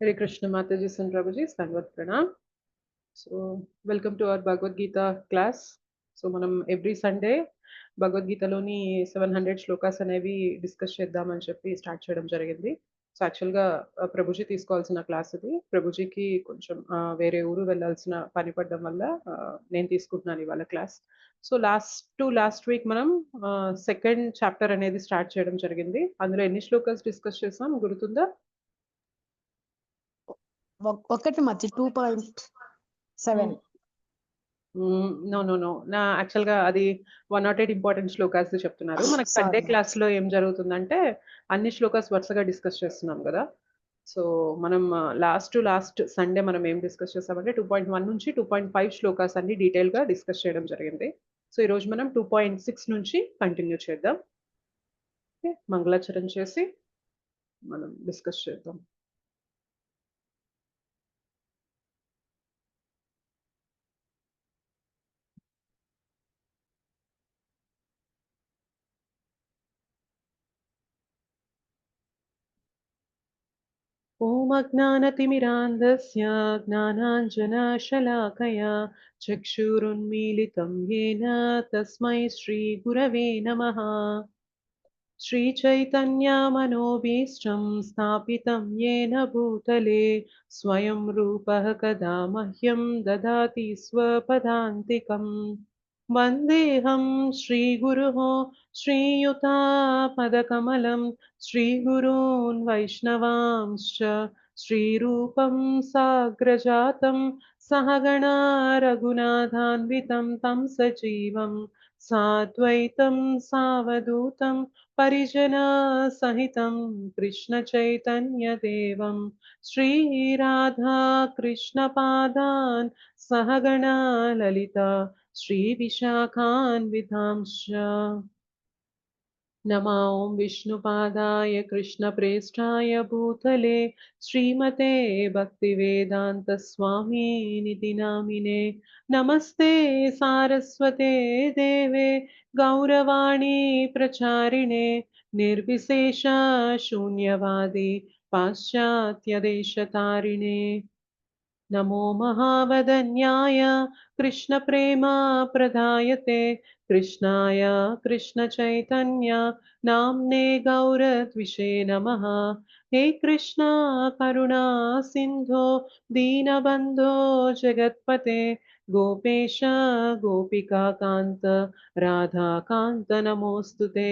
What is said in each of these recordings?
Hare Krishna Mataji and Prabhuji, Sanvat Pranam. So, welcome to our Bhagavad Gita class. So, మనం every Sunday భగవద్గీతలోని 700 shlokas అనేవి discuss చేద్దామని చెప్పి start చేయడం జరిగింది. So, యాక్చువల్గా ప్రభుజీ తీసుకోవాల్సిన క్లాస్ ఇది. ప్రభుజీకి కొంచెం వేరే ఊరు వెళ్ళాల్సిన పని పడడం వల్ల నేను తీసుకుంటున్నాను ఇవాళ క్లాస్. సో, లాస్ట్ వీక్ మనం సెకండ్ చాప్టర్ అనేది స్టార్ట్ చేయడం జరిగింది. అందులో ఎన్ని శ్లోకాస్ డిస్కస్ చేసాం గుర్తుందా? ఒకటి మధ్య 2.7 నో నా యాక్చువల్గా అది 108 ఇంపార్టెంట్ శ్లోకాస్ చెప్తున్నారు. మనకి సండే క్లాస్ లో ఏం జరుగుతుందంటే అన్ని శ్లోకాస్ వరుసగా డిస్కస్ చేస్తున్నాం కదా. సో మనం లాస్ట్ సండే మనం ఏం డిస్కస్ చేస్తామంటే 2.1 నుంచి 2.5 శ్లోకాస్ అన్ని డీటెయిల్ గా డిస్కస్ చేయడం జరిగింది. సో ఈ రోజు మనం 2.6 నుంచి కంటిన్యూ చేద్దాం. మంగళాచరణ చేసి మనం డిస్కస్ చేద్దాం. ॐ अज्ञानतिमिरान्धस्य ज्ञानाञ्जनशलाकया चक्षुरुन्मीलितं येन तस्मै श्रीगुरवे नमः। श्रीचैतन्यमनोभीष्टं स्थापितं येन भूतले स्वयं रूपः कदा मह्यं ददाति स्वपदान्तिकम्। वन्देऽहं श्रीगुरुः श्रीयुतापदकमलं श्रीगुरून् वैष्णवांश्च श्रीरूपं साग्रजातं सहगणा रघुनाथान्वितं तं सजीवं साद्वैतं सावधूतं परिजनसहितं कृष्णचैतन्यदेवं श्रीराधा कृष्णपादान् सहगणा ललिता श्रीविशाखान्वितांश्च। नमो ॐ विष्णुपादाय कृष्णप्रेष्ठाय भूतले श्रीमते भक्तिवेदान्तस्वामिनिति नामिने। नमस्ते सारस्वते देवे गौरवाणी प्रचारिणे निर्विशेष शून्यवादी पाश्चात्यदेशतारिणे। नमो महावदन्याय कृष्णप्रेमा प्रदायते कृष्णाय कृष्णचैतन्य नाम्ने गौरद्विषे नमः। हे कृष्णा करुणा सिन्धो दीनबन्धो जगत्पते गोपेश गोपिकान्त राधाकान्त नमोऽस्तुते।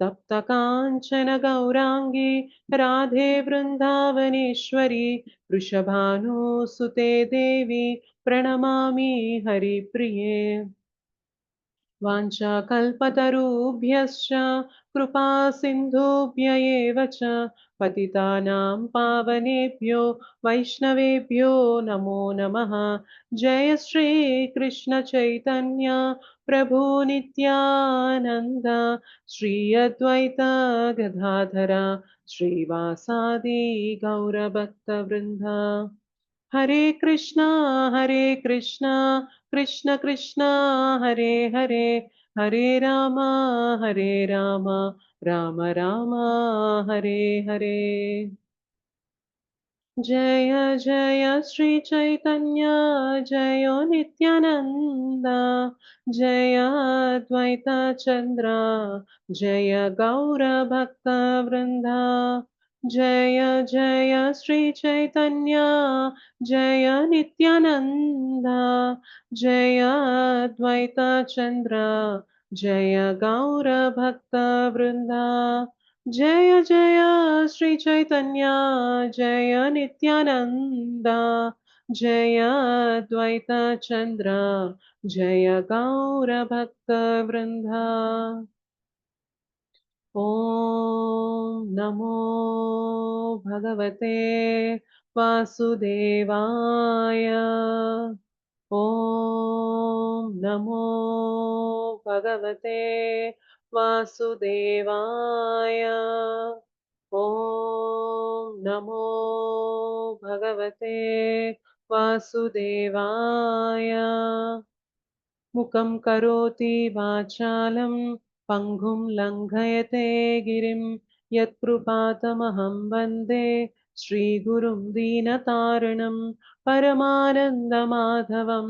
तप्त काञ्चन गौराङ्गी राधे वृन्दावनेश्वरी वृषभानुसुते देवी प्रणमामि हरिप्रिये। वाञ्छाकल्पतरुभ्यश्च कृपा सिन्धुभ्य एव च पतितानां पावनेभ्यो वैष्णवेभ्यो नमो नमः। जय श्री कृष्ण चैतन्य प्रभु नित्यानन्द श्री अद्वैत गदाधर श्रीवासादि गौरभक्तवृन्द। हरे कृष्णा कृष्ण कृष्ण हरे हरे हरे राम राम राम हरे हरे। जय जय श्री चैतन्य जय नित्यानंद जय अद्वैत चंद्र जय गौर भक्त वृंदा। जय जय श्री चैतन्य जय नित्यानंद जय अद्वैत चंद्र जय गौर भक्त वृंदा। जय जय श्री चैतन्य जय नित्यानंद जय अद्वैत चंद्र जय गौर भक्त वृंदा। ॐ नमो भगवते वासुदेवाय। ॐ नमो भगवते वासुदेवाय। ॐ नमो भगवते वासुदेवाय। मुखं करोति वाचालं पङ्गुं लङ्घयते गिरिं యత్కృపాతమహం వందే శ్రీగురుం దీనతారిణం పరమానందమాధవం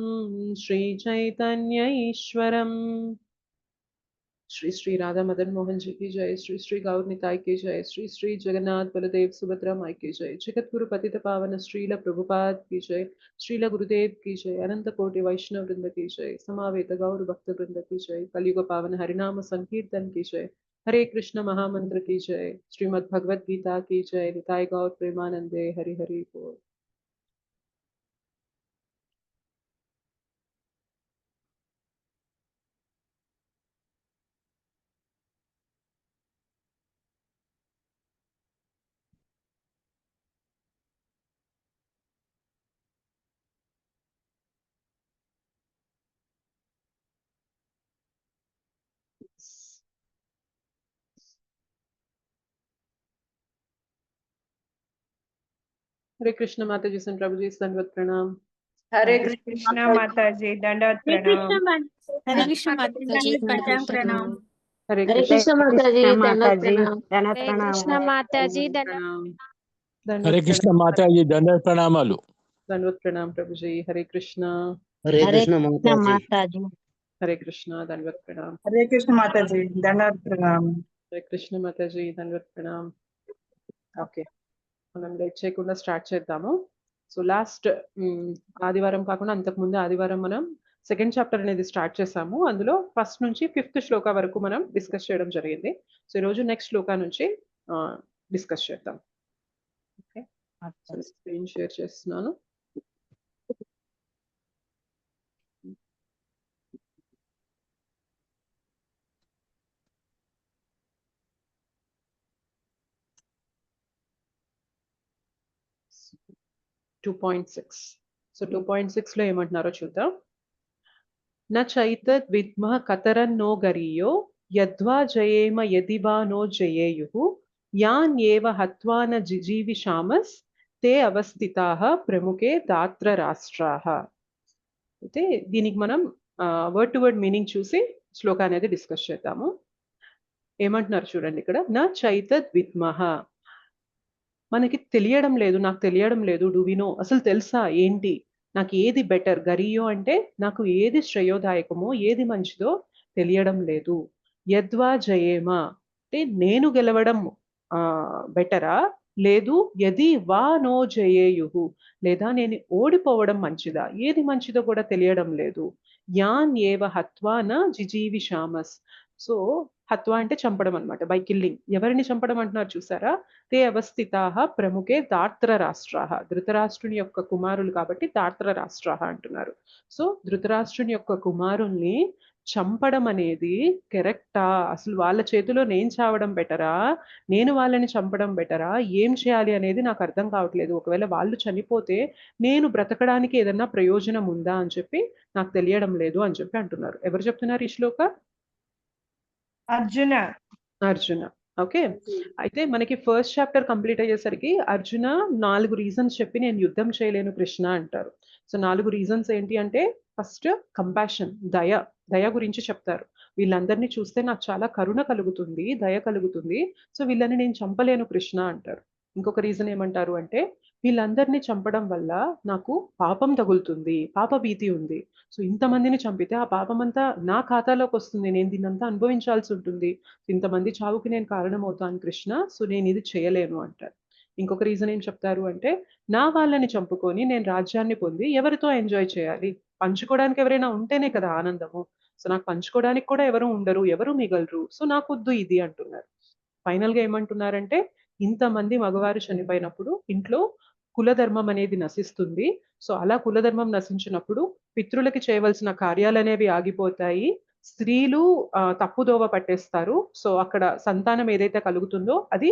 శ్రీచైతన్య ఈశ్వరం. श्री श्री राधा मदन मोहन जी की जय, श्री श्री गौर निताई की जय, श्री श्री जगन्नाथ बलदेव सुभद्रा माई की जय, जगत गुरु पतित पावन श्रील प्रभुपाद की जय, श्रील गुरुदेव की जय, अनंत कोटि वैष्णव वृंद की जय, समावेत गौर भक्त वृंद की जय, कलयुग पावन हरिनाम संकीर्तन की जय, हरे कृष्ण महामंत्र की जय, श्रीमद् भगवद गीता की जय, निताई गौर प्रेमानंदे हरि हरि बोल. हरे कृष्ण माता जी सन प्रभु जी दंडवत प्रणाम. हरे कृष्ण माता जी दंडवत प्रणाम. हरे कृष्ण माता जी पंचांग प्रणाम. हरे हरे कृष्ण माता जी दंडवत प्रणाम. हरे कृष्ण माता जी प्रणाम. हरे कृष्ण माता जी दंडवत प्रणामालु. दंडवत प्रणाम प्रभु जी. हरे कृष्ण. हरे कृष्ण माता जी. हरे कृष्ण दंडवत प्रणाम. हरे कृष्ण माता जी दंडवत प्रणाम. हरे कृष्ण माता जी दंडवत प्रणाम. ఓకే, మనం లేట్ చేయకుండా స్టార్ట్ చేద్దాము. సో లాస్ట్ ఆదివారం కాకుండా అంతకుముందు ఆదివారం మనం సెకండ్ చాప్టర్ అనేది స్టార్ట్ చేసాము. అందులో ఫస్ట్ నుంచి 5th శ్లోక వరకు మనం డిస్కస్ చేయడం జరిగింది. సో ఈరోజు నెక్స్ట్ శ్లోక నుంచి డిస్కస్ చేద్దాం. ఓకే, స్క్రీన్ షేర్ చేస్తున్నాను. టూ 2.6. సో 2.6 లో ఏమంటున్నారో చూద్దాం. న చైతద్ విద్మః కతరన్నో గరీయో యద్వా జయేమ యది వా నో జయేయుః యాన్ ఏవ హత్వా న జిజీవిషామస్ తే అవస్థితాః ప్రముఖే దాత్ర రాష్ట్రాః. అయితే దీనికి మనం వర్డ్ టు వర్డ్ మీనింగ్ చూసి శ్లోక అనేది డిస్కస్ చేద్దాము. ఏమంటున్నారు చూడండి ఇక్కడ. న చైతద్ విద్మః, మనకి తెలియడం లేదు, నాకు తెలియడం లేదు. డు వి నో, అసలు తెలుసా ఏంటి, నాకు ఏది బెటర్, గరియో అంటే నాకు ఏది శ్రేయోదాయకమో ఏది మంచిదో తెలియడం లేదు. యద్వా జయేమా అంటే నేను గెలవడం బెటరా, లేదు యది వా నో జయేయుహు లేదా నేను ఓడిపోవడం మంచిదా, ఏది మంచిదో కూడా తెలియడం లేదు. యాన్ ఏవ హత్వా న జిజీవిషామస్. సో హత్వా అంటే చంపడం అనమాట, బై కిల్లింగ్. ఎవరిని చంపడం అంటున్నారు చూసారా. తే అవస్థితాః ప్రముఖే దాత్ర రాష్ట్రాః, ధృతరాష్ట్రుని యొక్క కుమారులు కాబట్టి దాత్ర రాష్ట్రాః అంటున్నారు. సో ధృతరాష్ట్రుని యొక్క కుమారుల్ని చంపడం అనేది కరెక్టా, అసలు వాళ్ళ చేతిలో నేను చావడం బెటరా, నేను వాళ్ళని చంపడం బెటరా, ఏం చేయాలి అనేది నాకు అర్థం కావట్లేదు. ఒకవేళ వాళ్ళు చనిపోతే నేను బ్రతకడానికి ఏదన్నా ప్రయోజనం ఉందా అని చెప్పి నాకు తెలియడం లేదు అని చెప్పి అంటున్నారు. ఎవరు చెప్తున్నారు ఈ శ్లోక? అర్జున. అర్జున. ఓకే, అయితే మనకి ఫస్ట్ చాప్టర్ కంప్లీట్ అయ్యేసరికి అర్జున 4 రీజన్స్ చెప్పి నేను యుద్ధం చేయలేను కృష్ణ అంటారు. సో 4 రీజన్స్ ఏంటి అంటే, ఫస్ట్ కంపాషన్, దయ గురించి చెప్తారు. వీళ్ళందరినీ చూస్తే నాకు చాలా కరుణ కలుగుతుంది, దయ కలుగుతుంది, సో వీళ్ళని నేను చంపలేను కృష్ణ అంటారు. ఇంకొక రీజన్ ఏమంటారు అంటే, వీళ్ళందరినీ చంపడం వల్ల నాకు పాపం తగులుతుంది, పాప భీతి ఉంది. సో ఇంతమందిని చంపితే ఆ పాపం అంతా నా ఖాతాలోకి వస్తుంది, నేను దీన్నంతా అనుభవించాల్సి ఉంటుంది, ఇంతమంది చావుకి నేను కారణమవుతాను కృష్ణ, సో నేను ఇది చేయలేను అంటారు. ఇంకొక రీజన్ ఏం చెప్తారు అంటే, నా వాళ్ళని చంపుకొని నేను రాజ్యాన్ని పొంది ఎవరితో ఎంజాయ్ చేయాలి, పంచుకోవడానికి ఎవరైనా ఉంటేనే కదా ఆనందము, సో నాకు పంచుకోవడానికి కూడా ఎవరు ఉండరు, ఎవరు మిగలరు, సో నాకొద్దు ఇది అంటున్నారు. ఫైనల్ గా ఏమంటున్నారంటే, ఇంతమంది మగవారు చనిపోయినప్పుడు ఇంట్లో కులధర్మం అనేది నశిస్తుంది. సో అలా కులధర్మం నశించినప్పుడు పితృలకి చేయవలసిన కార్యాలు అనేవి ఆగిపోతాయి, స్త్రీలు తప్పుదోవ పట్టేస్తారు. సో అక్కడ సంతానం ఏదైతే కలుగుతుందో అది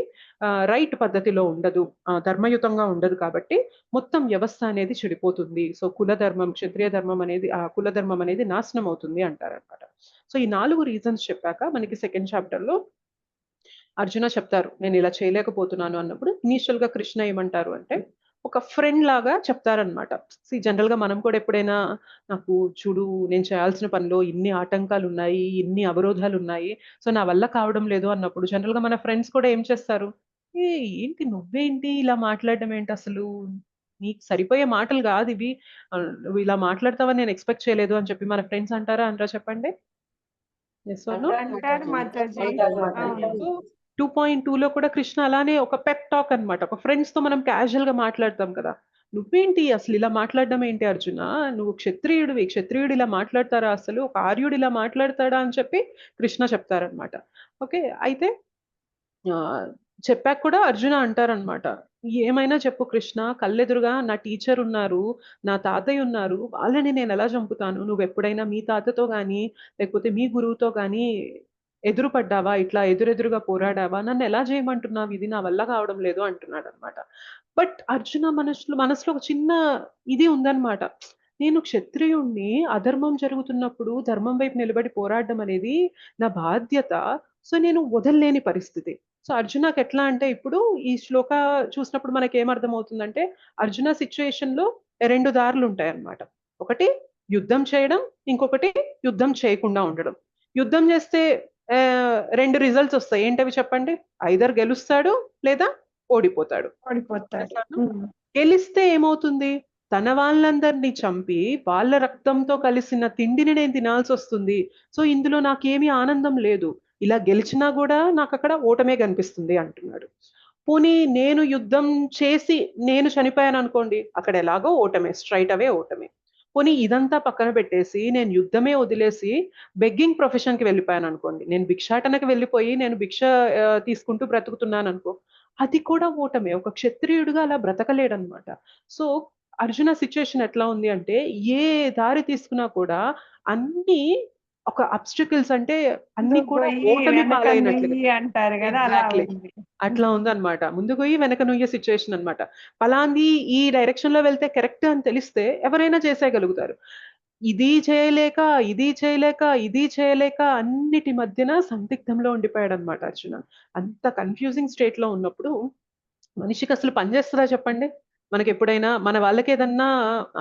రైట్ పద్ధతిలో ఉండదు, ధర్మయుతంగా ఉండదు, కాబట్టి మొత్తం వ్యవస్థ అనేది చెడిపోతుంది. సో కులధర్మం, క్షత్రియ ధర్మం అనేది, కులధర్మం అనేది నాశనం అవుతుంది అంటారనమాట. సో ఈ 4 రీజన్స్ చెప్పాక మనకి సెకండ్ చాప్టర్ లో అర్జున చెప్తారు నేను ఇలా చేయలేకపోతున్నాను అన్నప్పుడు, ఇనీషియల్ గా కృష్ణ ఏమంటారు అంటే, ఒక ఫ్రెండ్ లాగా చెప్తారనమాట. జనరల్గా మనం కూడా ఎప్పుడైనా నాకు చూడు నేను చేయాల్సిన పనిలో ఇన్ని ఆటంకాలు ఉన్నాయి, ఇన్ని అవరోధాలు ఉన్నాయి, సో నా వల్ల కావడం లేదు అన్నప్పుడు జనరల్గా మన ఫ్రెండ్స్ కూడా ఏం చేస్తారు, ఏ ఏంటి నువ్వేంటి ఇలా మాట్లాడడం ఏంటి అసలు, నీకు సరిపోయే మాటలు కాదు ఇవి, నువ్వు ఇలా మాట్లాడతావని నేను ఎక్స్పెక్ట్ చేయలేదు అని చెప్పి మన ఫ్రెండ్స్ అంటారా అనరా చెప్పండి. Yes or no? అంటారు మాతాజీ. అవును. 2.2లో కూడా కృష్ణ అలానే ఒక పెప్ టాక్ అన్నమాట. ఒక ఫ్రెండ్స్ తో మనం క్యాజువల్ గా మాట్లాడతాం కదా, నువ్వేంటి అసలు ఇలా మాట్లాడడం ఏంటి అర్జున, నువ్వు క్షత్రియుడివి, క్షత్రియుడు ఇలా మాట్లాడతారా, అసలు ఒక ఆర్యుడు ఇలా మాట్లాడతాడా అని చెప్పి కృష్ణ చెప్తారనమాట. ఓకే, అయితే చెప్పాక కూడా అర్జున అంటారనమాట, ఏమైనా చెప్పు కృష్ణ, కళ్ళెదురుగా నా టీచర్ ఉన్నారు, నా తాతయ్య ఉన్నారు, వాళ్ళని నేను ఎలా చంపుతాను, నువ్వు ఎప్పుడైనా మీ తాతతో గానీ లేకపోతే మీ గురువుతో గానీ ఎదురు పడ్డావా, ఇట్లా ఎదురెదురుగా పోరాడావా, నన్ను ఎలా చేయమంటున్నావు, ఇది నా వల్ల కావడం లేదు అంటున్నాడు అనమాట. బట్ అర్జున మనసులో ఒక చిన్న ఇది ఉందన్నమాట, నేను క్షత్రియుణ్ణి, అధర్మం జరుగుతున్నప్పుడు ధర్మం వైపు నిలబడి పోరాడడం అనేది నా బాధ్యత, సో నేను వదలలేని పరిస్థితి. సో అర్జునకి ఎట్లా అంటే ఇప్పుడు ఈ శ్లోక చూసినప్పుడు మనకి ఏమర్థమవుతుందంటే, అర్జున సిచ్యుయేషన్ లో 2 దారులు ఉంటాయి అన్నమాట. ఒకటి యుద్ధం చేయడం, ఇంకొకటి యుద్ధం చేయకుండా ఉండడం. యుద్ధం చేస్తే 2 రిజల్ట్స్ వస్తాయి, ఏంటవి చెప్పండి, ఐదర్ గెలుస్తాడు లేదా ఓడిపోతాడు. ఓడిపోతారు. గెలిస్తే ఏమవుతుంది, తన వాళ్ళందరినీ చంపి వాళ్ళ రక్తంతో కలిసిన తిండిని నేను తినాల్సి వస్తుంది, సో ఇందులో నాకేమీ ఆనందం లేదు, ఇలా గెలిచినా కూడా నాకు అక్కడ ఓటమే కనిపిస్తుంది అంటున్నాడు. పోనీ నేను యుద్ధం చేసి నేను చనిపోయాను అనుకోండి, అక్కడ ఎలాగో ఓటమే, స్ట్రైట్ అవే ఓటమే. పోనీ ఇదంతా పక్కన పెట్టేసి నేను యుద్ధమే వదిలేసి బెగ్గింగ్ ప్రొఫెషన్ కి వెళ్ళిపోయాను అనుకోండి, నేను భిక్షాటనకి వెళ్ళిపోయి నేను భిక్ష తీసుకుంటూ బ్రతుకుతున్నాను అనుకో, అది కూడా ఓటమే. ఒక క్షత్రియుడిగా అలా బ్రతకలేడనమాట. సో అర్జున సిచ్యుయేషన్ ఎట్లా ఉంది అంటే, ఏ దారి తీసుకున్నా కూడా అన్ని ఒక అబ్స్టికల్స్, అంటే అన్ని కూడా ఓటమి పాలైనట్లుగా అంటారు కదా, అలా Exactly. ఉంది. అట్లా ఉందన్నమాట. ముందు పోయి వెనక నుయ్యే సిచ్యుయేషన్ అన్నమాట. పలాంది ఈ డైరెక్షన్ లో వెళ్తే కరెక్ట్ అని తెలిస్తే ఎవరైనా చేసేయగలుగుతారు. ఇది చేయలేక, ఇది చేయలేక, ఇది చేయలేక అన్నిటి మధ్యన సందిగ్ధంలో ఉండిపోయాడన్నమాట అర్జున. అంత కన్ఫ్యూజింగ్ స్టేట్ లో ఉన్నప్పుడు మనిషికి అసలు పని చేస్తుందా చెప్పండి? మనకెప్పుడైనా మన వాళ్ళకి ఏదన్నా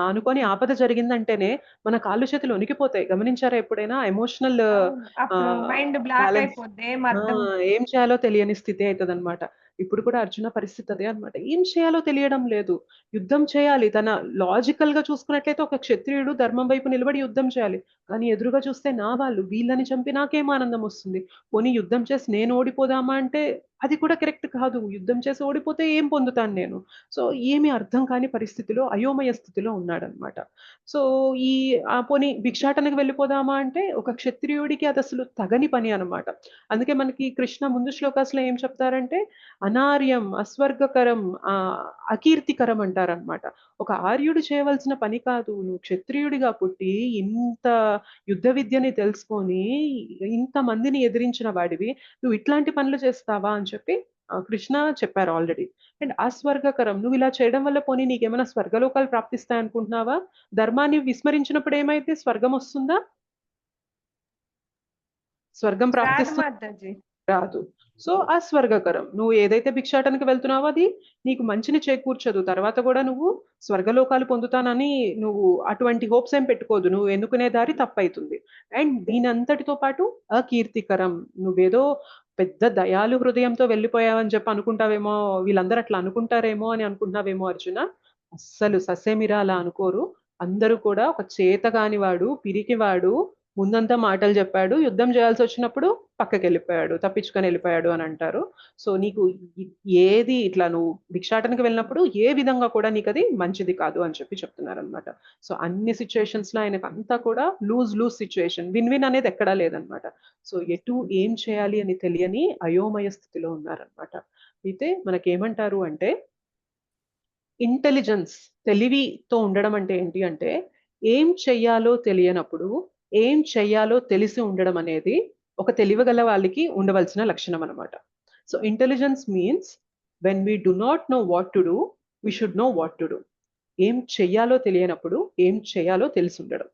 అనుకోని ఆపద జరిగిందంటేనే మన కాళ్ళు చేతులు వణికిపోతాయి. గమనించారా ఎప్పుడైనా? ఎమోషనల్ అవును. అప్పుడు మైండ్ బ్లాక్ బ్యాలెన్స్, అయిపోద్ది, ఏం అర్థం ఏం చేయాలో తెలియని స్థితి అయితదనమాట. ఇప్పుడు కూడా అర్జున పరిస్థితి అదే అన్నమాట. ఏం చేయాలో తెలియడం లేదు. యుద్ధం చేయాలి. తన లాజికల్‌గా చూసుకున్నట్లయితే ఒక క్షత్రియుడు ధర్మం వైపు నిలబడి యుద్ధం చేయాలి. కానీ ఎదురుగా చూస్తే నా వాళ్ళు, వీళ్ళని చంపి నాకేం ఆనందం వస్తుంది? పోనీ యుద్ధం చేసి నేను ఓడిపోదామా అంటే అది కూడా కరెక్ట్ కాదు. యుద్ధం చేసి ఓడిపోతే ఏం పొందుతాను నేను? సో ఏమి అర్థం కాని పరిస్థితిలో, అయోమయ స్థితిలో ఉన్నాడనమాట. సో ఈ పోనీ భిక్షాటనకి వెళ్ళిపోదామా అంటే ఒక క్షత్రియుడికి అది అసలు తగని పని అనమాట. అందుకే మనకి కృష్ణ ముందు శ్లోకాస్‌లో ఏం చెప్తారంటే, అనార్యం, అస్వర్గకరం, అకీర్తికరం అంటారనమాట. ఒక ఆర్యుడు చేయవలసిన పని కాదు. నువ్వు క్షత్రియుడిగా పుట్టి ఇంత యుద్ధ విద్యని తెలుసుకొని ఇంతమందిని ఎదిరించిన వాడివి, నువ్వు ఇట్లాంటి పనులు చేస్తావా అని చెప్పి కృష్ణ చెప్పారు ఆల్రెడీ. అండ్ అస్వర్గకరం, నువ్వు ఇలా చేయడం వల్ల పోనీ నీకేమైనా స్వర్గలోకాలు ప్రాప్తిస్తాయి అనుకుంటున్నావా? ధర్మాన్ని విస్మరించినప్పుడు ఏమైతే స్వర్గం వస్తుందా? స్వర్గం రాదు ప్రాప్తిస్తుంది? మాతాజీ. రాదు. సో అస్వర్గకరం, నువ్వు ఏదైతే భిక్షాటనకి వెళ్తున్నావో అది నీకు మంచిని చేకూర్చదు. తర్వాత కూడా నువ్వు స్వర్గలోకాలు పొందుతానని నువ్వు అటువంటి హోప్స్ ఏం పెట్టుకోదు. నువ్వు ఎన్నుకునే దారి తప్పైతుంది. అండ్ దీనంతటితో పాటు అకీర్తికరం, నువ్వేదో పెద్ద దయాలు హృదయంతో వెళ్ళిపోయావని చెప్పి అనుకుంటావేమో, వీళ్ళందరూ అట్లా అనుకుంటారేమో అని అనుకుంటున్నావేమో అర్జున. అస్సలు ససేమిరా అలా అనుకోరు. అందరూ కూడా ఒక చేతగానివాడు, పిరికివాడు, ముందంతా మాటలు చెప్పాడు, యుద్ధం చేయాల్సి వచ్చినప్పుడు పక్కకెళ్ళిపోయాడు, తప్పించుకొని వెళ్ళిపోయాడు అని అంటారు. సో నీకు ఏది ఇట్లా నువ్వు భిక్షాటనకి వెళ్ళినప్పుడు ఏ విధంగా కూడా నీకు అది మంచిది కాదు అని చెప్పి చెప్తున్నారనమాట. సో అన్ని సిచ్యుయేషన్స్ లో ఆయనకు అంతా కూడా లూజ్ సిచ్యుయేషన్, విన్ విన్ అనేది ఎక్కడా లేదనమాట. సో ఎటు ఏం చేయాలి అని తెలియని అయోమయ స్థితిలో ఉన్నారనమాట. అయితే మనకేమంటారు అంటే, ఇంటెలిజెన్స్, తెలివితో ఉండడం అంటే ఏంటి అంటే, ఏం చెయ్యాలో తెలియనప్పుడు ఏం చెయ్యాలో తెలిసి ఉండడం అనేది ఒక తెలివిగల వాళ్ళకి ఉండవలసిన లక్షణం అనమాట. So intelligence means when we do not know what to do, we should know what to do. ఏం చెయ్యాలో తెలియనప్పుడు ఏం చేయాలో తెలిసి ఉండడం.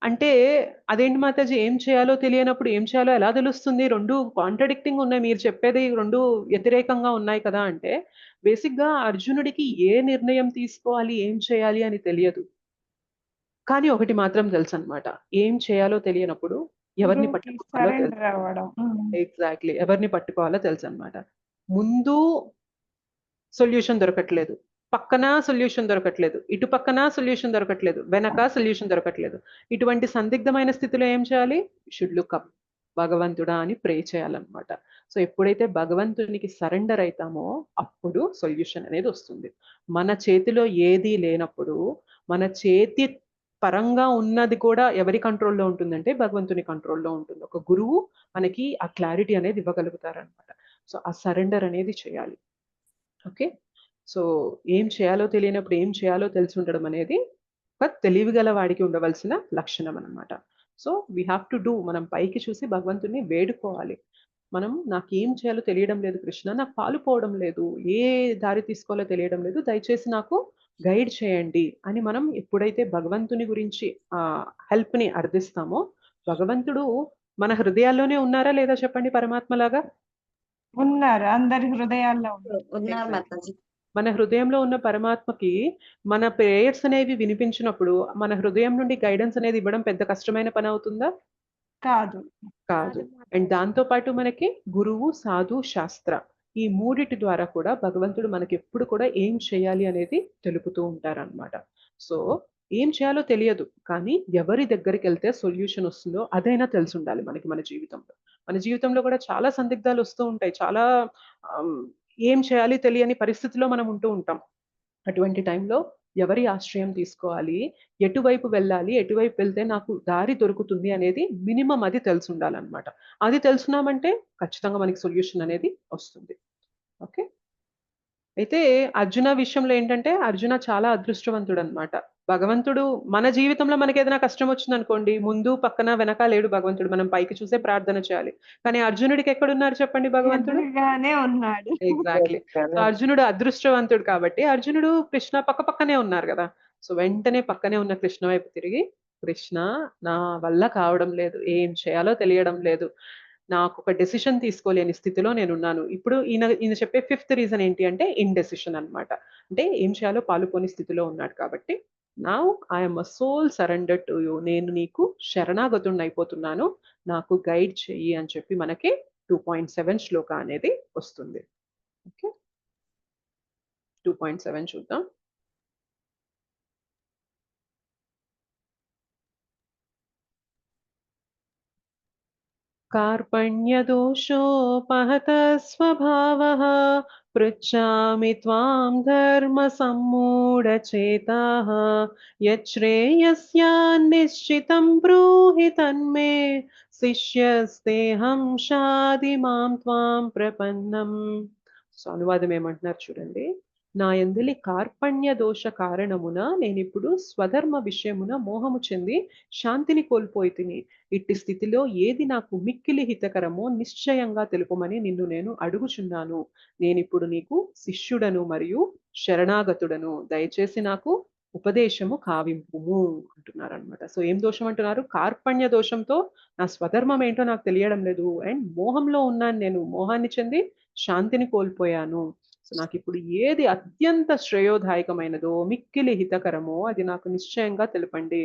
అంటే అదేంటి మాతాజీ, ఏం చేయాలో తెలియనప్పుడు ఏం చేయాలో ఎలా తెలుస్తుంది? 2 కాంట్రాడిక్టింగ్ ఉన్నాయి. మీరు చెప్పేది 2 వ్యతిరేకంగా ఉన్నాయి కదా అంటే, బేసిక్‌గా అర్జునుడికి ఏ నిర్ణయం తీసుకోవాలి, ఏం చేయాలి అని తెలియదు. కానీ ఒకటి మాత్రం తెలుసనమాట. ఏం చేయాలో తెలియనప్పుడు ఎవరిని గురువుకి పట్టుకోవాలో తెలుసు. సరెండర్ అవ్వడం. ఎగ్జాక్ట్‌లీ. ఎవరిని పట్టుకోవాలో తెలుసనమాట. ముందు సొల్యూషన్ దొరకట్లేదు. పక్కన సొల్యూషన్ దొరకట్లేదు. ఇటు పక్కన సొల్యూషన్ దొరకట్లేదు. వెనక సొల్యూషన్ దొరకట్లేదు. ఇటువంటి సందిగ్ధమైన స్థితిలో ఏం చేయాలి? Should look up. భగవంతుడా అని ప్రే చేయాలన్నమాట. సో ఎప్పుడైతే భగవంతునికి సరెండర్ అయితామో అప్పుడు సొల్యూషన్ అనేది వస్తుంది. మన చేతిలో ఏదీ లేనప్పుడు, మన చేతి పరంగా ఉన్నది కూడా ఎవరి కంట్రోల్‌లో ఉంటుందంటే భగవంతుని కంట్రోల్‌లో ఉంటుంది. ఒక గురువు మనకి ఆ క్లారిటీ అనేది ఇవ్వగలుగుతారన్నమాట. సో ఆ సరెండర్ అనేది చేయాలి. ఓకే. సో ఏం చేయాలో తెలియనప్పుడు ఏం చేయాలో తెలిసి ఉండడం అనేది ఒక తెలివిగల వాడికి ఉండవలసిన లక్షణం అన్నమాట. So we have to do. మనం పైకి చూసి భగవంతుడిని వేడుకోవాలి. మనం నాకేం చేయాలో తెలియడం లేదు కృష్ణ, నాకు పాలు పోవడం లేదు, ఏ దారి తీసుకోవాలో తెలియడం లేదు, దయచేసి నాకు గైడ్ చేయండి అని మనం ఎప్పుడైతే భగవంతుని గురించి హెల్ప్‌ని అర్థిస్తామో, భగవంతుడు మన హృదయాల్లోనే ఉన్నారా లేదా చెప్పండి పరమాత్మలాగా? ఉన్నారు. అందరి హృదయాల్లో ఉన్నారు. ఉన్నారు మాతాజీ. మన హృదయంలో ఉన్న పరమాత్మకి మన ప్రేయర్స్ అనేవి వినిపించినప్పుడు మన హృదయం నుండి గైడెన్స్ అనేది ఇవ్వడం పెద్ద కష్టమైన పని అవుతుందా? కాదు. కాదు. అండ్ దాంతో పాటు మనకి గురువు, సాధు, శాస్త్ర ఈ మూడిటి ద్వారా కూడా భగవంతుడు మనకి ఎప్పుడు కూడా ఏం చేయాలి అనేది తెలుపుతూ ఉంటారన్నమాట. సో ఏం చేయాలో తెలియదు. కానీ ఎవరి దగ్గరికెళ్తే సొల్యూషన్ వస్తుందో అదైనా తెలిసుండాలి మనకి మన జీవితంలో. మన జీవితంలో కూడా చాలా సందిగ్ధాలు వస్తూ ఉంటాయి. చాలా ఆహ్, ఏం చేయాలి తెలియని పరిస్థితిలో మనం ఉంటూ ఉంటాం. అటువంటి టైంలో ఎవరి ఆశ్రయం తీసుకోవాలి, ఎటువైపు వెళ్ళాలి, ఎటువైపు వెళ్తే నాకు దారి దొరుకుతుంది అనేది మినిమమ్ అది తెలిసుండాలన్నమాట. అది తెలుసున్నామంటే ఖచ్చితంగా మనకి సొల్యూషన్ అనేది వస్తుంది. ఓకే. అయితే అర్జున విషయంలో ఏంటంటే, అర్జున చాలా అదృష్టవంతుడనమాట. భగవంతుడు మన జీవితంలో మనకేదైనా కష్టం వచ్చిందనుకోండి, ముందు, పక్కన, వెనక లేడు భగవంతుడు. మనం పైకి చూసే ప్రార్థన చేయాలి. కానీ అర్జునుడికి ఎక్కడున్నారు చెప్పండి భగవంతుడు? ఎదురుగానే ఉన్నాడు. ఎగ్జాక్ట్‌లీ. సో, అర్జునుడు అదృష్టవంతుడు కాబట్టి, అర్జునుడు, కృష్ణ పక్కనే ఉన్నారు గదా! సో, వెంటనే పక్కనే ఉన్న కృష్ణ వైపు తిరిగి, కృష్ణ నా వల్ల కావడం లేదు. ఏం చేయాలో తెలియడం లేదు. నాకొక డెసిషన్ తీసుకోలేని స్థితిలో నేనున్నాను. ఇప్పుడు ఈయన చెప్పే ఫిఫ్త్ రీజన్ ఏంటి అంటే ఇండెసిషన్ అన్నమాట. అంటే ఏం చేయాలో పాలుపోని స్థితిలో ఉన్నాడు కాబట్టి, now I am a soul surrendered to you. నేను నీకు శరణాగతుడినైపోతున్నాను. నాకు గైడ్ చెయ్యి అని చెప్పి మనకి 2.7 శ్లోక అనేది వస్తుంది. ఓకే. 2.7 చూద్దాం. कार्पण्यदोषोपहतः स्वभावः पृच्छामि त्वां धर्मसम्मूढचेताः यच्छ्रेयस्यान्निश्चितं ब्रूहि तन्मे శిష్యస్తేహం షాది మాం త్వాం ప్రపన్నం. సో అనువాదం ఏమంటున్నారు చూడండి. నా యందలి కార్పణ్య దోష కారణమున నేనిప్పుడు స్వధర్మ విషయమున మోహము చెంది శాంతిని కోల్పోయితిని. ఇట్టి స్థితిలో ఏది నాకు మిక్కిలి హితకరమో నిశ్చయంగా తెలుపమని నిన్ను నేను అడుగుచున్నాను. నేనిప్పుడు నీకు శిష్యుడను మరియు శరణాగతుడను. దయచేసి నాకు ఉపదేశము కావింపుము అంటున్నారనమాట. సో ఏం దోషం అంటున్నారు? కార్పణ్య దోషంతో నా స్వధర్మం ఏంటో నాకు తెలియడం లేదు. అండ్ మోహంలో ఉన్నాను నేను. మోహాన్ని చెంది శాంతిని కోల్పోయాను. సో నాకిప్పుడు ఏది అత్యంత శ్రేయోదాయకమైనదో, మిక్కిలి హితకరమో అది నాకు నిశ్చయంగా తెలపండి.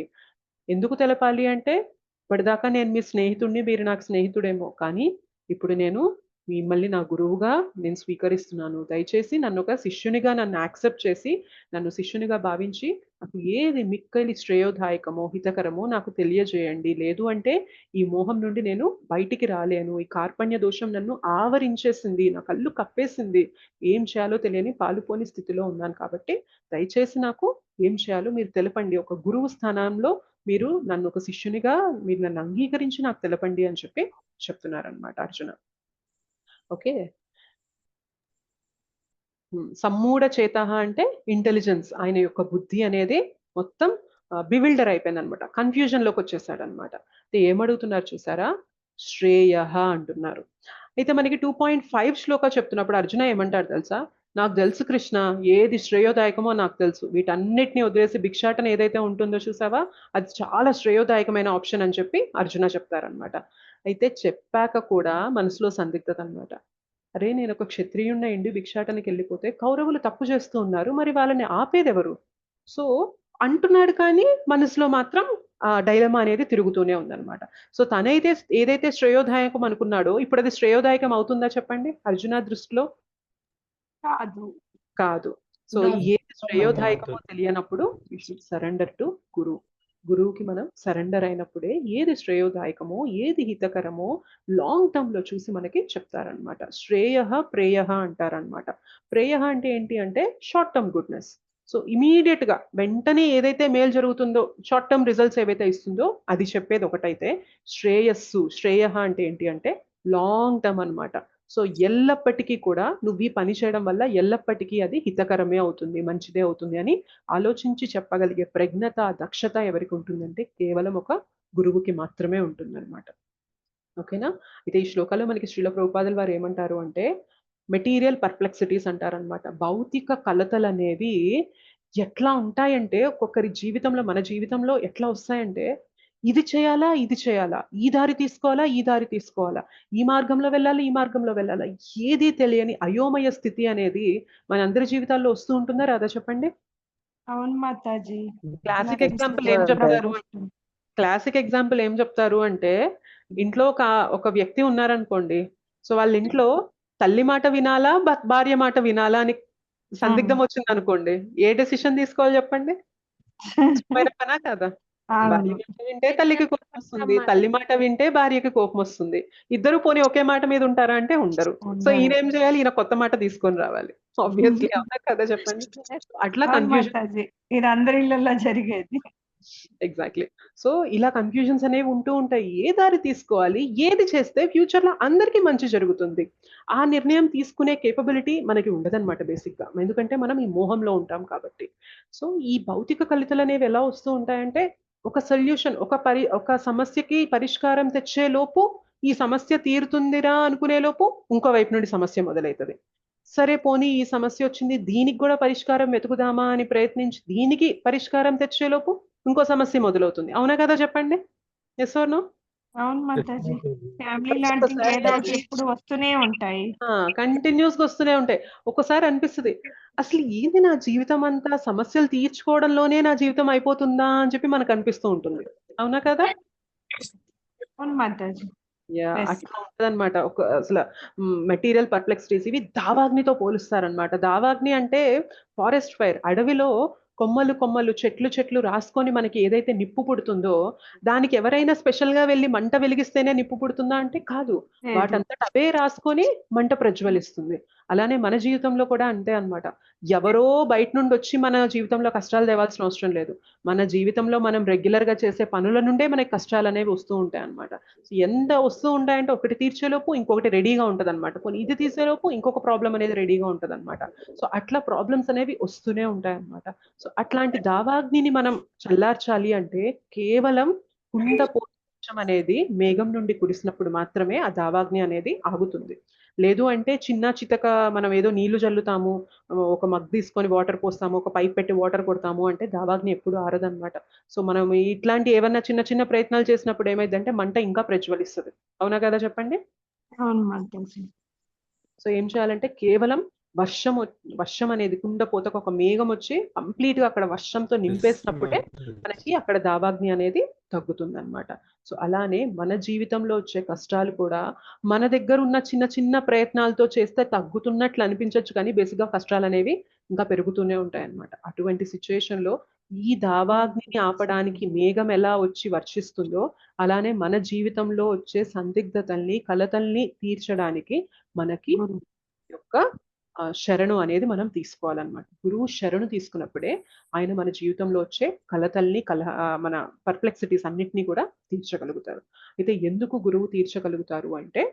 ఎందుకు తెలపాలి అంటే, ఇప్పటిదాకా నేను మీ స్నేహితుడిని, మీరు నాకు స్నేహితుడేమో. కానీ ఇప్పుడు నేను మిమ్మల్ని నా గురువుగా నేను స్వీకరిస్తున్నాను. దయచేసి నన్నొక శిష్యునిగా నన్ను యాక్సెప్ట్ చేసి, నన్ను శిష్యునిగా భావించి, నాకు ఏది మిక్కిలి శ్రేయోదాయకమో, హితకరమో నాకు తెలియజేయండి. లేదు అంటే ఈ మోహం నుండి నేను బయటికి రాలేను. ఈ కార్పణ్య దోషం నన్ను ఆవరించేసింది. నా కళ్ళు కప్పేసింది. ఏం చేయాలో తెలియని పాలుపోని స్థితిలో ఉన్నాను కాబట్టి, దయచేసి నాకు ఏం చేయాలో మీరు తెలపండి. ఒక గురువు స్థానంలో మీరు నన్ను ఒక శిష్యునిగా మీరు నన్ను అంగీకరించి నాకు తెలపండి అని చెప్పి చెప్తున్నారనమాట అర్జున. ఓకే. సమ్మూఢ చేతః అంటే ఇంటెలిజెన్స్. ఆయన యొక్క బుద్ధి అనేది మొత్తం బివిల్డర్ అయిపోయిందనమాట. కన్‌ఫ్యూజన్‌లోకి వచ్చేసాడనమాట. అయితే ఏమడుగుతున్నారు చూసారా? శ్రేయః అంటున్నారు. అయితే మనకి 2.5 శ్లోక చెప్తున్నప్పుడు అర్జున ఏమంటాడు తెలుసా? నాకు తెలుసు కృష్ణ, ఏది శ్రేయోదాయకమో నాకు తెలుసు. వీటన్నిటిని వదిలేసి భిక్షాటన ఏదైతే ఉంటుందో చూసావా, అది చాలా శ్రేయోదాయకమైన ఆప్షన్ అని చెప్పి అర్జున చెప్తారనమాట. అయితే చెప్పాక కూడా మనసులో సందిగ్ధత అనమాట. అరే, నేను ఒక క్షత్రియుడిన ఎండి భిక్షాటనకి వెళ్ళిపోతే కౌరవులు తప్పు చేస్తూ ఉన్నారు, మరి వాళ్ళని ఆపేదెవరు? సో అంటున్నాడు, కానీ మనసులో మాత్రం ఆ డైలమా అనేది తిరుగుతూనే ఉందన్నమాట. సో తనైతే ఏదైతే శ్రేయోదాయకం అనుకున్నాడో, ఇప్పుడు అది శ్రేయోదాయకం అవుతుందా చెప్పండి అర్జున దృష్టిలో? కాదు. కాదు. సో ఏది శ్రేయోదాయకమో తెలియనప్పుడు యూ షుడ్ సరెండర్ టు గురువు. గురువుకి మనం సరెండర్ అయినప్పుడే ఏది శ్రేయోదాయకమో, ఏది హితకరమో లాంగ్ టర్మ్ లో చూసి మనకి చెప్తారనమాట. శ్రేయ ప్రేయ అంటారనమాట. ప్రేయ అంటే ఏంటి అంటే short term goodness. So immediate గా వెంటనే ఏదైతే మేలు జరుగుతుందో, షార్ట్ టర్మ్ రిజల్ట్స్ ఏవైతే ఇస్తుందో అది చెప్పేది ఒకటైతే, శ్రేయ అంటే ఏంటి అంటే లాంగ్ టర్మ్ అన్నమాట. సో ఎల్లప్పటికీ కూడా నువ్వు ఈ పని చేయడం వల్ల ఎల్లప్పటికీ అది హితకరమే అవుతుంది, మంచిదే అవుతుంది అని ఆలోచించి చెప్పగలిగే ప్రజ్ఞత, దక్షత ఎవరికి ఉంటుందంటే కేవలం ఒక గురువుకి మాత్రమే ఉంటుందన్నమాట. ఓకేనా? అయితే ఈ శ్లోకాల్లో మనకి శ్రీల ప్రభుపాదుల వారు ఏమంటారు అంటే, మెటీరియల్ పర్ప్లెక్సిటీస్ అంటారనమాట. భౌతిక కలతలు అనేవి ఎట్లా ఉంటాయంటే, ఒక్కొక్కరి జీవితంలో, మన జీవితంలో ఎట్లా వస్తాయంటే, ఇది చేయాలా, ఇది చేయాలా, ఈ దారి తీసుకోవాలా, ఈ దారి తీసుకోవాలా, ఈ మార్గంలో వెళ్ళాలి, ఈ మార్గంలో వెళ్ళాలా, ఏది తెలియని అయోమయ స్థితి అనేది మనందరి జీవితాల్లో వస్తూ ఉంటుందా రాదా చెప్పండి? అవును మాతాజీ. క్లాసిక్ ఎగ్జాంపుల్ ఏం చెప్తారు? క్లాసిక్ ఎగ్జాంపుల్ ఏం చెప్తారు అంటే, ఇంట్లో ఒక వ్యక్తి ఉన్నారనుకోండి. సో వాళ్ళ ఇంట్లో తల్లి మాట వినాలా, భార్య మాట వినాలా అని సందిగ్ధం వచ్చింది అనుకోండి, ఏ డెసిషన్ తీసుకోవాలి చెప్పండి? పనా కదా? భార్య మాట వింటే తల్లికి కోపం వస్తుంది, తల్లి మాట వింటే భార్యకి కోపం వస్తుంది. ఇద్దరు పోనీ ఒకే మాట మీద ఉంటారా అంటే ఉండరు. సో ఈయన ఏం చేయాలి? ఈయన కొత్త మాట తీసుకొని రావాలి. ఆబ్వియస్లీ అవునా కదా చెప్పండి? అట్లా కన్ఫ్యూజన్. ఇది అందరి ఇళ్ళల్లో జరిగేది. ఎగ్జాక్ట్లీ. సో ఇలా కన్ఫ్యూజన్స్ అనేవి ఉంటూ ఉంటాయి. ఏ దారి తీసుకోవాలి, ఏది చేస్తే ఫ్యూచర్ లో అందరికీ మంచి జరుగుతుంది, ఆ నిర్ణయం తీసుకునే కేపబిలిటీ మనకి ఉండదన్నమాట బేసిక్ గా. ఎందుకంటే మనం ఈ మోహంలో ఉంటాం కాబట్టి. సో ఈ భౌతిక కలితలు అనేవి ఎలా వస్తూ ఉంటాయంటే, ఒక సొల్యూషన్, ఒక సమస్యకి పరిష్కారం తెచ్చే లోపు ఈ సమస్య తీరుతుందిరా అనుకునే లోపు ఇంకో వైపు నుండి సమస్య మొదలవుతుంది. సరే పోనీ ఈ సమస్య వచ్చింది, దీనికి కూడా పరిష్కారం వెతుకుదామా అని ప్రయత్నించి దీనికి పరిష్కారం తెచ్చేలోపు ఇంకో సమస్య మొదలవుతుంది. అవునా కదా చెప్పండి? Yes or no? అవును మాతాజీ. ఫ్యామిలీ లాంటి ఏదో ఒకటి ఎప్పుడు వస్తూనే ఉంటాయి. కంటిన్యూస్ గా వస్తూనే ఉంటాయి. ఒక్కసారి అనిపిస్తుంది, అసలు ఏంది నా జీవితం అంతా సమస్యలు తీర్చుకోవడంలోనే నా జీవితం అయిపోతుందా అని చెప్పి మనకు అనిపిస్తూ ఉంటుంది. అవునా కదా? అవును మాతాజీ. అట్లా ఉంటదన్నమాట. ఒక అసలు మెటీరియల్ పర్ప్లెక్సిటీస్ ఇవి దావాగ్నితో పోలుస్తారనమాట. దావాగ్ని అంటే ఫారెస్ట్ ఫైర్. అడవిలో కొమ్మలు కొమ్మలు, చెట్లు చెట్లు రాసుకొని మనకి ఏదైతే నిప్పు పుడుతుందో, దానికి ఎవరైనా స్పెషల్ గా వెళ్ళి మంట వెలిగిస్తేనే నిప్పు పుడుతుందా అంటే కాదు. వాటంతట అవే రాసుకొని మంట ప్రజ్వలిస్తుంది. అలానే మన జీవితంలో కూడా అంతే అన్నమాట. ఎవరో బయట నుండి వచ్చి మన జీవితంలో కష్టాలు తేవాల్సిన అవసరం లేదు. మన జీవితంలో మనం రెగ్యులర్ గా చేసే పనుల నుండే మనకి కష్టాలు అనేవి వస్తూ ఉంటాయి అన్నమాట. ఎంత వస్తూ ఉంటాయంటే, ఒకటి తీర్చేలోపు ఇంకొకటి రెడీగా ఉంటది అనమాట. కొన్ని ఇది తీసేలోపు ఇంకొక ప్రాబ్లం అనేది రెడీగా ఉంటది అనమాట. సో అట్లా ప్రాబ్లమ్స్ అనేవి వస్తూనే ఉంటాయి అన్నమాట. సో అట్లాంటి దావాగ్నిని మనం చల్లార్చాలి అంటే కేవలం కుండపోత అనేది మేఘం నుండి కురిసినప్పుడు మాత్రమే ఆ దావాగ్ని అనేది ఆగుతుంది. లేదు అంటే చిన్న చితక మనం ఏదో నీళ్లు జల్లుతాము, ఒక మగ్ తీసుకొని వాటర్ పోస్తాము, ఒక పైప్ పెట్టి వాటర్ కొడతాము అంటే దావాగ్ని ఎప్పుడు ఆరదనమాట. సో మనం ఇట్లాంటి ఏమన్నా చిన్న చిన్న ప్రయత్నాలు చేసినప్పుడు ఏమైందంటే మంట ఇంకా ప్రజ్వలిస్తుంది. అవునా కదా చెప్పండి? అవును మాతాజీ. సో ఏం చేయాలంటే కేవలం వర్షం అనేది కుండపోతకు ఒక మేఘం వచ్చి కంప్లీట్ గా అక్కడ వర్షంతో నింపేసినప్పుడే మనకి అక్కడ దావాగ్ని అనేది తగ్గుతుంది అనమాట. సో అలానే మన జీవితంలో వచ్చే కష్టాలు కూడా మన దగ్గర ఉన్న చిన్న చిన్న ప్రయత్నాలతో చేస్తే తగ్గుతున్నట్లు అనిపించవచ్చు, కానీ బేసిక్ గా కష్టాలు అనేవి ఇంకా పెరుగుతూనే ఉంటాయి అన్నమాట. అటువంటి సిచ్యుయేషన్ లో ఈ దావాగ్నిని ఆపడానికి మేఘం ఎలా వచ్చి వర్షిస్తుందో, అలానే మన జీవితంలో వచ్చే సందిగ్ధతల్ని, కలతల్ని తీర్చడానికి మనకి యొక్క శరణు అనేది మనం తీసుకోవాలన్నమాట. గురువు శరణు తీసుకున్నప్పుడే ఆయన మన జీవితంలో వచ్చే కలతల్ని, మన పర్ప్లెక్సిటీస్ అన్నిటినీ కూడా తీర్చగలుగుతారు. అయితే ఎందుకు గురువు తీర్చగలుగుతారు అంటే,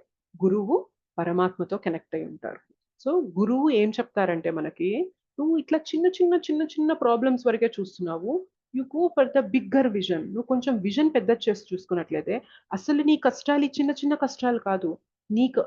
గురువు పరమాత్మతో కనెక్ట్ అయి ఉంటారు. సో గురువు ఏం చెప్తారంటే మనకి, నువ్వు ఇట్లా చిన్న చిన్న చిన్న చిన్న ప్రాబ్లమ్స్ వరకే చూస్తున్నావు, you go for the bigger vision. నువ్వు కొంచెం విజన్ పెద్ద చేసి చూసుకున్నట్లయితే అసలు నీ కష్టాలు చిన్న చిన్న కష్టాలు కాదు, నీకు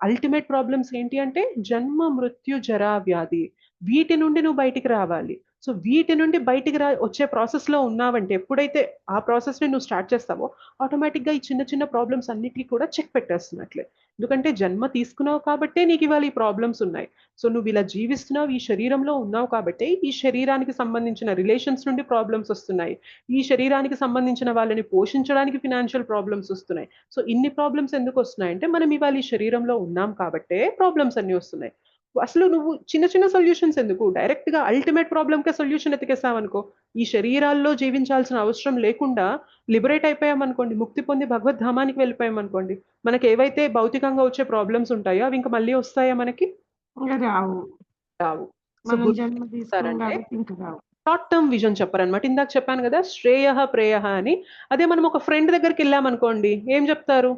అల్టిమేట్ ప్రాబ్లమ్స్ ఏంటి అంటే జన్మ, మృత్యు, జరా, వ్యాధి. వీటి నుండి నువ్వు బయటికి రావాలి. సో వీటి నుండి బయటికి వచ్చే ప్రాసెస్ లో ఉన్నావంటే, ఎప్పుడైతే ఆ ప్రాసెస్ ని నువ్వు స్టార్ట్ చేస్తావో ఆటోమేటిక్ గా ఈ చిన్న చిన్న ప్రాబ్లమ్స్ అన్నిటికీ కూడా చెక్ పెట్టేస్తున్నట్లే. ఎందుకంటే జన్మ తీసుకున్నావు కాబట్టే నీకు ఇవాళ ఈ ప్రాబ్లమ్స్ ఉన్నాయి. సో నువ్వు ఇలా జీవిస్తున్నావు, ఈ శరీరంలో ఉన్నావు కాబట్టి ఈ శరీరానికి సంబంధించిన రిలేషన్స్ నుండి ప్రాబ్లమ్స్ వస్తున్నాయి. ఈ శరీరానికి సంబంధించిన వాళ్ళని పోషించడానికి ఫినాన్షియల్ ప్రాబ్లమ్స్ వస్తున్నాయి. సో ఇన్ని ప్రాబ్లమ్స్ ఎందుకు వస్తున్నాయంటే మనం ఇవాళ ఈ శరీరంలో ఉన్నాం కాబట్టే ప్రాబ్లమ్స్ అన్ని వస్తున్నాయి. అసలు నువ్వు చిన్న చిన్న సొల్యూషన్స్ ఎందుకు, డైరెక్ట్ గా అల్టిమేట్ ప్రాబ్లమ్ కే సొల్యూషన్ ఎతికేసావనుకో, ఈ శరీరాల్లో జీవించాల్సిన అవసరం లేకుండా లిబరేట్ అయిపోయామనుకోండి, ముక్తి పొంది భగవద్ధామానికి వెళ్ళిపోయామనుకోండి, మనకి ఏవైతే భౌతికంగా వచ్చే ప్రాబ్లమ్స్ ఉంటాయో అవి ఇంకా మళ్ళీ వస్తాయా మనకి? ఇంకా రావు. రావు. సో మనం జన్మ తీసుకున్నాం గుర్తిస్తారంటే కాబట్టి ఇంకా రావు. షార్ట్ టర్మ్ విజన్ చెప్పారనమాట. ఇందాక చెప్పాను కదా, శ్రేయ ప్రేయ అని. అదే మనం ఒక ఫ్రెండ్ దగ్గరికి వెళ్ళామనుకోండి, ఏం చెప్తారు?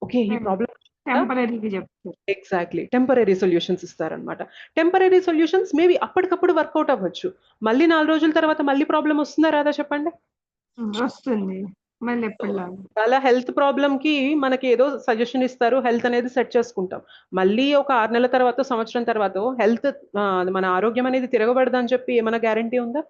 ఓకే, ఈ ప్రాబ్లం టెంపరీగా చెప్తారు. ఎగ్జాక్ట్లీ టెంపరరీ సొల్యూషన్స్ ఇస్తారనమాట. టెంపరరీ సొల్యూషన్స్ మేబీ అప్పటికప్పుడు వర్కౌట్ అవ్వచ్చు. మళ్ళీ 4 రోజుల తర్వాత మళ్ళీ ప్రాబ్లం వస్తుందా రాదా చెప్పండి? వస్తుంది మళ్ళీ ఎప్పుడు. చాలా హెల్త్ ప్రాబ్లమ్ కి మనకి ఏదో సజెషన్ ఇస్తారు, హెల్త్ అనేది సెట్ చేసుకుంటాం. మళ్ళీ ఒక 6 నెలల తర్వాత, సంవత్సరం తర్వాత హెల్త్ మన ఆరోగ్యం అనేది తిరగబడదని చెప్పి ఏమైనా గ్యారంటీ ఉందా?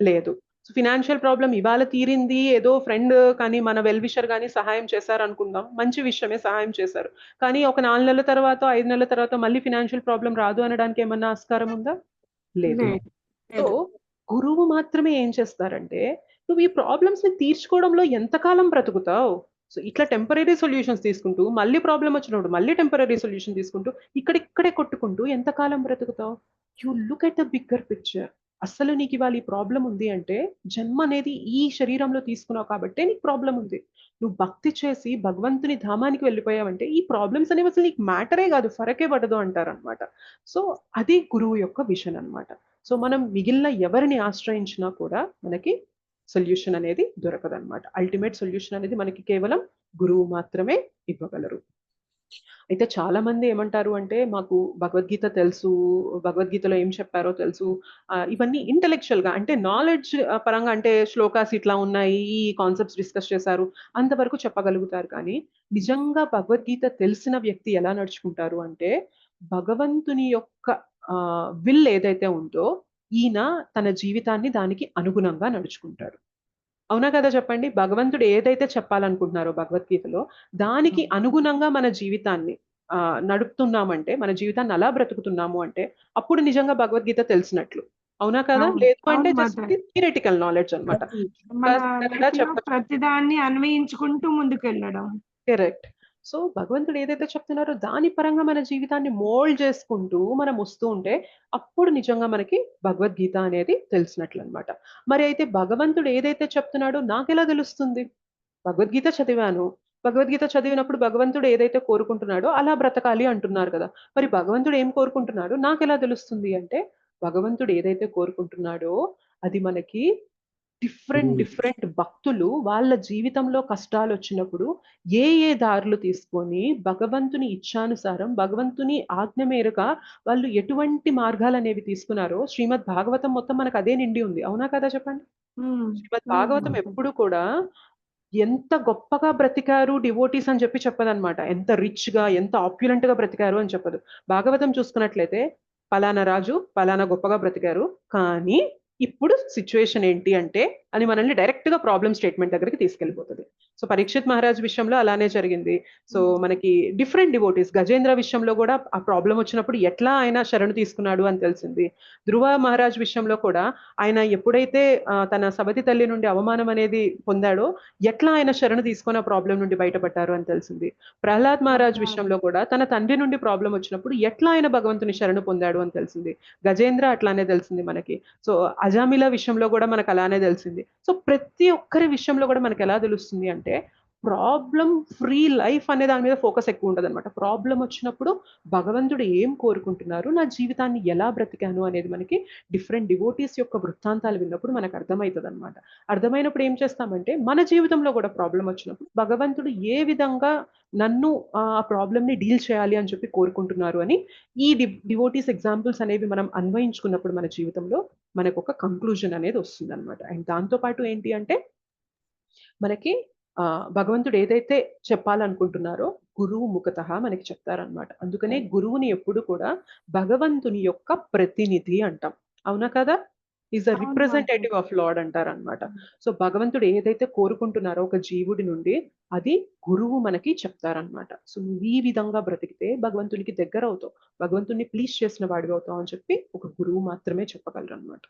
లేదు. సో ఫినాన్షియల్ ప్రాబ్లమ్ ఇవాళ తీరింది, ఏదో ఫ్రెండ్ కానీ మన వెల్ విషర్ కానీ సహాయం చేశారు అనుకుందాం, మంచి విషయమే, సహాయం చేశారు. కానీ ఒక 4 నెలల తర్వాత, 5 నెలల తర్వాత మళ్ళీ ఫినాన్షియల్ ప్రాబ్లమ్ రాదు అనడానికి ఏమన్నా ఆస్కారం ఉందా? లేదు. సో గురువు మాత్రమే ఏం చేస్తారంటే, నువ్వు ఈ ప్రాబ్లమ్స్ ని తీర్చుకోవడంలో ఎంతకాలం బ్రతుకుతావు? సో ఇట్లా టెంపరరీ సొల్యూషన్స్ తీసుకుంటూ మళ్ళీ ప్రాబ్లం వచ్చినప్పుడు మళ్ళీ టెంపరరీ సొల్యూషన్ తీసుకుంటూ ఇక్కడిక్కడే కొట్టుకుంటూ ఎంతకాలం బ్రతుకుతావు? You look at the bigger picture. అసలు నీకు ఇవాళ ఈ ప్రాబ్లం ఉంది అంటే జన్మ అనేది ఈ శరీరంలో తీసుకున్నావు కాబట్టే నీకు ప్రాబ్లం ఉంది. నువ్వు భక్తి చేసి భగవంతుని ధామానికి వెళ్ళిపోయావంటే ఈ ప్రాబ్లమ్స్ అనేవి అసలు నీకు మ్యాటరే కాదు, ఫరకే పడదు అంటారనమాట. సో అది గురువు యొక్క విషన్ అన్నమాట. సో మనం మిగిలిన ఎవరిని ఆశ్రయించినా కూడా మనకి సొల్యూషన్ అనేది దొరకదన్నమాట. అల్టిమేట్ సొల్యూషన్ అనేది మనకి కేవలం గురువు మాత్రమే ఇవ్వగలరు. అయితే చాలా మంది ఏమంటారు అంటే, మాకు భగవద్గీత తెలుసు, భగవద్గీతలో ఏం చెప్పారో తెలుసు, ఇవన్నీ ఇంటెలెక్చువల్ గా అంటే నాలెడ్జ్ పరంగా, అంటే శ్లోకాస్ ఇట్లా ఉన్నాయి, ఈ కాన్సెప్ట్స్ డిస్కస్ చేశారు అంతవరకు చెప్పగలుగుతారు. కానీ నిజంగా భగవద్గీత తెలిసిన వ్యక్తి ఎలా నడుచుకుంటారు అంటే, భగవంతుని యొక్క విల్ ఏదైతే ఉందో ఈయన తన జీవితాన్ని దానికి అనుగుణంగా నడుచుకుంటారు. అవునా కదా చెప్పండి? భగవంతుడు ఏదైతే చెప్పాలనుకుంటున్నారో భగవద్గీతలో దానికి అనుగుణంగా మన జీవితాన్ని నడుపుతున్నామంటే, మన జీవితాన్ని అలా బ్రతుకుతున్నాము అంటే అప్పుడు నిజంగా భగవద్గీత తెలిసినట్లు. అవునా కదా? లేదు అంటే జస్ట్ థియరిటికల్ నాలెడ్జ్ అన్నమాట. ప్రతిదాన్ని అన్వయించుకుంటూ ముందుకు వెళ్ళడం. కరెక్ట్. సో భగవంతుడు ఏదైతే చెప్తున్నారో దాని పరంగా మన జీవితాన్ని మోల్డ్ చేసుకుంటూ మనం వస్తూ ఉంటే అప్పుడు నిజంగా మనకి భగవద్గీత అనేది తెలిసినట్లు అన్నమాట. మరి అయితే భగవంతుడు ఏదైతే చెప్తున్నాడో నాకెలా తెలుస్తుంది? భగవద్గీత చదివాను. భగవద్గీత చదివినప్పుడు భగవంతుడు ఏదైతే కోరుకుంటున్నాడో అలా బ్రతకాలి అంటున్నారు కదా. మరి భగవంతుడు ఏం కోరుకుంటున్నాడో నాకెలా తెలుస్తుంది అంటే, భగవంతుడు ఏదైతే కోరుకుంటున్నాడో అది మనకి డిఫరెంట్ భక్తులు వాళ్ళ జీవితంలో కష్టాలు వచ్చినప్పుడు ఏ దారులు తీసుకొని భగవంతుని ఇచ్ఛానుసారం, భగవంతుని ఆజ్ఞ మేరగా వాళ్ళు ఎటువంటి మార్గాలు అనేవి తీసుకున్నారో శ్రీమద్ భాగవతం మొత్తం మనకు అదే నిండి ఉంది. అవునా కదా చెప్పండి? శ్రీమద్ భాగవతం ఎప్పుడు కూడా ఎంత గొప్పగా బ్రతికారు డివోటీస్ అని చెప్పి చెప్పదనమాట. ఎంత రిచ్ గా, ఎంత ఆప్యులెంట్ గా బ్రతికారు అని చెప్పదు. భాగవతం చూసుకున్నట్లయితే పలానా రాజు పలానా గొప్పగా బ్రతికారు, కానీ ఇప్పుడు సిచ్యువేషన్ ఏంటి అంటే అని మనల్ని డైరెక్ట్ గా ప్రాబ్లమ్ స్టేట్మెంట్ దగ్గరికి తీసుకెళ్లిపోతుంది. సో పరీక్షిత్ మహారాజ్ విషయంలో అలానే జరిగింది. సో మనకి డిఫరెంట్ డివోటీస్, గజేంద్ర విషయంలో కూడా ఆ ప్రాబ్లం వచ్చినప్పుడు ఎట్లా ఆయన శరణు తీసుకున్నాడు అని తెలిసింది. ధ్రువ మహారాజ్ విషయంలో కూడా ఆయన ఎప్పుడైతే తన సవతి తల్లి నుండి అవమానం అనేది పొందాడో ఎట్లా ఆయన శరణు తీసుకొని ఆ ప్రాబ్లం నుండి బయటపడ్డారు అని తెలిసింది. ప్రహ్లాద్ మహారాజ్ విషయంలో కూడా తన తండ్రి నుండి ప్రాబ్లం వచ్చినప్పుడు ఎట్లా ఆయన భగవంతుని శరణు పొందాడు అని తెలిసింది. గజేంద్ర అట్లానే తెలిసింది మనకి. సో అజామిల విషయంలో కూడా మనకు అలానే తెలిసింది. సో ప్రతి ఒక్కరి విషయంలో కూడా మనకి ఎలా తెలుస్తుంది అంటే, ప్రాబ్లం ఫ్రీ లైఫ్ అనే దాని మీద ఫోకస్ ఎక్కువ ఉంటుంది అనమాట. ప్రాబ్లం వచ్చినప్పుడు భగవంతుడు ఏం కోరుకుంటున్నారు, నా జీవితాన్ని ఎలా బ్రతికాను అనేది మనకి డిఫరెంట్ డివోటీస్ యొక్క వృత్తాంతాలు విన్నప్పుడు మనకు అర్థమవుతుంది అనమాట. అర్థమైనప్పుడు ఏం చేస్తామంటే, మన జీవితంలో కూడా ప్రాబ్లం వచ్చినప్పుడు భగవంతుడు ఏ విధంగా నన్ను ఆ ప్రాబ్లమ్ ని డీల్ చేయాలి అని చెప్పి కోరుకుంటున్నారు అని ఈ డివోటీస్ ఎగ్జాంపుల్స్ అనేవి మనం అన్వయించుకున్నప్పుడు మన జీవితంలో మనకు ఒక కంక్లూజన్ అనేది వస్తుంది అనమాట. అండ్ దాంతో పాటు ఏంటి అంటే, మనకి భగవంతుడు ఏదైతే చెప్పాలనుకుంటున్నారో గురువు ముఖతః మనకి చెప్తారనమాట. అందుకనే గురువుని ఎప్పుడు కూడా భగవంతుని యొక్క ప్రతినిధి అంటాం. అవునా కదా? ఈజ్ అ అవును రిప్రజెంటేటివ్ ఆఫ్ లార్డ్ అంటారనమాట. సో భగవంతుడు ఏదైతే కోరుకుంటున్నారో ఒక జీవుడి నుండి అది గురువు మనకి చెప్తారనమాట. సో నువ్వు ఈ విధంగా బ్రతికితే భగవంతునికి దగ్గర అవుతావు, భగవంతుని ప్లీజ్ చేసిన వాడివి అవుతావు అని చెప్పి ఒక గురువు మాత్రమే చెప్పగలరు అనమాట.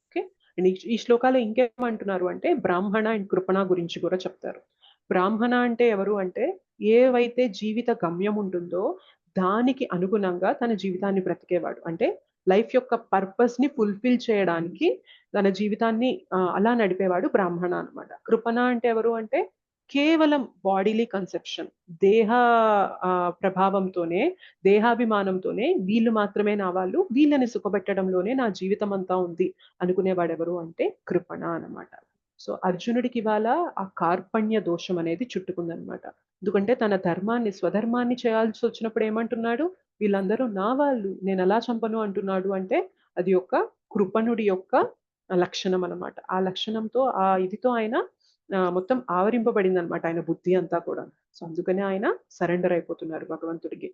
ఓకే. అండ్ ఈ శ్లోకాలు ఇంకేమంటున్నారు అంటే బ్రాహ్మణ అండ్ కృపణ గురించి కూడా చెప్తారు. బ్రాహ్మణ అంటే ఎవరు అంటే ఏవైతే జీవిత గమ్యం ఉంటుందో దానికి అనుగుణంగా తన జీవితాన్ని బ్రతికేవాడు. అంటే లైఫ్ యొక్క పర్పస్ ని ఫుల్ఫిల్ చేయడానికి తన జీవితాన్ని అలా నడిపేవాడు బ్రాహ్మణ అన్నమాట. కృపణ అంటే ఎవరు అంటే కేవలం బాడీలీ కన్సెప్షన్, దేహ ప్రభావంతోనే, దేహాభిమానంతోనే వీళ్ళు మాత్రమే నా వాళ్ళు, వీళ్ళని సుఖపెట్టడంలోనే నా జీవితం అంతా ఉంది అనుకునేవాడెవరు అంటే కృపణ అన్నమాట. సో అర్జునుడికి ఇవాళ ఆ కార్పణ్య దోషం అనేది చుట్టుకుందనమాట. ఎందుకంటే తన ధర్మాన్ని, స్వధర్మాన్ని చేయాల్సి వచ్చినప్పుడు ఏమంటున్నాడు, వీళ్ళందరూ నా వాళ్ళు, నేను ఎలా చంపను అంటున్నాడు అంటే అది ఒక కృపణుడి యొక్క లక్షణం అన్నమాట. ఆ లక్షణంతో ఆ ఇదితో ఆయన మొత్తం ఆవరింపబడింది అనమాట ఆయన బుద్ధి అంతా కూడా. సో అందుకనే ఆయన సరెండర్ అయిపోతున్నారు భగవంతుడికి.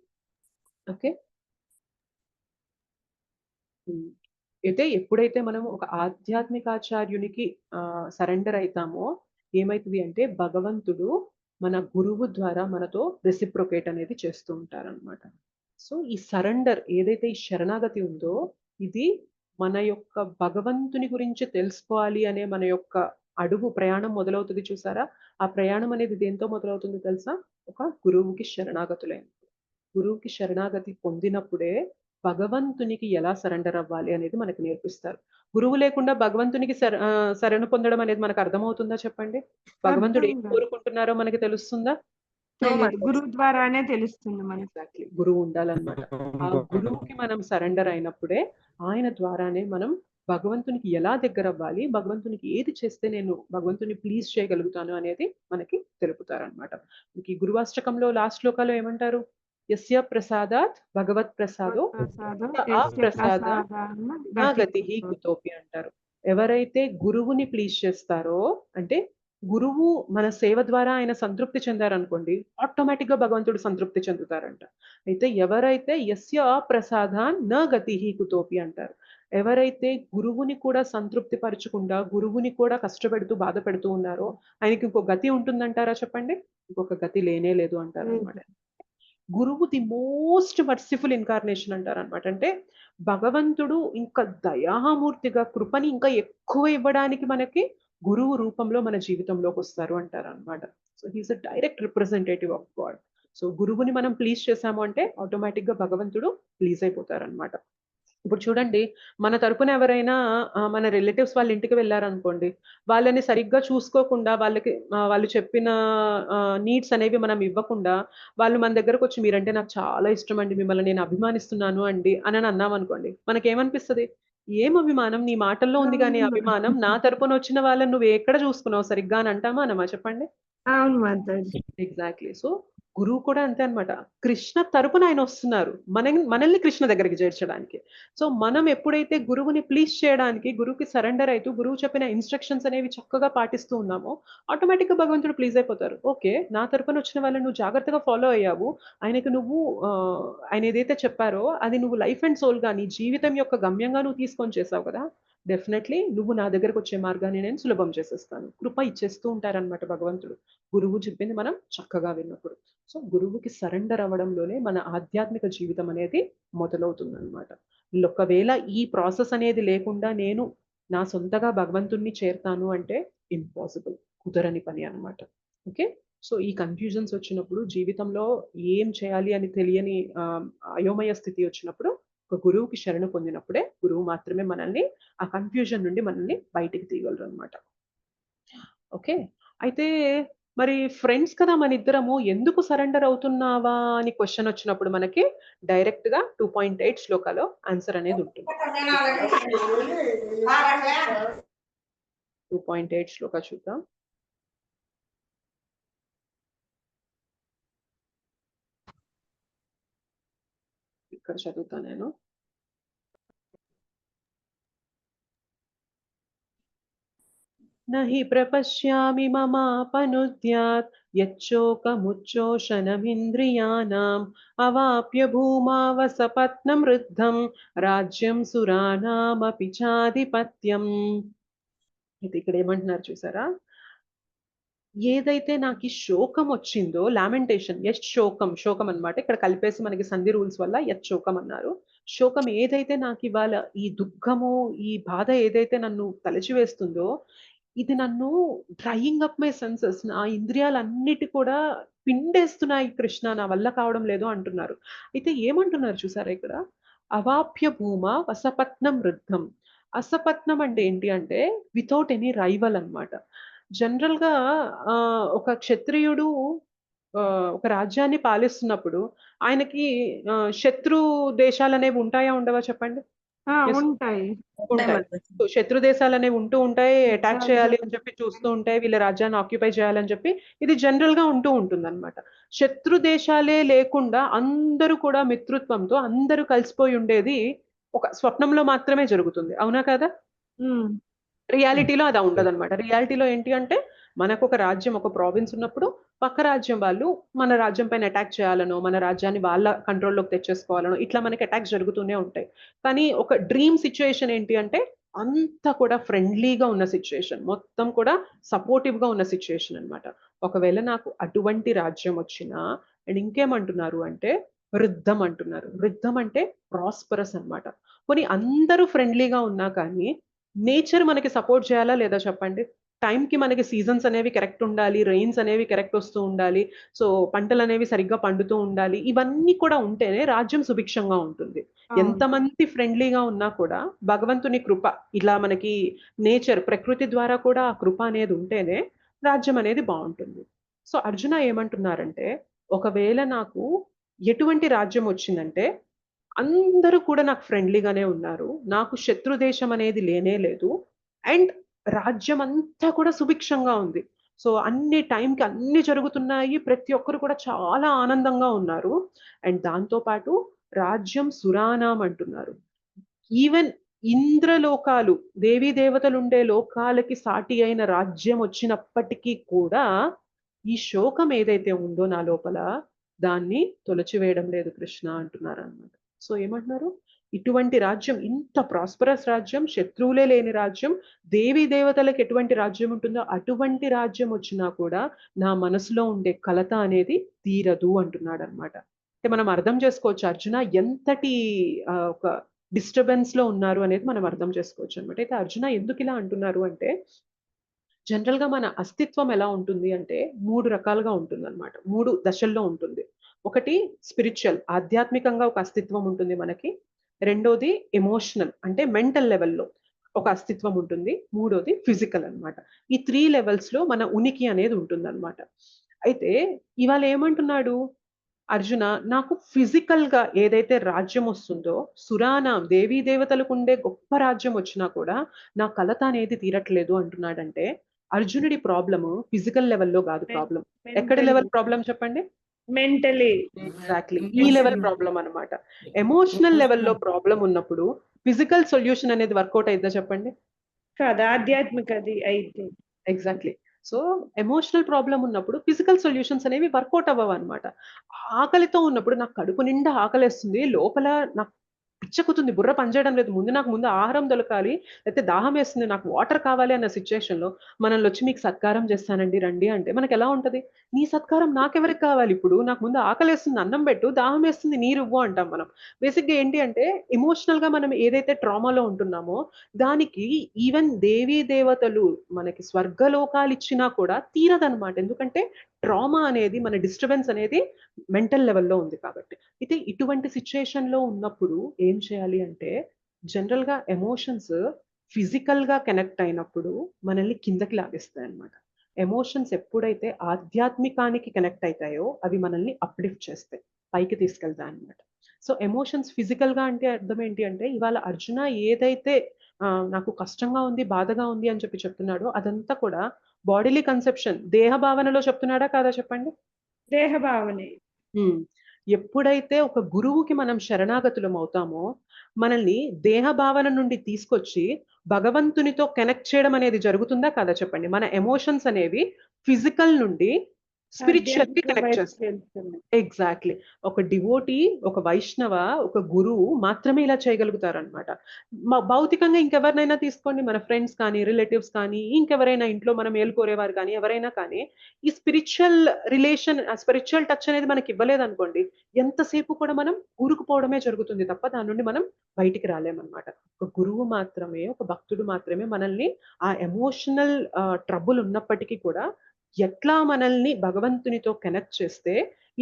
ఓకే. అయితే ఎప్పుడైతే మనం ఒక ఆధ్యాత్మికాచార్యునికి సరెండర్ అవుతామో ఏమైతుంది అంటే భగవంతుడు మన గురువు ద్వారా మనతో రెసిప్రొకేట్ అనేది చేస్తూ ఉంటారనమాట. సో ఈ సరెండర్ ఏదైతే ఈ శరణాగతి ఉందో ఇది మన యొక్క భగవంతుని గురించి తెలుసుకోవాలి అనే మన యొక్క అడుగు ప్రయాణం మొదలవుతుంది చూసారా. ఆ ప్రయాణం అనేది దేంతో మొదలవుతుంది తెలుసా? ఒక గురువుకి శరణాగతులైన గురువుకి శరణాగతి పొందినప్పుడే భగవంతునికి ఎలా సరెండర్ అవ్వాలి అనేది మనకు నేర్పిస్తారు. గురువు లేకుండా భగవంతునికి శరణు పొందడం అనేది మనకు అర్థమవుతుందా చెప్పండి? భగవంతుడు ఏం అర్థం కాదు. కోరుకుంటున్నారో మనకి తెలుస్తుందా? తెలియదు. గురువు ద్వారానే తెలుస్తుంది మనకి. ఎగ్జాక్ట్లీ, గురువు ఉండాలన్నమాట. ఆ గురువుకి మనం సరెండర్ అయినప్పుడే ఆయన ద్వారానే మనం భగవంతునికి ఎలా దగ్గర అవ్వాలి, భగవంతునికి ఏది చేస్తే నేను భగవంతుని ప్లీజ్ చేయగలుగుతాను అనేది మనకి తెలుపుతారనమాట. ఈ గురువాష్టకంలో లాస్ట్ శ్లోకాలో ఏమంటారు? యస్య ప్రసాదాత్ భగవత్ ప్రసాదో ప్రసాదం ఆ యస్య ప్రసాద ప్రసాదాన్న నా గతి గతి కుతోపి అంటారు. ఎవరైతే గురువుని ప్లీజ్ చేస్తారో అంటే గురువు మన సేవ ద్వారా ఆయన సంతృప్తి చెందారనుకోండి, ఆటోమేటిక్ గా భగవంతుడు సంతృప్తి చెందుతారంట. అయితే ఎవరైతే యస్య ప్రసాదాన్ న గతి కుతోపి అంటారు, ఎవరైతే గురువుని కూడా సంతృప్తి పరచకుండా గురువుని కూడా కష్టపెడుతూ బాధ పెడుతూ ఉన్నారో ఆయనకి ఇంకో గతి ఉంటుందంటారా చెప్పండి? ఇంకొక గతి లేనే లేదు అంటారు అనమాట. గురువు ది మోస్ట్ మర్సిఫుల్ ఇన్కార్నేషన్ అంటారు అనమాట. అంటే భగవంతుడు ఇంకా దయామూర్తిగా కృపని ఇంకా ఎక్కువ ఇవ్వడానికి మనకి గురువు రూపంలో మన జీవితంలోకి వస్తారు అంటారు అనమాట. So he's a direct representative of God. So గురువుని మనం ప్లీజ్ చేసాము అంటే ఆటోమేటిక్ గా భగవంతుడు ప్లీజ్ అయిపోతారు అనమాట. ఇప్పుడు చూడండి, మన తరపున ఎవరైనా మన రిలేటివ్స్ వాళ్ళ ఇంటికి వెళ్లారనుకోండి, వాళ్ళని సరిగ్గా చూసుకోకుండా వాళ్ళకి వాళ్ళు చెప్పిన నీడ్స్ అనేవి మనం ఇవ్వకుండా వాళ్ళు మన దగ్గరకొచ్చి మీరంటే నాకు చాలా ఇష్టం అండి, మిమ్మల్ని నేను అభిమానిస్తున్నాను అండి అని అన్నామనుకోండి, మనకేమనిపిస్తది? ఏం అభిమానం? నీ మాటల్లో ఉంది గానీ అభిమానం, నా తరపున వచ్చిన వాళ్ళని నువ్వు ఎక్కడ చూసుకున్నావు సరిగ్గా అని అంటామా అనమా చెప్పండి? అవును మాతాజీ. ఎగ్జాక్ట్లీ. సో గురువు కూడా అంతే అన్నమాట. కృష్ణ తరపున ఆయన వస్తున్నారు మనల్ని కృష్ణ దగ్గరికి చేర్చడానికి. సో మనం ఎప్పుడైతే గురువుని ప్లీజ్ చేయడానికి గురువుకి సరెండర్ అవుతూ గురువు చెప్పిన ఇన్స్ట్రక్షన్స్ అనేవి చక్కగా పాటిస్తూ ఉన్నామో ఆటోమేటిక్ గా భగవంతుడు ప్లీజ్ అయిపోతారు. ఓకే, నా తరపున వచ్చిన వాళ్ళని నువ్వు జాగ్రత్తగా ఫాలో అయ్యావు, ఆయనకు నువ్వు ఆయన ఏదైతే చెప్పారో అది నువ్వు లైఫ్ అండ్ సోల్ గా నీ జీవితం యొక్క గమ్యంగా నువ్వు తీసుకొని చేసావు కదా, డెఫినెట్లీ నువ్వు నా దగ్గరకు వచ్చే మార్గాన్ని నేను సులభం చేసేస్తాను. కృప ఇచ్చేస్తూ ఉంటారనమాట భగవంతుడు గురువు చెప్పింది మనం చక్కగా విన్నప్పుడు. సో గురువుకి సరెండర్ అవ్వడంలోనే మన ఆధ్యాత్మిక జీవితం అనేది మొదలవుతుంది అనమాట. ఒకవేళ ఈ ప్రాసెస్ అనేది లేకుండా నేను నా సొంతగా భగవంతుణ్ణి చేరుతాను అంటే ఇంపాసిబుల్, కుదరని పని అనమాట. ఓకే. సో ఈ కన్ఫ్యూజన్స్ వచ్చినప్పుడు జీవితంలో ఏం చేయాలి అని తెలియని అయోమయ స్థితి వచ్చినప్పుడు ఒక గురువుకి శరణు పొందినప్పుడే గురువు మాత్రమే మనల్ని ఆ కన్ఫ్యూజన్ నుండి మనల్ని బయటికి తీయగలరు అనమాట. ఓకే. అయితే మరి ఫ్రెండ్స్ కదా మన ఇద్దరము, ఎందుకు సరెండర్ అవుతున్నావా అని క్వశ్చన్ వచ్చినప్పుడు మనకి డైరెక్ట్ గా 2.8 శ్లోకాలో ఆన్సర్ అనేది ఉంటుంది. 2.8 శ్లోక చూద్దాం. ఇక్కడ చదువుతా నేను. నహి ప్రపశ్యామి మమాపనుద్యాత్ యచ్చోకముచ్చోషణమింద్రియాణం అవాప్య భూమావసపత్నం వృద్ధం రాజ్యం సురానామపి చాధిపత్యం. ఇది ఇక్కడ ఏమంటున్నారు చూసారా? ఏదైతే నాకు ఈ శోకం వచ్చిందో, లామెంటేషన్, యత్ శోకం, శోకం అన్నమాట. ఇక్కడ కలిపేసి మనకి సంధి రూల్స్ వల్ల యత్ శోకం అన్నారు. శోకం ఏదైతే నాకు ఇవాళ ఈ దుఃఖము, ఈ బాధ ఏదైతే నన్ను తలచివేస్తుందో, ఇది నన్ను డ్రైయింగ్ అప్ మై సెన్సెస్, నా ఇంద్రియాలన్నిటి కూడా పిండేస్తున్నాయి కృష్ణ, నా వల్ల కావడం లేదు అంటున్నారు. అయితే ఏమంటున్నారు చూసారా ఇక్కడ? అవాప్య భూమ వసపత్నం వృద్ధం. అసపత్నం అంటే ఏంటి అంటే వితౌట్ ఎనీ రైవల్ అన్నమాట. జనరల్ గా ఒక క్షత్రియుడు ఒక రాజ్యాన్ని పాలిస్తున్నప్పుడు ఆయనకి శత్రు దేశాలు అనేవి ఉంటాయా ఉండవా చెప్పండి? Yes. ఉంటాయి. ఉంటాయి. So, శత్రు దేశాలు అనేవి ఉంటూ ఉంటాయి, అటాక్ చేయాలి అని చెప్పి చూస్తూ ఉంటాయి, వీళ్ళ రాజ్యాన్ని ఆక్యుపై చేయాలని చెప్పి ఇది జనరల్ గా ఉంటూ ఉంటుంది అనమాట. శత్రు దేశాలే లేకుండా అందరూ కూడా మిత్రుత్వంతో అందరూ కలిసిపోయి ఉండేది ఒక స్వప్నంలో మాత్రమే జరుగుతుంది, అవునా కదా? ఉమ్. రియాలిటీలో అది ఉండదు అనమాట. రియాలిటీలో ఏంటి అంటే మనకు ఒక రాజ్యం, ఒక ప్రావిన్స్ ఉన్నప్పుడు పక్క రాజ్యం వాళ్ళు మన రాజ్యం పైన అటాక్ చేయాలనో, మన రాజ్యాన్ని వాళ్ళ కంట్రోల్లోకి తెచ్చేసుకోవాలనో ఇట్లా మనకి అటాక్స్ జరుగుతూనే ఉంటాయి. కానీ ఒక డ్రీమ్ సిచ్యుయేషన్ ఏంటి అంటే అంతా కూడా ఫ్రెండ్లీగా ఉన్న సిచ్యుయేషన్, మొత్తం కూడా సపోర్టివ్ గా ఉన్న సిచ్యుయేషన్ అన్నమాట. ఒకవేళ నాకు అటువంటి రాజ్యం వచ్చినా, అండ్ ఇంకేమంటున్నారు అంటే వృద్ధం అంటున్నారు. వృద్ధం అంటే ప్రాస్పరస్ అన్నమాట. పోనీ అందరూ ఫ్రెండ్లీగా ఉన్నా కానీ నేచర్ మనకి సపోర్ట్ చేయాలా లేదా చెప్పండి? టైంకి మనకి సీజన్స్ అనేవి కరెక్ట్ ఉండాలి, రెయిన్స్ అనేవి కరెక్ట్ వస్తూ ఉండాలి, సో పంటలు అనేవి సరిగ్గా పండుతూ ఉండాలి. ఇవన్నీ కూడా ఉంటేనే రాజ్యం సుభిక్షంగా ఉంటుంది. అవును. ఎంతమంది ఫ్రెండ్లీగా ఉన్నా కూడా భగవంతుని కృప, ఇలా మనకి నేచర్, ప్రకృతి ద్వారా కూడా ఆ కృప అనేది ఉంటేనే రాజ్యం అనేది బాగుంటుంది. సో అర్జున ఏమంటున్నారంటే ఒకవేళ నాకు ఎటువంటి రాజ్యం వచ్చిందంటే అందరూ కూడా నాకు ఫ్రెండ్లీగానే ఉన్నారు, నాకు శత్రు దేశం అనేది లేనే లేదు, అండ్ రాజ్యం అంతా కూడా సుభిక్షంగా ఉంది. సో అన్ని టైంకి అన్ని జరుగుతున్నాయి, ప్రతి ఒక్కరు కూడా చాలా ఆనందంగా ఉన్నారు. అండ్ దాంతో పాటు రాజ్యం సురానాం అంటున్నారు. ఈవెన్ ఇంద్రలోకాలు, దేవీ దేవతలు ఉండే లోకాలకి సాటి అయిన రాజ్యం వచ్చినప్పటికీ కూడా ఈ శోకం ఏదైతే ఉందో నా లోపల దాన్ని తొలచివేయడం లేదు కృష్ణ అంటున్నారు అన్నమాట. సో ఏమంటున్నారు? ఇటువంటి రాజ్యం, ఇంత ప్రాస్పరస్ రాజ్యం, శత్రువులే లేని రాజ్యం, దేవీ దేవతలకు ఎటువంటి రాజ్యం ఉంటుందో అటువంటి రాజ్యం వచ్చినా కూడా నా మనసులో ఉండే కలత అనేది తీరదు అంటున్నాడు అనమాట. అంటే మనం అర్థం చేసుకోవచ్చు అర్జున ఎంతటి ఒక డిస్టర్బెన్స్ లో ఉన్నారు అనేది మనం అర్థం చేసుకోవచ్చు అనమాట. అయితే అర్జున ఎందుకు ఇలా అంటున్నారు అంటే జనరల్ గా మన అస్తిత్వం ఎలా ఉంటుంది అంటే 3 రకాలుగా ఉంటుంది అనమాట, 3 దశల్లో ఉంటుంది. ఒకటి స్పిరిచువల్, ఆధ్యాత్మికంగా ఒక అస్తిత్వం ఉంటుంది మనకి. రెండోది ఎమోషనల్, అంటే మెంటల్ లెవెల్లో ఒక అస్తిత్వం ఉంటుంది. మూడోది ఫిజికల్ అన్నమాట. ఈ 3 లెవెల్స్ లో మన ఉనికి అనేది ఉంటుంది అనమాట. అయితే ఇవాళ ఏమంటున్నాడు అర్జున, నాకు ఫిజికల్ గా ఏదైతే రాజ్యం వస్తుందో, సురానాం, దేవీ దేవతలకు ఉండే గొప్ప రాజ్యం వచ్చినా కూడా నా కలత అనేది తీరట్లేదు అంటున్నాడంటే అర్జునుడి ప్రాబ్లమ్ ఫిజికల్ లెవెల్లో కాదు ప్రాబ్లం. ఎక్కడి లెవెల్ ప్రాబ్లం చెప్పండి? మెంటలీ. ఎగ్జాక్ట్లీ ఈ లెవెల్ ప్రాబ్లం అన్నమాట. ఎమోషనల్ లెవెల్లో ప్రాబ్లం ఉన్నప్పుడు ఫిజికల్ సొల్యూషన్ అనేది వర్కౌట్ అయిద్దా చెప్పండి? కాదు, ఆధ్యాత్మికది అయితే. ఎగ్జాక్ట్లీ. సో ఎమోషనల్ ప్రాబ్లం ఉన్నప్పుడు ఫిజికల్ సొల్యూషన్స్ అనేవి వర్కౌట్ అవ్వవు అనమాట. ఆకలితో ఉన్నప్పుడు నాకు కడుపు నిండా ఆకలేస్తుంది, లోపల నాకు పిచ్చెక్కుతుంది, బుర్ర పనిచేయడం లేదు, ముందు ఆహారం దొరకాలి, లేకపోతే దాహం వేస్తుంది, నాకు వాటర్ కావాలి అన్న సిచ్యుయేషన్ లో మనల్ని వచ్చి మీకు సత్కారం చేస్తానండి రండి అంటే మనకి ఎలా ఉంటది? నీ సత్కారం నాకెవరికి కావాలి, ఇప్పుడు నాకు ముందు ఆకలేస్తుంది, అన్నం పెట్టు, దాహం వేస్తుంది, నీరు ఇవ్వు అంటాం మనం. బేసిక్ గా ఏంటి అంటే ఎమోషనల్ గా మనం ఏదైతే ట్రామాలో ఉంటున్నామో దానికి ఈవెన్ దేవీ దేవతలు మనకి స్వర్గలోకాలు ఇచ్చినా కూడా తీరదనమాట. ఎందుకంటే ట్రామా అనేది, మన డిస్టర్బెన్స్ అనేది మెంటల్ లెవెల్లో ఉంది కాబట్టి. అయితే ఇటువంటి సిచ్యుయేషన్ లో ఉన్నప్పుడు ఏం చేయాలి అంటే జనరల్ గా ఎమోషన్స్ ఫిజికల్ గా కనెక్ట్ అయినప్పుడు మనల్ని కిందకి లాగేస్తాయి అన్నమాట. ఎమోషన్స్ ఎప్పుడైతే ఆధ్యాత్మికానికి కనెక్ట్ అవుతాయో అవి మనల్ని అప్లిఫ్ట్ చేస్తాయి, పైకి తీసుకెళ్తాయి అన్నమాట. సో ఎమోషన్స్ ఫిజికల్ గా అంటే అర్థం ఏంటి అంటే ఇవాళ అర్జున ఏదైతే నాకు కష్టంగా ఉంది, బాధగా ఉంది అని చెప్పి చెప్తున్నాడో అదంతా కూడా బాడీలీ కన్సెప్షన్, దేహ భావనలో చెప్తున్నాడా కాదా చెప్పండి? దేహ భావనే. ఎప్పుడైతే ఒక గురువుకి మనం శరణాగతులం అవుతామో మనల్ని దేహ భావన నుండి తీసుకొచ్చి భగవంతునితో కనెక్ట్ చేయడం అనేది జరుగుతుందా కాదా చెప్పండి. మన ఎమోషన్స్ అనేవి ఫిజికల్ నుండి స్పిరిచువల్ కి కనెక్ట్ చేస్తాయి. ఎగ్జాక్ట్లీ. ఒక డివోటీ, ఒక వైష్ణవ, ఒక గురువు మాత్రమే ఇలా చేయగలుగుతారు అనమాట. భౌతికంగా ఇంకెవరినైనా తీసుకోండి, మన ఫ్రెండ్స్ కానీ, రిలేటివ్స్ కానీ, ఇంకెవరైనా ఇంట్లో మనం ఏలుకోరేవారు కానీ, ఎవరైనా కానీ ఈ స్పిరిచువల్ రిలేషన్, ఆ స్పిరిచువల్ టచ్ అనేది మనకి ఇవ్వలేదు అనుకోండి, ఎంతసేపు కూడా మనం కూరుకుపోవడమే జరుగుతుంది తప్ప దాని నుండి మనం బయటికి రాలేమన్నమాట. ఒక గురువు మాత్రమే, ఒక భక్తుడు మాత్రమే మనల్ని ఆ ఎమోషనల్ ట్రబుల్ ఉన్నప్పటికీ కూడా ఎట్లా మనల్ని భగవంతునితో కనెక్ట్ చేస్తే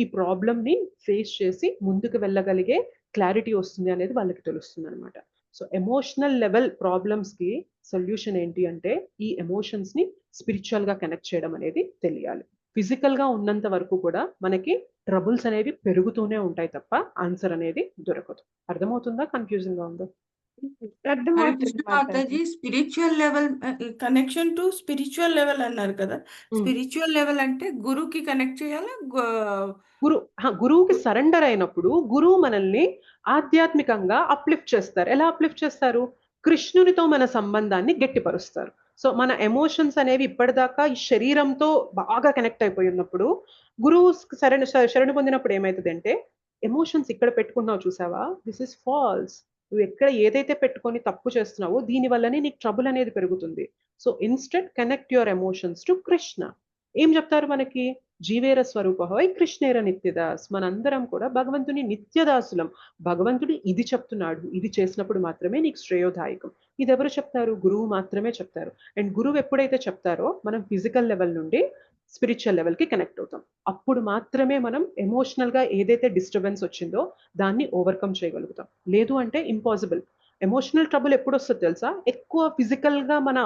ఈ ప్రాబ్లమ్ ని ఫేస్ చేసి ముందుకు వెళ్ళగలిగే క్లారిటీ వస్తుంది అనేది వాళ్ళకి తెలుస్తుంది అనమాట. సో ఎమోషనల్ లెవెల్ ప్రాబ్లమ్స్ కి సొల్యూషన్ ఏంటి అంటే ఈ ఎమోషన్స్ ని స్పిరిచువల్ గా కనెక్ట్ చేయడం అనేది తెలియాలి. ఫిజికల్ గా ఉన్నంత వరకు కూడా మనకి ట్రబుల్స్ అనేవి పెరుగుతూనే ఉంటాయి తప్ప ఆన్సర్ అనేది దొరకదు. అర్థమవుతుందా, కన్ఫ్యూజన్ గా ఉందా? అర్థమవుతుంది Krishna Mataji. Mataji spiritual level connection to spiritual level అన్నారు కదా. స్పిరిచువల్ లెవెల్ అంటే గురువుకి కనెక్ట్ చేయాలా? గురువుకి సరెండర్ అయినప్పుడు గురువు మనల్ని ఆధ్యాత్మికంగా అప్లిఫ్ట్ చేస్తారు. ఎలా అప్లిఫ్ట్ చేస్తారు? కృష్ణునితో మన సంబంధాన్ని గట్టిపరుస్తారు. సో మన ఎమోషన్స్ అనేవి ఇప్పటిదాకా ఈ శరీరంతో బాగా కనెక్ట్ అయిపోయి ఉన్నప్పుడు గురువు శరణు పొందినప్పుడు ఏమవుతుందంటే, ఎమోషన్స్ ఇక్కడ పెట్టుకున్నావు చూసావా, దిస్ ఇస్ ఫాల్స్. నువ్వు ఎక్కడ ఏదైతే పెట్టుకొని తప్పు చేస్తున్నావో దీని వల్లనే నీకు ట్రబుల్ అనేది పెరుగుతుంది. So instead connect your emotions to Krishna. ఏం చెప్తారు మనకి? జీవేర స్వరూపహై కృష్ణేర నిత్యదాస్. మనందరం కూడా భగవంతుని నిత్యదాసులం. భగవంతుడు ఇది చెప్తున్నాడు, ఇది చేసినప్పుడు మాత్రమే నీకు శ్రేయోదాయకం. ఇది ఎవరు చెప్తారు? గురువు మాత్రమే చెప్తారు. అండ్ గురువు ఎప్పుడైతే చెప్తారో మనం ఫిజికల్ లెవెల్ నుండి స్పిరిచువల్ లెవెల్ కి కనెక్ట్ అవుతాం. అప్పుడు మాత్రమే మనం ఎమోషనల్ గా ఏదైతే డిస్టర్బెన్స్ వచ్చిందో దాన్ని ఓవర్కమ్ చేయగలుగుతాం. లేదు అంటే ఇంపాసిబుల్. ఎమోషనల్ ట్రబుల్ ఎప్పుడు వస్తుందో తెలుసా? ఎక్కువ ఫిజికల్ గా మన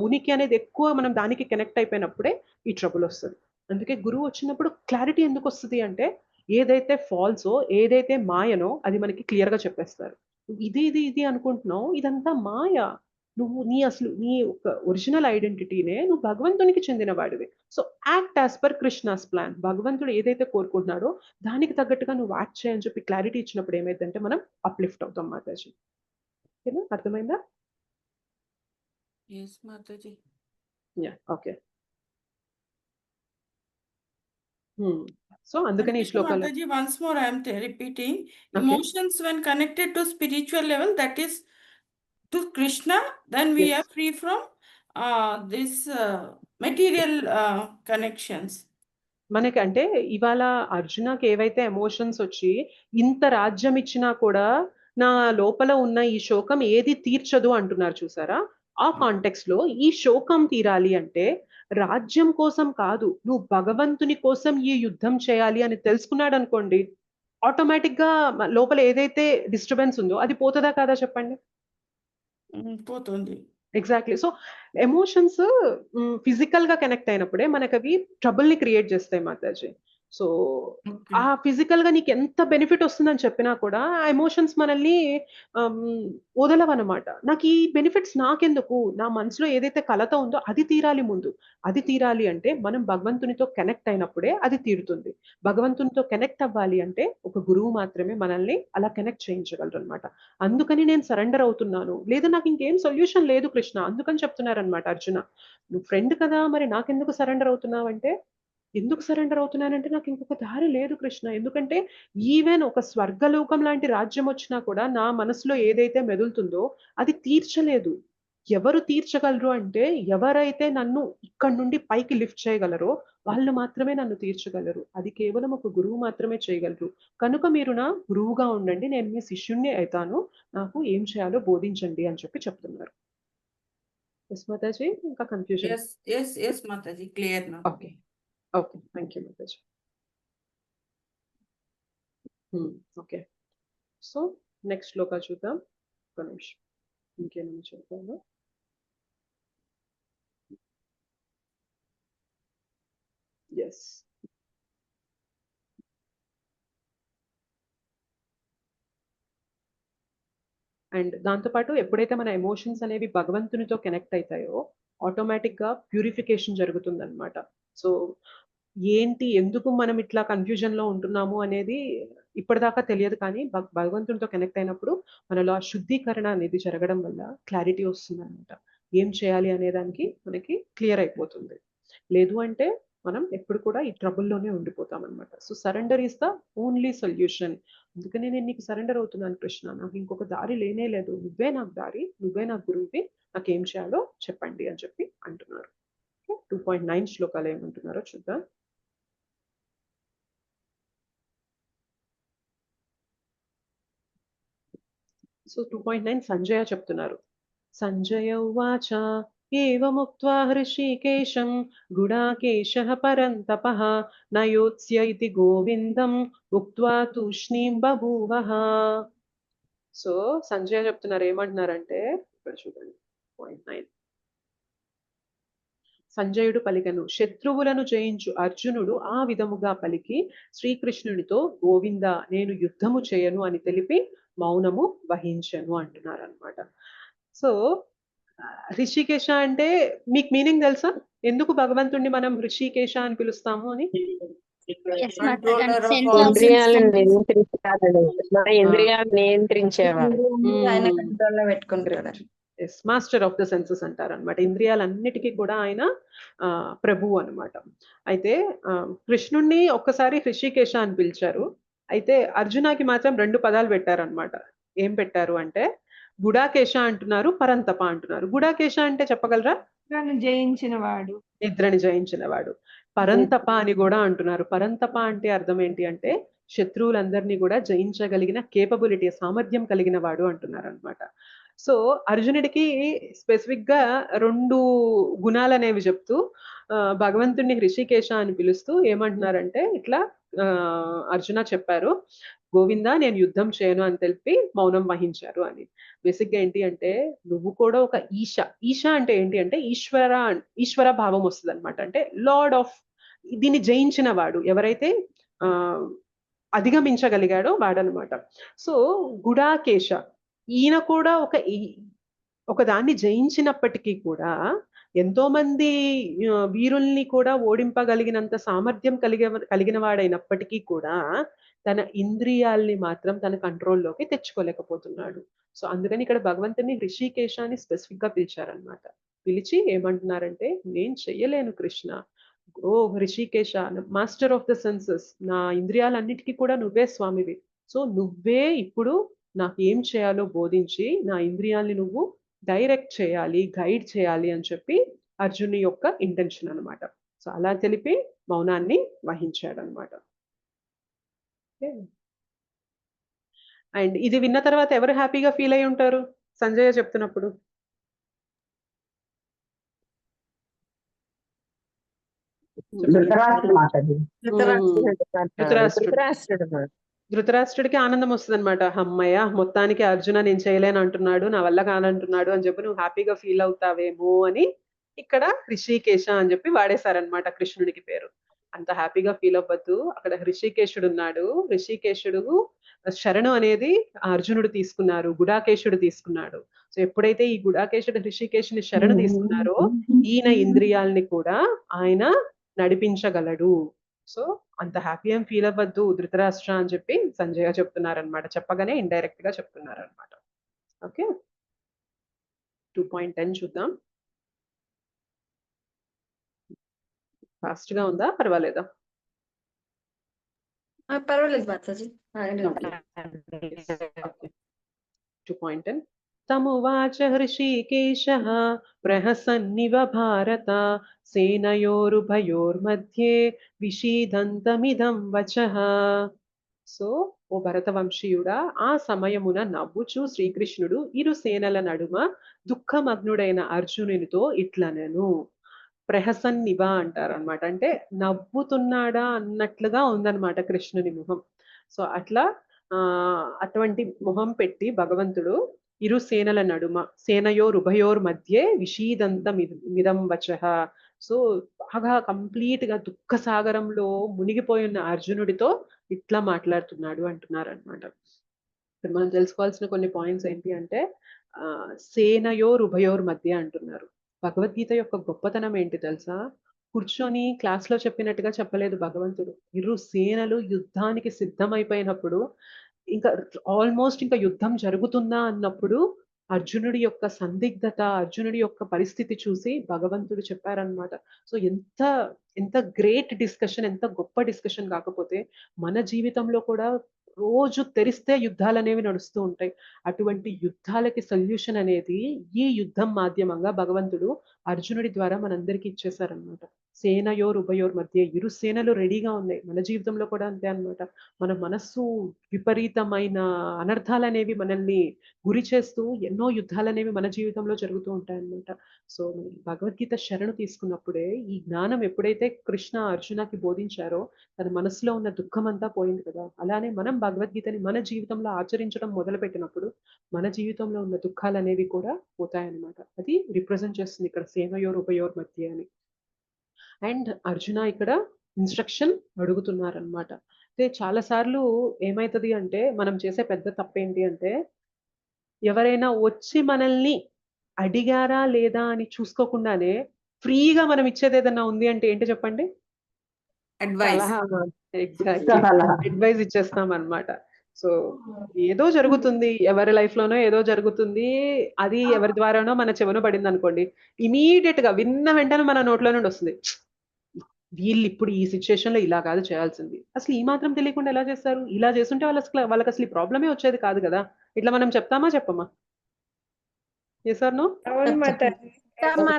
ఉనికి అనేది ఎక్కువ మనం దానికి కనెక్ట్ అయిపోయినప్పుడే ఈ ట్రబుల్ వస్తుంది. అందుకే గురువు వచ్చినప్పుడు క్లారిటీ ఎందుకు వస్తుంది అంటే, ఏదైతే ఫాల్సో, ఏదైతే మాయనో అది మనకి క్లియర్ గా చెప్పేస్తారు. ఇది ఇది ఇది అనుకుంటున్నావు, ఇదంతా మాయ. నువ్వు నీ ఒరిజినల్ ఐడెంటిటీనే నువ్వు భగవంతునికి చెందిన వాడివి. So act as per Krishna's plan. భగవంతుడు ఏదైతే కోరుకుంటున్నాడో దానికి తగ్గట్టుగా నువ్వు యాక్ట్ చేయని చెప్పి క్లారిటీ ఇచ్చినప్పుడు ఏమైందంటే మనం అప్లిఫ్ట్ అవుతాం మాతాజీ. అర్థమైందా? Yes, Mataji. Yeah, okay. So అందుకని ఈ Krishna శ్లోకాలు Mataji, once more I am repeating. Okay. Emotions when connected to spiritual level, that is to Krishna, then we Yes. are free from this material connections. మనకి అంటే ఇవాళ అర్జునకి ఏవైతే emotions వచ్చి ఇంత రాజ్యం ఇచ్చినా కూడా నా లోపల ఉన్న ఈ శోకం ఏది తీర్చదు అంటున్నారు చూసారా? ఆ కాంటెక్స్ట్ లో ఈ శోకం తీరాలి అంటే రాజ్యం కోసం కాదు, నువ్వు భగవంతుని కోసం ఈ యుద్ధం చేయాలి అని తెలుసుకున్నాడు అనుకోండి, ఆటోమేటిక్ గా లోపల ఏదైతే డిస్టర్బెన్స్ ఉందో అది పోతుందా కాదా చెప్పండి? పోతుంది. ఎగ్జాక్ట్లీ. సో ఎమోషన్స్ ఫిజికల్ గా కనెక్ట్ అయినప్పుడే మనకు అవి ట్రబుల్ ని క్రియేట్ చేస్తాయి మాతాజీ. సో ఆ ఫిజికల్ గా నీకు ఎంత బెనిఫిట్ వస్తుందని చెప్పినా కూడా ఆ ఎమోషన్స్ మనల్ని వదలవన్నమాట. నాకు ఈ బెనిఫిట్స్ నాకెందుకు, నా మనసులో ఏదైతే కలత ఉందో అది తీరాలి ముందు. అది తీరాలి అంటే మనం భగవంతునితో కనెక్ట్ అయినప్పుడే అది తీరుతుంది. భగవంతునితో కనెక్ట్ అవ్వాలి అంటే ఒక గురువు మాత్రమే మనల్ని అలా కనెక్ట్ చేయించగలరు అనమాట. అందుకని నేను సరెండర్ అవుతున్నాను, లేదా నాకు ఇంకేం సొల్యూషన్ లేదు కృష్ణ, అందుకని చెప్తున్నారనమాట అర్జున. నువ్వు ఫ్రెండ్ కదా, మరి నాకెందుకు సరెండర్ అవుతున్నావు అంటే, ఎందుకు సరెండర్ అవుతున్నానంటే నాకు ఇంకొక దారి లేదు కృష్ణ. ఎందుకంటే ఈవెన్ ఒక స్వర్గలోకం లాంటి రాజ్యం వచ్చినా కూడా నా మనసులో ఏదైతే మెదులుతుందో అది తీర్చలేదు. ఎవరు తీర్చగలరు అంటే, ఎవరైతే నన్ను ఇక్కడ నుండి పైకి లిఫ్ట్ చేయగలరో వాళ్ళు మాత్రమే నన్ను తీర్చగలరు. అది కేవలం ఒక గురువు మాత్రమే చేయగలరు. కనుక మీరు నా గురువుగా ఉండండి, నేను మీ శిష్యుణ్ణి అవుతాను, నాకు ఏం చేయాలో బోధించండి అని చెప్పి చెప్తున్నారు. ఎస్ మాతాజీ, ఇంకా confusion? Yes, Mataji, clear now. Okay, okay, thank you Mataji. Okay, so next shloka చూద్దాం. ఒక నిమిషం, ఇంకేమైనా చూద్దాము. ఎస్, అండ్ దాంతోపాటు ఎప్పుడైతే మన ఎమోషన్స్ అనేవి భగవంతునితో కనెక్ట్ అవుతాయో ఆటోమేటిక్ గా ప్యూరిఫికేషన్ జరుగుతుంది అనమాట. సో ఏంటి, ఎందుకు మనం ఇట్లా కన్ఫ్యూజన్ లో ఉంటున్నాము అనేది ఇప్పటిదాకా తెలియదు, కానీ భగవంతుడితో కనెక్ట్ అయినప్పుడు మనలో ఆ శుద్ధీకరణ అనేది జరగడం వల్ల క్లారిటీ వస్తుంది అనమాట. ఏం చేయాలి అనే దానికి మనకి క్లియర్ అయిపోతుంది. లేదు అంటే మనం ఎప్పుడు కూడా ఈ ట్రబుల్లోనే ఉండిపోతాం అనమాట. So surrender is the only solution. అందుకని నేను నీకు సరెండర్ అవుతున్నాను కృష్ణ, నాకు ఇంకొక దారి లేనే లేదు, నువ్వే నాకు దారి, నువ్వే నాకు గురువువి, నాకు ఏం చేయాలో చెప్పండి అని చెప్పి అంటున్నారు. 2.9 శ్లోకాలు ఏమంటున్నారో చూద్దాం. సో 2.9 సంజయ చెప్తున్నారు. సంజయ ఉవాచ ఏవముక్త్వా హృషీకేశం గుడాకేశః పరంతపః నయోత్స్య ఇతి గోవిందం ఉక్త్వా తూష్ణీం బభూవః. సో సంజయ చెప్తున్నారు, ఏమంటున్నారంటే ఇక్కడ చూడండి 2.9. సంజయుడు పలికెను, శత్రువులను జయించు అర్జునుడు ఆ విధముగా పలికి శ్రీకృష్ణునితో గోవింద నేను యుద్ధము చేయను అని తెలిపి మౌనము వహించను అంటున్నారు అనమాట. సో ఋషికేశ అంటే మీకు మీనింగ్ తెలుసా? ఎందుకు భగవంతుణ్ణి మనం ఋషికేశ అని పిలుస్తాము అని? Controller of all ఇంద్రియాలను నియంత్రించాలని, మన ఇంద్రియాలను నియంత్రించేవాడు. ఆయన కంట్రోల్ లో పెట్టుకుంటారు కదా. మాస్టర్ ఆఫ్ ద సెన్సెస్ అంటారు అనమాట. ఇంద్రియాలన్నిటికీ కూడా ఆయన ప్రభువు అనమాట. అయితే కృష్ణుణ్ణి ఒక్కసారి హృషికేశ అని పిలిచారు. అయితే అర్జునాకి మాత్రం 2 పదాలు పెట్టారనమాట. ఏం పెట్టారు అంటే గుడాకేశ అంటున్నారు, పరంతప అంటున్నారు. గుడాకేశ అంటే చెప్పగలరా? జయించిన వాడు, నిద్రని జయించిన వాడు. పరంతప అని కూడా అంటున్నారు. పరంతప అంటే అర్థం ఏంటి అంటే శత్రువులందరినీ కూడా జయించగలిగిన కేపబిలిటీ, సామర్థ్యం కలిగిన వాడు అంటున్నారు అనమాట. సో అర్జునుడికి స్పెసిఫిక్ గా 2 గుణాలు అనేవి చెప్తూ భగవంతుడిని హృషికేశ అని పిలుస్తూ ఏమంటున్నారంటే ఇట్లా అర్జున చెప్పారు, గోవింద నేను యుద్ధం చేయను అని తెలిపి మౌనం వహించారు అని. బేసిక్ గా ఏంటి అంటే నువ్వు కూడా ఒక ఈశ అంటే ఏంటి అంటే ఈశ్వర భావం వస్తుంది అనమాట. అంటే లార్డ్ ఆఫ్, దీన్ని జయించిన వాడు, ఎవరైతే అధిగమించగలిగాడో వాడనమాట. సో గుడాకేశ ఈయన కూడా ఒక దాన్ని జయించినప్పటికీ కూడా ఎంతో మంది వీరుల్ని కూడా ఓడింపగలిగినంత సామర్థ్యం కలిగిన వాడైనప్పటికీ కూడా తన ఇంద్రియాల్ని మాత్రం తన కంట్రోల్లోకి తెచ్చుకోలేకపోతున్నాడు. సో అందుకని ఇక్కడ భగవంతుని ఋషికేశాన్ని స్పెసిఫిక్ గా పిలిచారనమాట. పిలిచి ఏమంటున్నారంటే నేను చెయ్యలేను కృష్ణ, ఓ Hrishikesha, master of the senses, నా ఇంద్రియాలన్నిటికీ కూడా నువ్వే స్వామివి. సో నువ్వే ఇప్పుడు నాకు ఏం చేయాలో బోధించి నా ఇంద్రియాల్ని నువ్వు డైరెక్ట్ చేయాలి, గైడ్ చేయాలి అని చెప్పి అర్జునుని యొక్క ఇంటెన్షన్ అనమాట. సో అలా తెలిపి మౌనాన్ని వహించాడు అనమాట. అండ్ ఇది విన్న తర్వాత ఎవరు హ్యాపీగా ఫీల్ అయి ఉంటారు సంజయ చెప్తున్నప్పుడు? ధృతరాష్ట్రుడికి ఆనందం వస్తుంది అనమాట. అమ్మయ్య మొత్తానికి అర్జున నేను చేయలేను అంటున్నాడు, నా వల్ల కానంటున్నాడు అని చెప్పి నువ్వు హ్యాపీగా ఫీల్ అవుతావేమో అని ఇక్కడ ఋషికేశ అని చెప్పి వాడేశారనమాట కృష్ణుడికి పేరు. అంత హ్యాపీగా ఫీల్ అవ్వద్దు, అక్కడ ఋషికేశుడు ఉన్నాడు. ఋషికేశుడు శరణు అనేది అర్జునుడు తీసుకున్నారు, గుడాకేశుడు తీసుకున్నాడు. సో ఎప్పుడైతే ఈ గుడాకేశుడు ఋషికేశుని శరణు తీసుకున్నారో ఈయన ఇంద్రియాల్ని కూడా ఆయన నడిపించగలడు. సో అంత హ్యాపీ ఏం ఫీల్ అవ్వద్దు ధృతరాష్ట్ర అని చెప్పి సంజయ చెప్తున్నారనమాట. చెప్పగానే ఇండైరెక్ట్ గా చెప్తున్నారనమాట. ఓకే 2.10 చూద్దాం. ఫాస్ట్ గా ఉందా, పర్వాలేదా? పర్వాలేదు మాతాజీ. 2.10 తమువాచ హృషీకేశః ప్రహసన్నివ భారత సేనయోరుభయోర్మధ్యే విషీదంతమిదం వచః. సో ఓ భరతవంశీయుడా, ఆ సమయమున నవ్వుచు శ్రీకృష్ణుడు ఇరు సేనల నడుమ దుఃఖమగ్నుడైన అర్జునునితో ఇట్లనెను. ప్రహసన్నివ అంటారు అనమాట. అంటే నవ్వుతున్నాడా అన్నట్లుగా ఉందన్నమాట కృష్ణుని ముఖం. సో అట్లా అటువంటి మొహం పెట్టి భగవంతుడు ఇరు సేనల నడుమ, సేనయోరుభయోర్ మధ్యే విషీదంతమిదం వచః. సో బాగా కంప్లీట్ గా దుఃఖ సాగరంలో మునిగిపోయిన అర్జునుడితో ఇట్లా మాట్లాడుతున్నాడు అంటున్నారు అనమాట. ఇప్పుడు మనం తెలుసుకోవాల్సిన కొన్ని పాయింట్స్ ఏంటి అంటే సేనయోరుభయోర్ మధ్య అంటున్నారు. భగవద్గీత యొక్క గొప్పతనం ఏంటి తెలుసా? కూర్చొని క్లాస్లో చెప్పినట్టుగా చెప్పలేదు భగవంతుడు. ఇరు సేనలు యుద్ధానికి సిద్ధమైపోయినప్పుడు ఇంకా ఆల్మోస్ట్ ఇంకా యుద్ధం జరుగుతుందా అన్నప్పుడు అర్జునుడి యొక్క సందిగ్ధత, అర్జునుడి యొక్క పరిస్థితి చూసి భగవంతుడు చెప్పారనమాట. సో ఎంత ఎంత గ్రేట్ డిస్కషన్, ఎంత గొప్ప డిస్కషన్ కాకపోతే మన జీవితంలో కూడా రోజు తెరిస్తే యుద్ధాలనేవి నడుస్తూ ఉంటాయి. అటువంటి యుద్ధాలకి సొల్యూషన్ అనేది ఈ యుద్ధం మాధ్యమంగా భగవంతుడు అర్జునుడి ద్వారా మనందరికీ ఇచ్చేసారనమాట. సేనయోర్ ఉభయోర్ మధ్య ఇరు సేనలు రెడీగా ఉన్నాయి. మన జీవితంలో కూడా అంతే అన్నమాట. మన మనస్సు విపరీతమైన అనర్థాలనేవి మనల్ని గురి చేస్తూ ఎన్నో యుద్ధాలనేవి మన జీవితంలో జరుగుతూ ఉంటాయన్నమాట. సో భగవద్గీత శరణు తీసుకున్నప్పుడే ఈ జ్ఞానం ఎప్పుడైతే కృష్ణ అర్జునకి బోధించారో తన మనసులో ఉన్న దుఃఖం అంతా పోయింది కదా. అలానే మనం భగవద్గీతని మన జీవితంలో ఆచరించడం మొదలుపెట్టినప్పుడు మన జీవితంలో ఉన్న దుఃఖాలు అనేవి కూడా పోతాయన్నమాట. అది రిప్రజెంట్ చేస్తుంది ఇక్కడ సేనయోర్ ఉభయోర్ మధ్య అని. అండ్ అర్జున ఇక్కడ ఇన్స్ట్రక్షన్ అడుగుతున్నారనమాట. అయితే చాలా సార్లు ఏమైతుంది అంటే మనం చేసే పెద్ద తప్పేంటి అంటే ఎవరైనా వచ్చి మనల్ని అడిగారా లేదా అని చూసుకోకుండానే ఫ్రీగా మనం ఇచ్చేది ఏదన్నా ఉంది అంటే ఏంటి చెప్పండి? అడ్వైస్. ఎగ్జాక్ట్లీ అడ్వైస్ ఇచ్చేస్తాం అన్నమాట. సో ఏదో జరుగుతుంది, ఎవరి లైఫ్ లోనో ఏదో జరుగుతుంది, అది ఎవరి ద్వారానో మన చెవున పడింది అనుకోండి, ఇమీడియట్ గా విన్న వెంటనే మన నోట్లో నుండి వస్తుంది, వీళ్ళు ఇప్పుడు ఈ సిచ్యుయేషన్ లో ఇలా కాదు చేయాల్సింది. అసలు ఈ మాత్రం తెలియకుండా ఎలా చేస్తారు? ఇలా చేస్తుంటే వాళ్ళకి అసలు ఈ ప్రాబ్లమే వచ్చేది కాదు కదా. ఇట్లా మనం చెప్తామా చెప్పమా? చేసారు అవును మాతాజీ.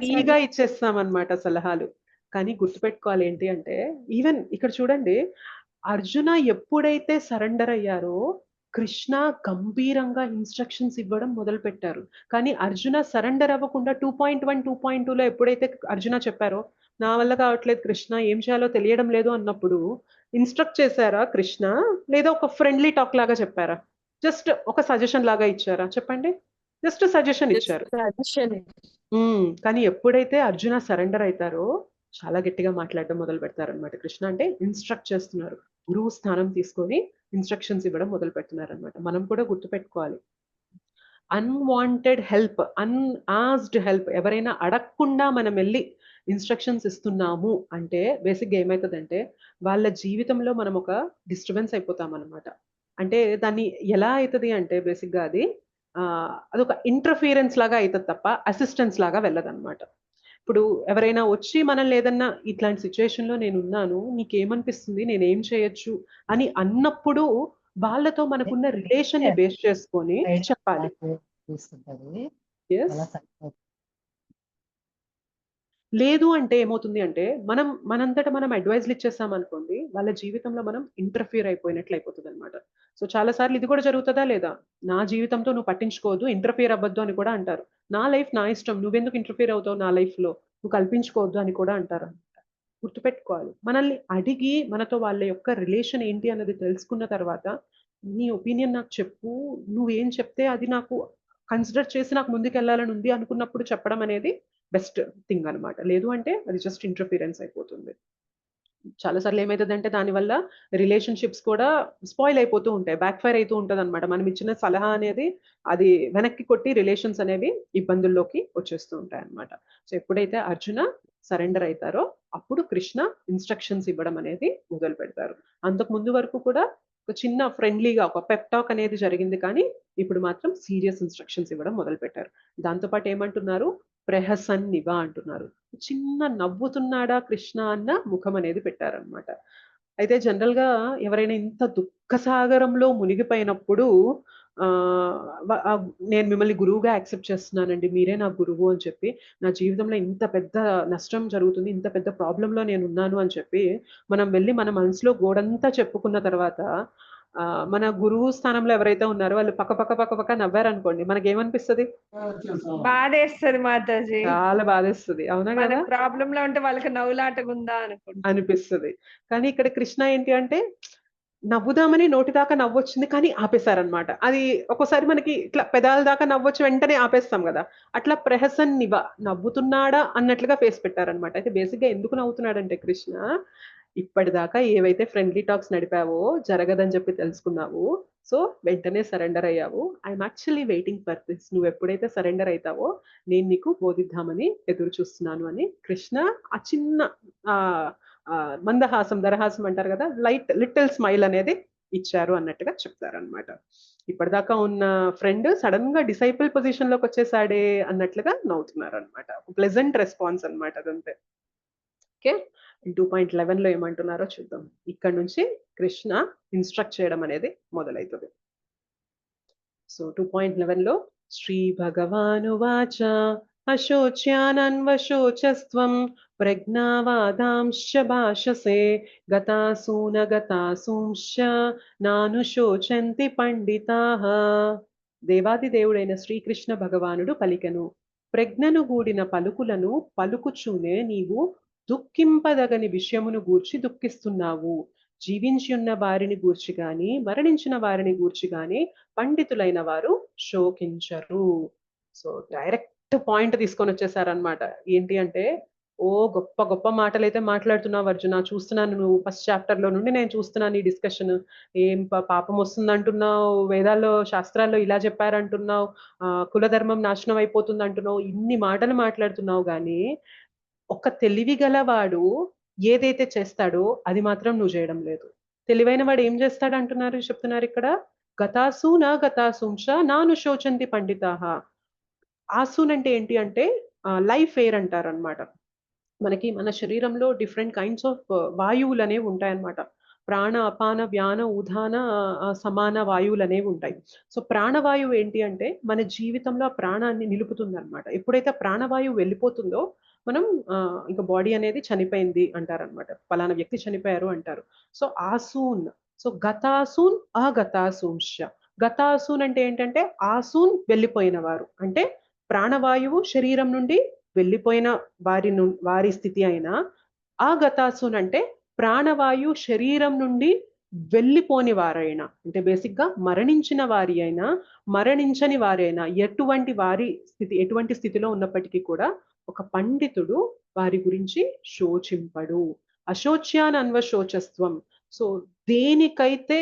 ఫ్రీగా ఇచ్చేస్తాం అన్నమాట సలహాలు. కానీ గుర్తుపెట్టుకోవాలి ఏంటి అంటే ఈవెన్ ఇక్కడ చూడండి, అర్జున ఎప్పుడైతే సరెండర్ అయ్యారో కృష్ణ గంభీరంగా ఇన్స్ట్రక్షన్స్ ఇవ్వడం మొదలు పెట్టారు. కానీ అర్జున సరెండర్ అవ్వకుండా 2.1 2.2లో ఎప్పుడైతే అర్జున చెప్పారో నా వల్ల కావట్లేదు కృష్ణ, ఏం చేయాలో తెలియడం లేదు అన్నప్పుడు ఇన్స్ట్రక్ట్ చేశారా కృష్ణ, లేదా ఒక ఫ్రెండ్లీ టాక్ లాగా చెప్పారా? జస్ట్ ఒక సజెషన్ లాగా ఇచ్చారా? చెప్పండి. జస్ట్ సజెషన్ ఇచ్చారు. కానీ ఎప్పుడైతే అర్జున సరెండర్ అవుతారో చాలా గట్టిగా మాట్లాడడం మొదలు పెడతారనమాట. కృష్ణ అంటే ఇన్స్ట్రక్ట్ చేస్తున్నారు, గురువు స్థానం తీసుకొని ఇన్స్ట్రక్షన్స్ ఇవ్వడం మొదలు పెడుతున్నారు అనమాట. మనం కూడా గుర్తుపెట్టుకోవాలి, అన్వాంటెడ్ హెల్ప్, అన్ఆస్డ్ హెల్ప్, ఎవరైనా అడగకుండా మనం వెళ్ళి ఇన్స్ట్రక్షన్స్ ఇస్తున్నాము అంటే బేసిక్గా ఏమవుతుందంటే వాళ్ళ జీవితంలో మనం ఒక డిస్టర్బెన్స్ అయిపోతాం అనమాట. అంటే దాన్ని ఎలా అవుతుంది అంటే బేసిక్గా అదొక ఇంటర్ఫియరెన్స్ లాగా అవుతుంది తప్ప అసిస్టెన్స్ లాగా వెళ్ళదన్నమాట. ఇప్పుడు ఎవరైనా వచ్చి మనల్ని ఏదన్నా ఇట్లాంటి సిచ్యువేషన్లో నేను ఉన్నాను, నీకేమనిపిస్తుంది, నేనేం చేయొచ్చు అని అన్నప్పుడు వాళ్ళతో మనకున్న రిలేషన్ ని బేస్ చేసుకొని చెప్పాలి. లేదు అంటే ఏమవుతుంది అంటే మనంతటా మనం అడ్వైజ్లు ఇచ్చేస్తాం అనుకోండి, వాళ్ళ జీవితంలో మనం ఇంటర్ఫియర్ అయిపోయినట్లు అయిపోతుంది అనమాట. సో చాలా సార్లు ఇది కూడా జరుగుతుందా లేదా, నా జీవితంతో నువ్వు పట్టించుకోవద్దు, ఇంటర్ఫియర్ అవ్వద్దు అని కూడా అంటారు. నా లైఫ్ నా ఇష్టం, నువ్వెందుకు ఇంటర్ఫియర్ అవుతావు నా లైఫ్ లో, నువ్వు కల్పించుకోవద్దు అని కూడా అంటారు అనమాట. గుర్తుపెట్టుకోవాలి, మనల్ని అడిగి మనతో వాళ్ళ యొక్క రిలేషన్ ఏంటి అన్నది తెలుసుకున్న తర్వాత నీ ఒపీనియన్ నాకు చెప్పు, నువ్వేం చెప్తే అది నాకు కన్సిడర్ చేసి నాకు ముందుకు వెళ్ళాలని ఉంది అనుకున్నప్పుడు చెప్పడం అనేది బెస్ట్ థింగ్ అనమాట. లేదు అంటే అది జస్ట్ ఇంటర్ఫిరెన్స్ అయిపోతుంది. చాలాసార్లు ఏమవుతుందంటే దానివల్ల రిలేషన్షిప్స్ కూడా స్పాయిల్ అయిపోతూ ఉంటాయి, బ్యాక్ ఫైర్ అవుతూ ఉంటుంది అనమాట. మనం ఇచ్చిన సలహా అనేది అది వెనక్కి కొట్టి రిలేషన్స్ అనేవి ఇబ్బందుల్లోకి వచ్చేస్తూ ఉంటాయి అనమాట. సో ఎప్పుడైతే అర్జున సరెండర్ అవుతారో అప్పుడు కృష్ణ ఇన్స్ట్రక్షన్స్ ఇవ్వడం అనేది మొదలు పెడతారు. అంతకు ముందు వరకు కూడా ఒక చిన్న ఫ్రెండ్లీగా ఒక పెప్ టాక్ అనేది జరిగింది, కానీ ఇప్పుడు మాత్రం సీరియస్ ఇన్స్ట్రక్షన్స్ ఇవ్వడం మొదలు పెట్టారు. దాంతోపాటు ఏమంటున్నారు, ప్రహసన్నివ అంటున్నారు. చిన్న నవ్వుతున్నాడా కృష్ణ అన్న ముఖం అనేది పెట్టారనమాట. అయితే జనరల్ గా ఎవరైనా ఇంత దుఃఖ సాగరంలో మునిగిపోయినప్పుడు నేను మిమ్మల్ని గురువుగా యాక్సెప్ట్ చేస్తున్నానండి, మీరే నా గురువు అని చెప్పి, నా జీవితంలో ఇంత పెద్ద నష్టం జరుగుతుంది, ఇంత పెద్ద ప్రాబ్లంలో నేను ఉన్నాను అని చెప్పి మనం వెళ్ళి మన మనసులో గోడంతా చెప్పుకున్న తర్వాత మన గురువు స్థానంలో ఎవరైతే ఉన్నారో వాళ్ళు పక్క నవ్వారనుకోండి, మనకేమనిపిస్తుంది? బాధేస్తుంది మాతాజీ, చాలా బాధేస్తుంది, అవునా కదా? ప్రాబ్లం లో ఉంటే వాళ్ళకి నవ్వులాటగా ఉందా అనిపిస్తుంది. కానీ ఇక్కడ కృష్ణ ఏంటి అంటే నవ్వుదామని నోటి దాకా నవ్వొచ్చింది కానీ ఆపేశారనమాట. అది ఒక్కోసారి మనకి ఇట్లా పెదాల దాకా నవ్వొచ్చి వెంటనే ఆపేస్తాం కదా, అట్లా ప్రహసన్ నివ, నవ్వుతున్నాడా అన్నట్లుగా ఫేస్ పెట్టారనమాట. అయితే బేసిక్ గా ఎందుకు నవ్వుతున్నాడంటే కృష్ణ, ఇప్పటిదాకా ఏవైతే ఫ్రెండ్లీ టాక్స్ నడిపావో జరగదని చెప్పి తెలుసుకున్నావు, సో వెంటనే సరెండర్ అయ్యావు, I'm actually waiting for this, నువ్వు ఎప్పుడైతే సరెండర్ అవుతావో నేను నీకు బోధిద్దామని ఎదురు చూస్తున్నాను అని కృష్ణ ఆ చిన్న మందహాసం దరహాసం అంటారు కదా, లిటిల్ స్మైల్ అనేది ఇచ్చారు అన్నట్టుగా చెప్తారనమాట. ఇప్పటిదాకా ఉన్న ఫ్రెండ్ సడన్ గా డిసైపుల్ పొజిషన్ లోకి వచ్చేసాడే అన్నట్లుగా నవ్వుతున్నారు అనమాట. ప్లెజెంట్ రెస్పాన్స్ అనమాట అదంతే. ఓకే, 2.11 లో ఏమంటున్నారో చూద్దాం. ఇక్కడ నుంచి కృష్ణ ఇన్స్ట్రక్ట్ చేయడం అనేది మొదలవుతుంది. సో 2.11 లో శ్రీ భగవానువాచ అశోచ్యానన్వశోచస్త్వం ప్రజ్ఞావాదాంశ్చ భాషసే గతాసూన గతాసూంశ్చ నానుశోచంతి పండితాః. దేవాది దేవుడైన శ్రీకృష్ణ భగవానుడు పలికెను, ప్రజ్ఞను గూడిన పలుకులను పలుకుచూనే నీవు దుఃఖింపదగని విషయమును గూర్చి దుఃఖిస్తున్నావు. జీవించి ఉన్న వారిని గూర్చి గాని మరణించిన వారిని గూర్చి గాని పండితులైన వారు శోకించరు. సో డైరెక్ట్ పాయింట్ తీసుకొని వచ్చేసారనమాట. ఏంటి అంటే, ఓ గొప్ప గొప్ప మాటలు అయితే మాట్లాడుతున్నావు అర్జున, చూస్తున్నాను నువ్వు ఫస్ట్ చాప్టర్ లో నుండి నేను చూస్తున్నాను ఈ డిస్కషన్. ఏం పాపం వస్తుంది అంటున్నావు, వేదాల్లో శాస్త్రాల్లో ఇలా చెప్పారంటున్నావు, కులధర్మం నాశనం అయిపోతుంది అంటున్నావు, ఇన్ని మాటలు మాట్లాడుతున్నావు కానీ ఒక తెలివి గలవాడు ఏదైతే చేస్తాడో అది మాత్రం నువ్వు చేయడం లేదు. తెలివైన వాడు ఏం చేస్తాడు అంటున్నారు, చెప్తున్నారు ఇక్కడ, గతాసూన గతాసూంచ నాను శోచంతి పండితాః. ఆసూన్ అంటే ఏంటి అంటే లైఫ్ ఎయిర్ అంటారు అనమాట. మనకి మన శరీరంలో డిఫరెంట్ కైండ్స్ ఆఫ్ వాయువులు అనేవి ఉంటాయన్నమాట. ప్రాణ, అపాన, వ్యాన, ఉదాన, సమాన వాయువులు అనేవి ఉంటాయి. సో ప్రాణవాయువు ఏంటి అంటే మన జీవితంలో ఆ ప్రాణాన్ని నిలుపుతుంది అనమాట. ఎప్పుడైతే ప్రాణవాయువు వెళ్ళిపోతుందో మనం ఇంకా బాడీ అనేది చనిపోయింది అంటారనమాట, పలానా వ్యక్తి చనిపోయారు అంటారు. So ఆసూన్, so గతాసూన్ అగతాసూంశ. గతాసూన్ అంటే ఏంటంటే ఆసూన్ వెళ్ళిపోయిన వారు, అంటే ప్రాణవాయువు శరీరం నుండి వెళ్ళిపోయిన వారి స్థితి అయినా, ఆ గతాసూన్ అంటే ప్రాణవాయు శరీరం నుండి వెళ్ళిపోని వారైనా, అంటే బేసిక్ గా మరణించిన వారి అయినా మరణించని వారైనా ఎటువంటి స్థితిలో ఉన్నప్పటికీ కూడా ఒక పండితుడు వారి గురించి శోచింపడు. అశోచ్యాన్ అన్వశోచస్త్వం. సో దేనికైతే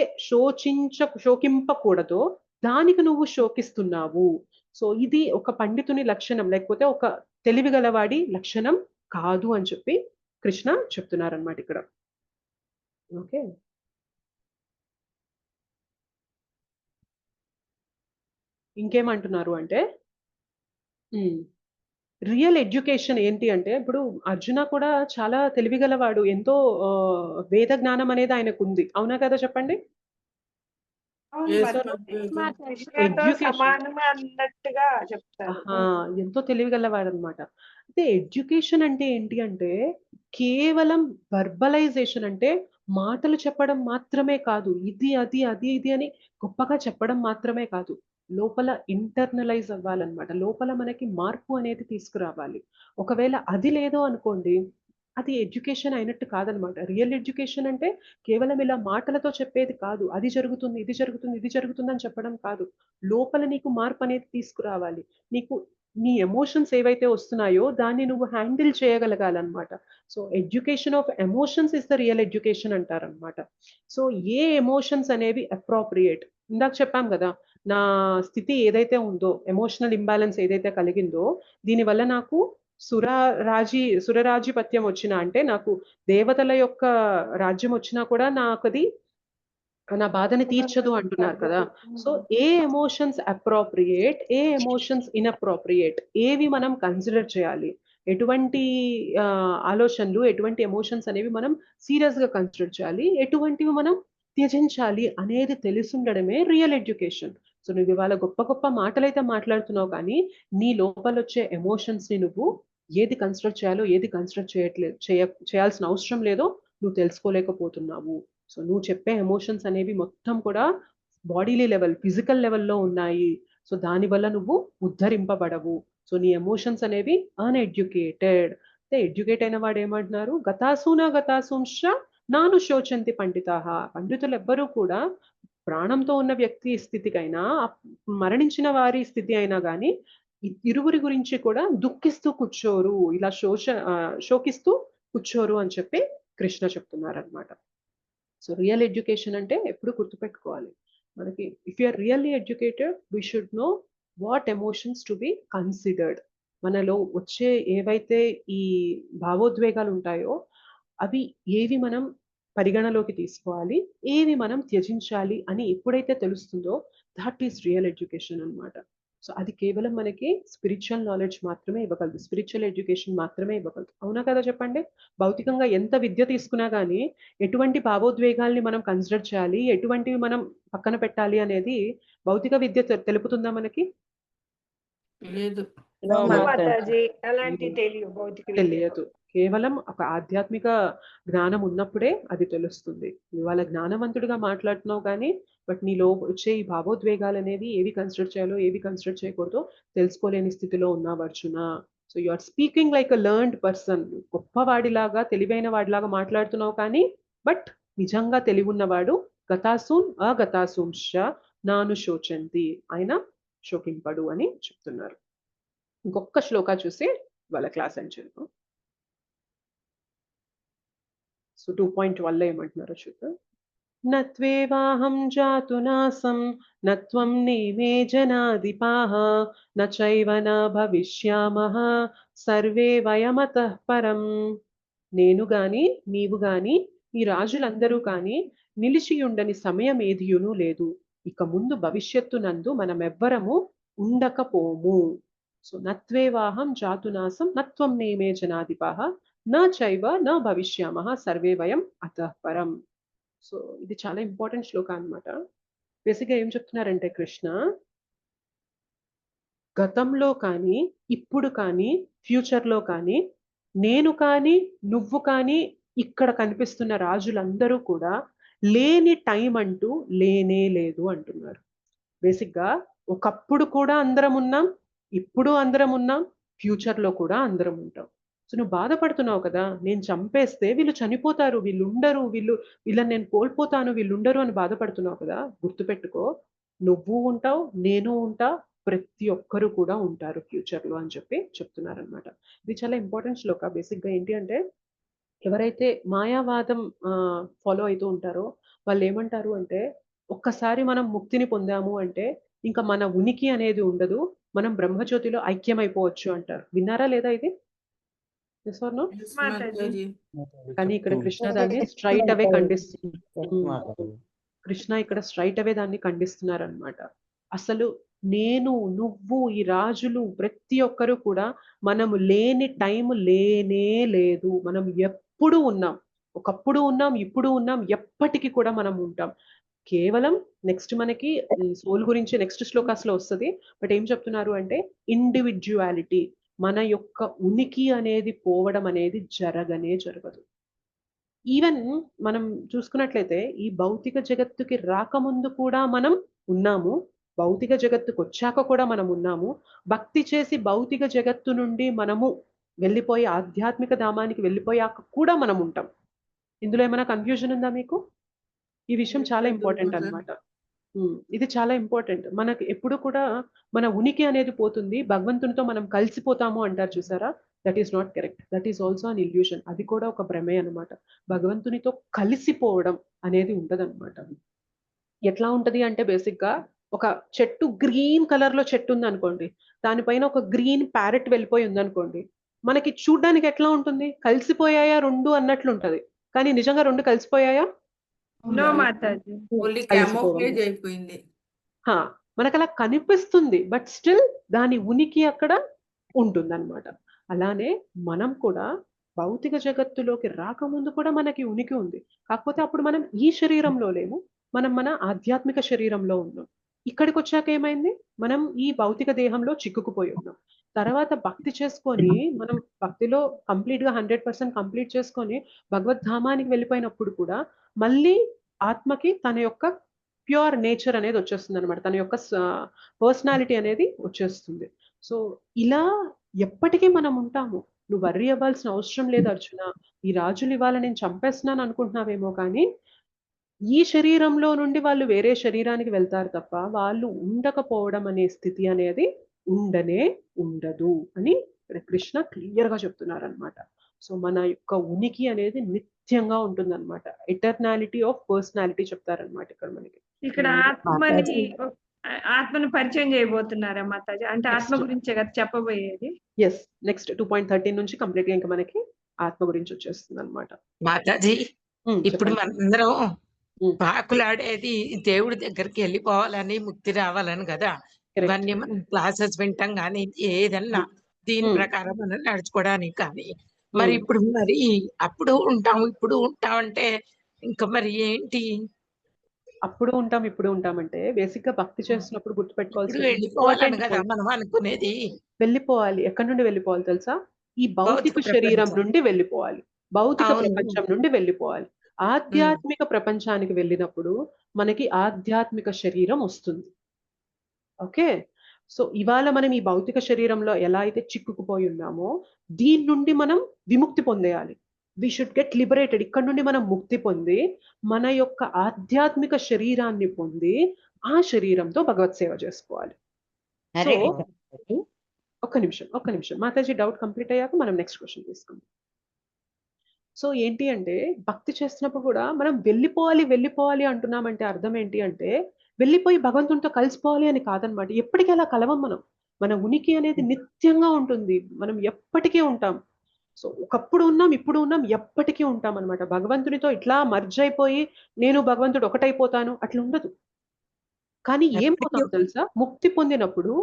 శోకింపకూడదో దానికి నువ్వు శోకిస్తున్నావు. సో ఇది ఒక పండితుని లక్షణం, లేకపోతే ఒక తెలివి గలవాడి లక్షణం కాదు అని చెప్పి కృష్ణ చెప్తున్నారనమాట ఇక్కడ. ఓకే, ఇంకేమంటున్నారు అంటే, రియల్ ఎడ్యుకేషన్ ఏంటి అంటే, ఇప్పుడు అర్జున కూడా చాలా తెలివిగలవాడు, ఎంతో వేద జ్ఞానం అనేది ఆయనకు ఉంది, అవునా కదా చెప్పండి. సమానమే అన్నట్టుగా చెప్తారు. ఎంతో తెలివిగలవాడు అనమాట. అయితే ఎడ్యుకేషన్ అంటే ఏంటి అంటే కేవలం వర్బలైజేషన్, అంటే మాటలు చెప్పడం మాత్రమే కాదు, ఇది అది అది ఇది అని గొప్పగా చెప్పడం మాత్రమే కాదు, లోపల ఇంటర్నలైజ్ అవ్వాలన్నమాట. లోపల మనకి మార్పు అనేది తీసుకురావాలి. ఒకవేళ అది లేదో అనుకోండి, అది ఎడ్యుకేషన్ అయినట్టు కాదనమాట. రియల్ ఎడ్యుకేషన్ అంటే కేవలం ఇలా మాటలతో చెప్పేది కాదు, అది జరుగుతుంది ఇది జరుగుతుంది ఇది జరుగుతుంది అని చెప్పడం కాదు. లోపల నీకు మార్పు అనేది తీసుకురావాలి. నీకు నీ ఎమోషన్స్ ఏవైతే వస్తున్నాయో దాన్ని నువ్వు హ్యాండిల్ చేయగలగాలన్నమాట. So education of emotions is the real education అంటారనమాట. సో ఏ ఎమోషన్స్ అనేవి అప్రోప్రియేట్, ఇందాక చెప్పాం కదా, నా స్థితి ఏదైతే ఉందో, ఎమోషనల్ ఇంబ్యాలెన్స్ ఏదైతే కలిగిందో, దీనివల్ల నాకు సురరాజిపత్యం వచ్చినా, అంటే నాకు దేవతల యొక్క రాజ్యం వచ్చినా కూడా నాకు అది నా బాధని తీర్చదు అంటున్నారు కదా. సో ఏ ఎమోషన్స్ అప్రోప్రియేట్, ఏ ఎమోషన్స్ ఇన్అప్రోప్రియేట్, ఏవి మనం కన్సిడర్ చేయాలి, ఎటువంటి ఆలోచనలు, ఎటువంటి ఎమోషన్స్ అనేవి మనం సీరియస్ గా కన్సిడర్ చేయాలి, ఎటువంటివి మనం త్యజించాలి అనేది తెలుసుండడమే రియల్ ఎడ్యుకేషన్. సో నువ్వు ఇవాళ గొప్ప గొప్ప మాటలైతే మాట్లాడుతున్నావు, కానీ నీ లోపల వచ్చే ఎమోషన్స్ ని నువ్వు ఏది కన్సిడర్ చేయాలో ఏది కన్సిడర్ చేయాల్సిన అవసరం లేదో నువ్వు తెలుసుకోలేకపోతున్నావు. సో నువ్వు చెప్పే ఎమోషన్స్ అనేవి మొత్తం కూడా బాడీలీ లెవెల్, ఫిజికల్ లెవెల్లో ఉన్నాయి. సో దానివల్ల నువ్వు ఉద్ధరింపబడవు. సో నీ ఎమోషన్స్ అనేవి అన్ఎడ్యుకేటెడ్. ఎడ్యుకేట్ అయిన వాడు ఏమంటున్నారు, గతాసూన గతాసూంశ నాను శోచంతి పండితాః. పండితులు ఎవ్వరూ కూడా ప్రాణంతో ఉన్న వ్యక్తి స్థితికైనా మరణించిన వారి స్థితి అయినా కానీ ఇరువురి గురించి కూడా దుఃఖిస్తూ కూర్చోరు, ఇలా శోకిస్తూ కూర్చోరు అని చెప్పి కృష్ణ చెప్తున్నారు అనమాట. సో రియల్ ఎడ్యుకేషన్ అంటే ఎప్పుడు గుర్తుపెట్టుకోవాలి మనకి, if you're really educated we should know what emotions to be considered. మనలో వచ్చే ఏవైతే ఈ భావోద్వేగాలు ఉంటాయో అవి ఏవి మనం పరిగణలోకి తీసుకోవాలి, ఏవి మనం త్యజించాలి అని ఎప్పుడైతే తెలుస్తుందో దట్ ఈస్ రియల్ ఎడ్యుకేషన్ అన్నమాట. సో అది కేవలం మనకి స్పిరిచువల్ నాలెడ్జ్ మాత్రమే ఇవ్వగలదు, స్పిరిచువల్ ఎడ్యుకేషన్ మాత్రమే ఇవ్వగలదు. అవునా కదా చెప్పండి? భౌతికంగా ఎంత విద్య తీసుకున్నా కానీ ఎటువంటి భావోద్వేగాల్ని మనం కన్సిడర్ చేయాలి, ఎటువంటివి మనం పక్కన పెట్టాలి అనేది భౌతిక విద్య తెలుపుతుందా మనకి? లేదు. No, No, Mataji. Mataji. అలాంటి తెలియదు భౌతిక విద్య. తెలియదు. కేవలం ఒక ఆధ్యాత్మిక జ్ఞానం ఉన్నప్పుడే అది తెలుస్తుంది. ఇవాళ జ్ఞానవంతుడిగా మాట్లాడుతున్నావు కానీ బట్ నీలో వచ్చే ఈ భావోద్వేగాలు అనేవి ఏవి కన్సిడర్ చేయాలో ఏవి కన్సిడర్ చేయకూడదో తెలుసుకోలేని స్థితిలో ఉన్నావు Arjuna. So you are speaking like a learned person. గొప్పవాడిలాగా తెలివైన వాడిలాగా మాట్లాడుతున్నావు కానీ బట్ నిజంగా తెలివి ఉన్నవాడు గతాసూన్ అగతాసూంశ్చ నాను శోచంతి, ఆయన శోకింపడు అని చెప్తున్నారు. ఇంకొక శ్లోక చూసి వాళ్ళ క్లాస్ అని చెప్పు. సో 2.1 ఏమంటున్నారో చూద్దాం. నత్వేవాహం జాతునాసం నత్వం నీమే జనాధిపాః నచైవ న భవిష్యామః సర్వే వయమతః పరం. నేను గాని నీవు గాని ఈ రాజులందరూ కాని నిలిచియుండని సమయం ఏదియును లేదు, ఇక ముందు భవిష్యత్తు నందు మనమెవ్వరము ఉండకపోము. సో నత్వేవాహం జాతునాసం నత్వం నేమే జనాధిపాః నా చైవ నా భవిష్యామః సర్వే వయం అతః పరం. సో ఇది చాలా ఇంపార్టెంట్ శ్లోక అన్నమాట. బేసిక్గా ఏం చెప్తున్నారంటే కృష్ణ, గతంలో కానీ ఇప్పుడు కానీ ఫ్యూచర్లో కానీ నేను కానీ నువ్వు కానీ ఇక్కడ కనిపిస్తున్న రాజులందరూ కూడా లేని టైం అంటూ లేనే లేదు అంటున్నారు. బేసిక్గా ఒకప్పుడు కూడా అందరం ఉన్నాం, ఇప్పుడు అందరం ఉన్నాం, ఫ్యూచర్లో కూడా అందరం ఉంటాం. సో నువ్వు బాధపడుతున్నావు కదా, నేను చంపేస్తే వీళ్ళు చనిపోతారు, వీళ్ళు ఉండరు, వీళ్ళని నేను కోల్పోతాను, వీళ్ళు ఉండరు అని బాధపడుతున్నావు కదా. గుర్తుపెట్టుకో, నువ్వు ఉంటావు, నేను ఉంటా, ప్రతి ఒక్కరు కూడా ఉంటారు ఫ్యూచర్లో అని చెప్పి చెప్తున్నారనమాట. ఇది చాలా ఇంపార్టెంట్ శ్లోక. బేసిక్గా ఏంటి అంటే ఎవరైతే మాయావాదం ఫాలో అవుతూ ఉంటారో వాళ్ళు ఏమంటారు అంటే, ఒక్కసారి మనం ముక్తిని పొందాము అంటే ఇంకా మన ఉనికి అనేది ఉండదు, మనం బ్రహ్మజ్యోతిలో ఐక్యమైపోవచ్చు అంటారు. విన్నారా లేదా ఇది? Yes or no? Yes, Mataji. Mataji. కానీ ఇక్కడ కృష్ణ దాన్ని స్ట్రైట్ అవే ఖండిస్తున్నారు. కృష్ణ ఇక్కడ స్ట్రైట్ అవే దాన్ని ఖండిస్తున్నారు అనమాట. అసలు నేను నువ్వు ఈ రాజులు ప్రతి ఒక్కరు కూడా మనము లేని టైం లేనే లేదు. మనం ఎప్పుడు ఉన్నాం, ఒకప్పుడు ఉన్నాం, ఇప్పుడు ఉన్నాం, ఎప్పటికీ కూడా మనం ఉంటాం. కేవలం నెక్స్ట్ మనకి సోల్ గురించి నెక్స్ట్ శ్లోకాస్ లో వస్తుంది. బట్ ఏం చెప్తున్నారు అంటే ఇండివిడ్యువాలిటీ, మన యొక్క ఉనికి అనేది పోవడం అనేది జరగనే జరగదు. ఈవెన్ మనం చూసుకున్నట్లయితే ఈ భౌతిక జగత్తుకి రాకముందు కూడా మనం ఉన్నాము, భౌతిక జగత్తుకు వచ్చాక కూడా మనం ఉన్నాము, భక్తి చేసి భౌతిక జగత్తు నుండి మనము వెళ్ళిపోయి ఆధ్యాత్మిక ధామానికి వెళ్ళిపోయాక కూడా మనం ఉంటాం. ఇందులో ఏమైనా కన్ఫ్యూజన్ ఉందా మీకు? ఈ విషయం చాలా ఇంపార్టెంట్ అన్నమాట. ఇది చాలా ఇంపార్టెంట్. మనకు ఎప్పుడు కూడా మన ఉనికి అనేది పోతుంది, భగవంతునితో మనం కలిసిపోతాము అంటారు చూసారా, that is not correct. That is also an illusion. అది కూడా ఒక భ్రమే అనమాట. భగవంతునితో కలిసిపోవడం అనేది ఉంటదన్నమాట. ఎట్లా ఉంటది అంటే బేసిక్గా ఒక చెట్టు గ్రీన్ కలర్ లో చెట్టు ఉంది అనుకోండి, దానిపైన ఒక గ్రీన్ ప్యారెట్ వెళ్ళిపోయి ఉందనుకోండి, మనకి చూడ్డానికి ఎట్లా ఉంటుంది? కలిసిపోయాయా రెండు అన్నట్లు ఉంటది. కానీ నిజంగా రెండు కలిసిపోయాయా? నో మాతాజీ. ఓన్లీ కలిసిపోవడం. క్యామోఫ్లేజ్ అయిపోయింది. మనకు అలా కనిపిస్తుంది, బట్ స్టిల్ దాని ఉనికి అక్కడ ఉంటుంది అనమాట. అలానే మనం కూడా భౌతిక జగత్తులోకి రాకముందు కూడా మనకి ఉనికి ఉంది. కాకపోతే అప్పుడు మనం ఈ శరీరంలో లేము, మనం మన ఆధ్యాత్మిక శరీరంలో ఉన్నాం. ఇక్కడికి వచ్చాక ఏమైంది? మనం ఈ భౌతిక దేహంలో చిక్కుకుపోయి ఉన్నాం. తర్వాత భక్తి చేసుకొని మనం భక్తిలో కంప్లీట్ గా 100% కంప్లీట్ చేసుకొని భగవద్ధామానికి వెళ్ళిపోయినప్పుడు కూడా మళ్ళీ ఆత్మకి తన యొక్క ప్యూర్ నేచర్ అనేది వచ్చేస్తుంది అనమాట, తన యొక్క పర్సనాలిటీ అనేది వచ్చేస్తుంది. సో ఇలా ఎప్పటికీ మనం ఉంటాము. నువ్వు వర్రీ అవ్వాల్సిన అవసరం లేదు అర్జున. ఈ రాజులు ఇవాళ నేను చంపేస్తున్నాను అనుకుంటున్నావేమో కానీ ఈ శరీరంలో నుండి వాళ్ళు వేరే శరీరానికి వెళ్తారు తప్ప వాళ్ళు ఉండకపోవడం అనే స్థితి అనేది ఉండనే ఉండదు అని ఇక్కడ కృష్ణ క్లియర్ గా చెప్తున్నారు అనమాట. సో మన యొక్క ఉనికి అనేది నిత్యంగా ఉంటుంది అనమాట. ఎటర్నాలిటీ ఆఫ్ పర్సనాలిటీ చెప్తారనమాట ఇక్కడ మనకి. ఇక్కడ ఆత్మని పరిచయం చేయబోతున్నారా మాతాజీ? అంటే ఆత్మ గురించే కదా చెప్పబోయేది. ఎస్, నెక్స్ట్ 2.13 నుంచి కంప్లీట్ గా ఇంకా మనకి ఆత్మ గురించి వచ్చేస్తుంది అనమాట. మాతాజీ ఇప్పుడు మనందరం పాకులాడేది దేవుడి దగ్గరికి వెళ్ళిపోవాలని, ముక్తి రావాలని కదా. ఇవన్నీ మనం క్లాసెస్ వింటాం కానీ ఏదన్నా దీని ప్రకారం మనం నడుచుకోవడానికి కానీ, మరి ఇప్పుడు మరి అప్పుడు ఉంటాం ఇప్పుడు ఉంటాం అంటే ఇంకా మరి ఏంటి? అప్పుడు ఉంటాం ఇప్పుడు ఉంటామంటే బేసిక్ గా భక్తి చేస్తున్నప్పుడు ఇప్పుడు గుర్తుపెట్టుకోవాల్సిన వెళ్ళిపోవాలని కదా మనం అనుకునేది. వెళ్ళిపోవాలి. ఎక్కడి నుండి వెళ్ళిపోవాలి తెలుసా? ఈ భౌతిక భౌతిక శరీరం ప్రపంచం. నుండి వెళ్ళిపోవాలి. భౌతిక అవును. ప్రపంచం నుండి వెళ్ళిపోవాలి. ఆధ్యాత్మిక ప్రపంచానికి వెళ్ళినప్పుడు మనకి ఆధ్యాత్మిక శరీరం వస్తుంది. ఓకే. సో ఇవాళ మనం ఈ భౌతిక శరీరంలో ఎలా అయితే చిక్కుకుపోయి ఉన్నామో దీని నుండి మనం విముక్తి పొందేయాలి. We should get liberated. ఇక్కడ నుండి మనం ముక్తి పొంది మన యొక్క ఆధ్యాత్మిక శరీరాన్ని పొంది ఆ శరీరంతో భగవత్ సేవ చేసుకోవాలి. సో ఒక్క నిమిషం మాతాజీ డౌట్ కంప్లీట్ అయ్యాక మనం నెక్స్ట్ క్వశ్చన్ తీసుకుందాం. సో ఏంటి అంటే భక్తి చేస్తున్నప్పుడు కూడా మనం వెళ్ళిపోవాలి అంటున్నామంటే అర్థం ఏంటి అంటే వెళ్ళిపోయి భగవంతునితో కలిసిపోవాలి అని కాదనమాట. ఎప్పటికీ అలా కలవం మనం. మన ఉనికి అనేది నిత్యంగా ఉంటుంది. మనం ఎప్పటికీ ఉంటాం. సో ఒకప్పుడు ఉన్నాం, ఇప్పుడు ఉన్నాం, ఎప్పటికీ ఉంటాం అనమాట. భగవంతునితో ఇట్లా మర్జ్ అయిపోయి నేను భగవంతుడు ఒకటైపోతాను అట్లా ఉండదు. కానీ ఏమవుతాం తెలుసా? ముక్తి పొందినప్పుడు